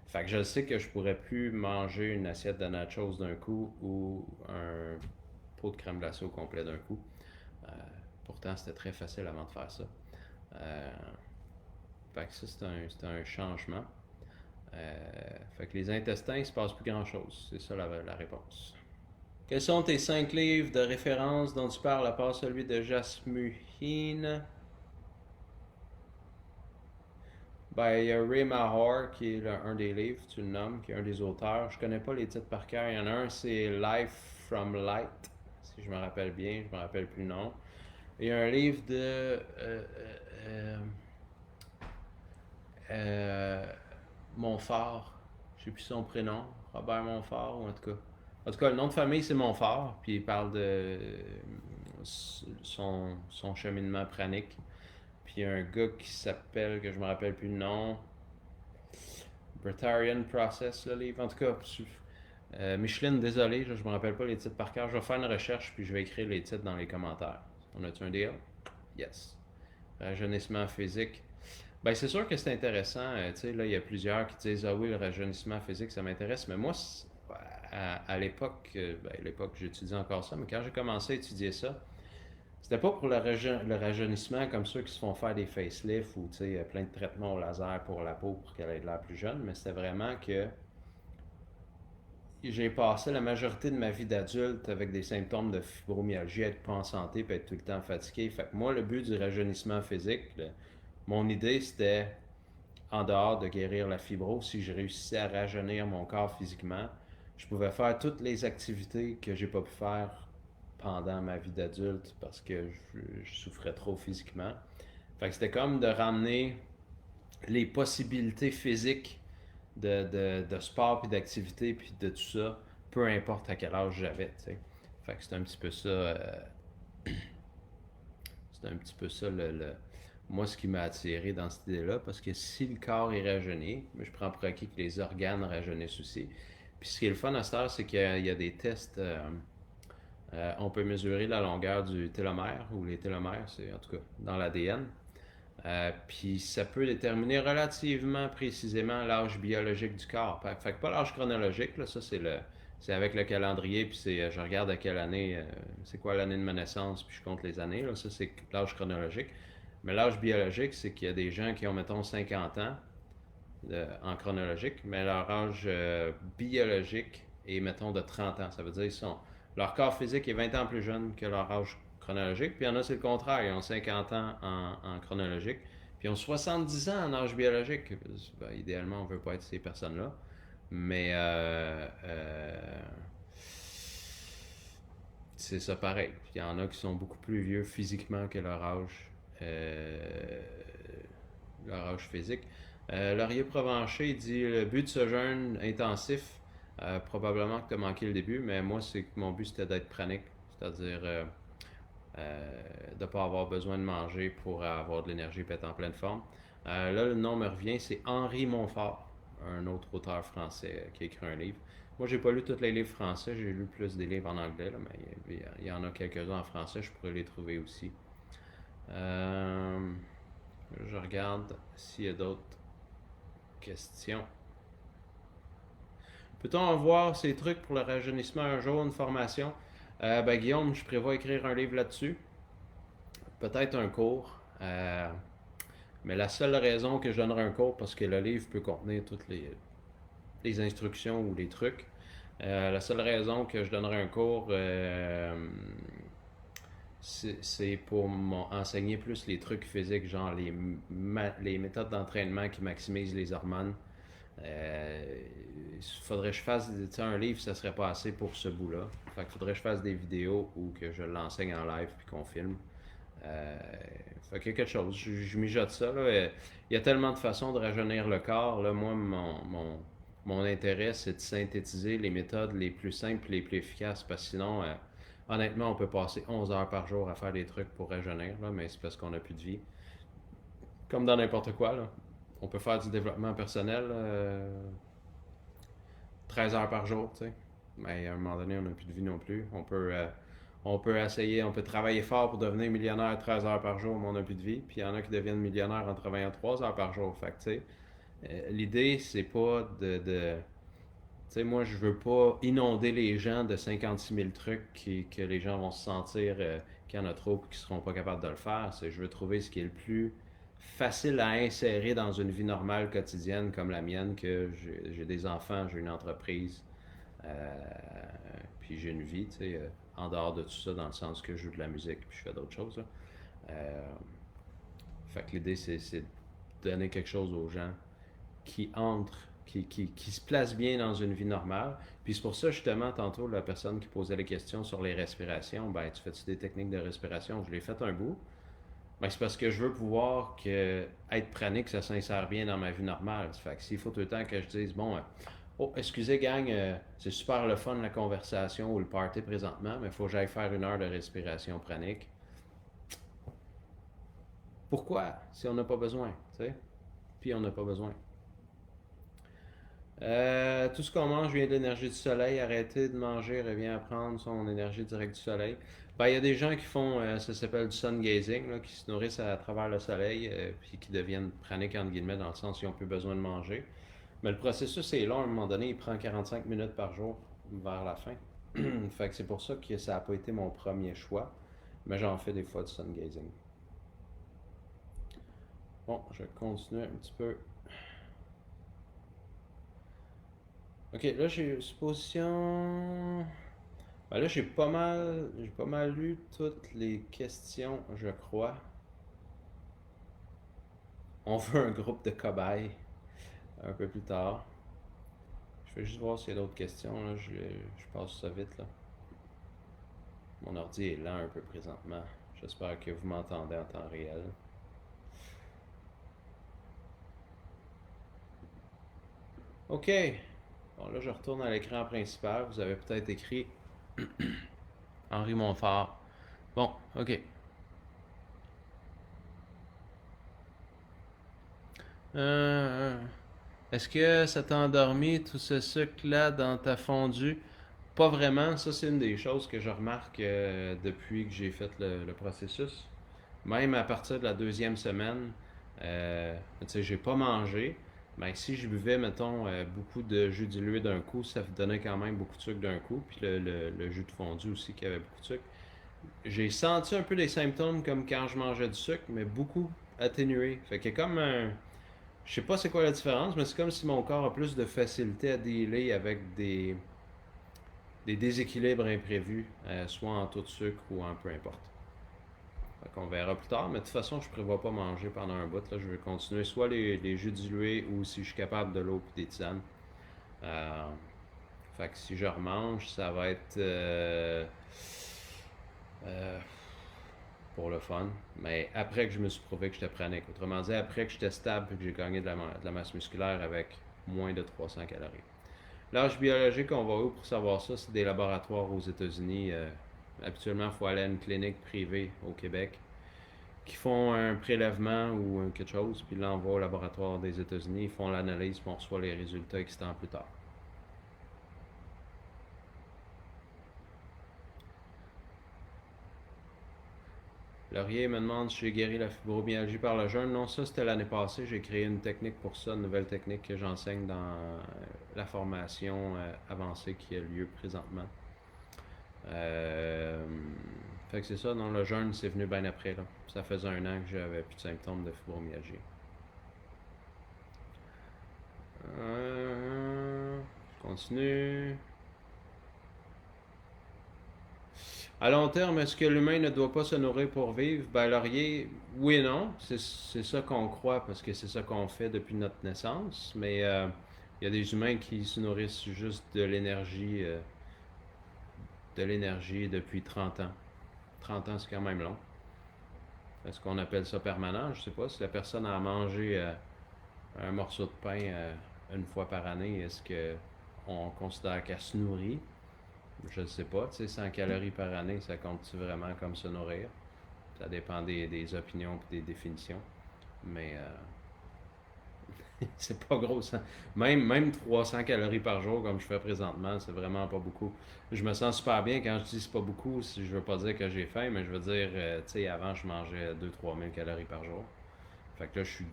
Fait que je sais que je pourrais plus manger une assiette de nachos d'un coup ou un pot de crème glacée au complet d'un coup. Euh, Pourtant, c'était très facile avant de faire ça. Euh, Fait que ça, c'est un changement. Fait que les intestins, il ne se passe plus grand-chose. C'est ça la réponse. Quels sont tes 5 livres de référence dont tu parles à part celui de Jasmuheen? Ben, il y a Ray Mahar qui est un des livres, tu le nommes, qui est un des auteurs. Je connais pas les titres par cœur. Il y en a un, c'est Life from Light, si je me rappelle bien, je me rappelle plus le nom. Il y a un livre de euh, Montfort, je sais plus son prénom, Robert Montfort, ou en tout cas. En tout cas, le nom de famille, c'est Montfort, puis il parle de son cheminement pranique. Puis il y a un gars qui s'appelle, que je me rappelle plus le nom, Bretharian Process, le livre. En tout cas, Micheline, désolé, je me rappelle pas les titres par cœur. Je vais faire une recherche, puis je vais écrire les titres dans les commentaires. On a-tu un deal? Yes. Rajeunissement physique. Ben, c'est sûr que c'est intéressant. Tu sais, là, il y a plusieurs qui disent, ah oui, le rajeunissement physique, ça m'intéresse. Mais moi, à l'époque, ben, à l'époque, j'étudie encore ça, mais quand j'ai commencé à étudier ça, c'était pas pour le rajeunissement comme ceux qui se font faire des facelifts ou plein de traitements au laser pour la peau pour qu'elle ait l'air plus jeune, mais c'était vraiment que j'ai passé la majorité de ma vie d'adulte avec des symptômes de fibromyalgie, être pas en santé, puis être tout le temps fatigué. Fait que moi, le but du rajeunissement physique, mon idée c'était, en dehors de guérir la fibro, si je réussissais à rajeunir mon corps physiquement, je pouvais faire toutes les activités que j'ai pas pu faire pendant ma vie d'adulte parce que je souffrais trop physiquement. Fait que c'était comme de ramener les possibilités physiques de sport puis d'activité puis de tout ça, peu importe à quel âge j'avais, tu sais. Fait que c'est un petit peu ça, c'est un petit peu ça moi ce qui m'a attiré dans cette idée-là, parce que si le corps est rajeuni, je prends pour acquis que les organes rajeunissent aussi. Puis ce qui est le fun à cette heure, c'est qu'il y a des tests. On peut mesurer la longueur du télomère, ou les télomères, c'est en tout cas dans l'ADN. Puis ça peut déterminer relativement précisément l'âge biologique du corps. Fait que pas l'âge chronologique, là, ça c'est avec le calendrier, puis je regarde à quelle année, c'est quoi l'année de ma naissance, puis je compte les années, là, ça c'est l'âge chronologique. Mais l'âge biologique, c'est qu'il y a des gens qui ont, mettons, 50 ans en chronologique, mais leur âge biologique est, mettons, de 30 ans. Ça veut dire qu'ils leur corps physique est 20 ans plus jeune que leur âge chronologique. Puis il y en a, c'est le contraire. Ils ont 50 ans en chronologique. Puis ils ont 70 ans en âge biologique. Ben, idéalement, on ne veut pas être ces personnes-là. Mais c'est ça pareil. Il y en a qui sont beaucoup plus vieux physiquement que leur âge physique. Laurier Provencher dit le but de ce jeûne intensif, probablement que tu as manqué le début, mais moi, mon but c'était d'être pranique, c'est-à-dire de ne pas avoir besoin de manger pour avoir de l'énergie et être en pleine forme. Là, le nom me revient, c'est Henri Montfort, un autre auteur français qui a écrit un livre. Moi, j'ai pas lu tous les livres français, j'ai lu plus des livres en anglais, là, mais il y en a quelques-uns en français, je pourrais les trouver aussi. Je regarde s'il y a d'autres questions. Peut-on avoir ces trucs pour le rajeunissement un jour, une formation? Ben, Guillaume, je prévois écrire un livre là-dessus. Peut-être un cours. Mais la seule raison que je donnerai un cours, parce que le livre peut contenir toutes les instructions ou les trucs. La seule raison que je donnerai un cours, c'est pour enseigner plus les trucs physiques, genre les méthodes d'entraînement qui maximisent les hormones. Faudrait que je fasse un livre, ça serait pas assez pour ce bout-là. Fait qu'il faudrait que je fasse des vidéos ou que je l'enseigne en live puis qu'on filme. Fait qu'il y a quelque chose, je mijote ça. Là. Il y a tellement de façons de rajeunir le corps. Là. Moi, mon intérêt, c'est de synthétiser les méthodes les plus simples et les plus efficaces, parce que sinon, honnêtement, on peut passer 11 heures par jour à faire des trucs pour rajeunir, là, mais c'est parce qu'on n'a plus de vie. Comme dans n'importe quoi, là. On peut faire du développement personnel 13 heures par jour, tu sais. Mais à un moment donné, on n'a plus de vie non plus. On peut essayer, on peut travailler fort pour devenir millionnaire 13 heures par jour, mais on n'a plus de vie. Puis il y en a qui deviennent millionnaires en travaillant 3 heures par jour. Fait que, tu sais, l'idée, c'est pas de tu sais, moi, je veux pas inonder les gens de 56 000 trucs que les gens vont se sentir qu'il y en a trop et qu'ils seront pas capables de le faire. Je veux trouver ce qui est le plus facile à insérer dans une vie normale quotidienne comme la mienne, que j'ai des enfants, j'ai une entreprise, euh, puis j'ai une vie, tu sais, en dehors de tout ça, dans le sens que je joue de la musique, puis je fais d'autres choses, là. Euh, Fait que l'idée, c'est de donner quelque chose aux gens qui entrent, qui se placent bien dans une vie normale. Puis c'est pour ça, justement, tantôt, la personne qui posait les questions sur les respirations, ben, tu fais-tu des techniques de respiration? Je l'ai fait un bout. Ben, c'est parce que je veux pouvoir que être pranique, ça s'insère bien dans ma vie normale. Fait que s'il faut tout le temps que je dise, bon, oh, excusez, gang, c'est super le fun la conversation ou le party présentement, mais il faut que j'aille faire 1 heure de respiration pranique. Pourquoi? Si on n'a pas besoin, tu sais? Puis on n'a pas besoin. Tout ce qu'on mange vient de l'énergie du soleil. Arrêter de manger revient à prendre son énergie directe du soleil. Ben, il y a des gens qui font, ça s'appelle du sun gazing, là, qui se nourrissent à travers le soleil, puis qui deviennent praniques, entre guillemets, dans le sens qu'ils n'ont plus besoin de manger. Mais le processus est long, à un moment donné, il prend 45 minutes par jour vers la fin. Fait que c'est pour ça que ça n'a pas été mon premier choix, mais j'en fais des fois du sun gazing. Bon, je vais continuer un petit peu. Ok, là j'ai une supposition. Ben là j'ai pas mal lu toutes les questions, je crois. On veut un groupe de cobayes un peu plus tard. Je vais juste voir s'il y a d'autres questions, là. Je passe ça vite, là. Mon ordi est lent un peu présentement. J'espère que vous m'entendez en temps réel. Ok. Bon, là, je retourne à l'écran principal. Vous avez peut-être écrit Henri Montfort. Bon, ok. Euh, Est-ce que ça t'a endormi tout ce sucre-là dans ta fondue? Pas vraiment. Ça, c'est une des choses que je remarque depuis que j'ai fait le processus. Même à partir de la 2e semaine, tu sais, j'ai pas mangé. Mais si je buvais, mettons, beaucoup de jus dilué d'un coup, ça donnait quand même beaucoup de sucre d'un coup. Puis le jus de fondu aussi qui avait beaucoup de sucre. J'ai senti un peu des symptômes comme quand je mangeais du sucre, mais beaucoup atténué. Fait qu'il y a comme un. Je sais pas c'est quoi la différence, mais c'est comme si mon corps a plus de facilité à dealer avec des déséquilibres imprévus, soit en taux de sucre ou en peu importe. Fait qu'on verra plus tard, mais de toute façon, je prévois pas manger pendant un bout. Là. Je vais continuer soit les jus dilués ou si je suis capable de l'eau et des tisanes. Euh, Fait que si je remange, ça va être euh, pour le fun. Mais après que je me suis prouvé que j'étais pranique. Autrement dit, après que j'étais stable et que j'ai gagné de la masse musculaire avec moins de 300 calories. L'âge biologique, on va où pour savoir ça? C'est des laboratoires aux États-Unis. Habituellement, il faut aller à une clinique privée au Québec qui font un prélèvement ou quelque chose, puis l'envoient au laboratoire des États-Unis. Ils font l'analyse, puis on reçoit les résultats X temps plus tard. Laurier me demande si j'ai guéri la fibromyalgie par le jeûne. Non, ça c'était l'année passée. J'ai créé une technique pour ça, une nouvelle technique que j'enseigne dans la formation avancée qui a lieu présentement. Euh, Fait que c'est ça, non, le jeûne c'est venu bien après. Là. Ça faisait 1 an que j'avais plus de symptômes de fibromyalgie. Continue. À long terme, est-ce que l'humain ne doit pas se nourrir pour vivre? Ben, Laurier, oui et non. C'est ça qu'on croit parce que c'est ça qu'on fait depuis notre naissance. Mais il y a des humains qui se nourrissent juste de l'énergie depuis 30 ans. 30 ans, c'est quand même long. Est-ce qu'on appelle ça permanent? Je sais pas. Si la personne a mangé un morceau de pain 1 fois par année, est-ce qu'on considère qu'elle se nourrit? Je ne sais pas. Tu sais, 100 calories par année, ça compte-tu vraiment comme se nourrir? Ça dépend des opinions et des définitions. Mais c'est pas gros. Ça. Même 300 calories par jour, comme je fais présentement, c'est vraiment pas beaucoup. Je me sens super bien quand je dis c'est pas beaucoup. Je veux pas dire que j'ai faim, mais je veux dire, tu sais, avant, je mangeais 2-3 000 calories par jour. Fait que là, je suis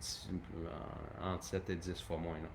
entre 7 et 10 fois moins. Là.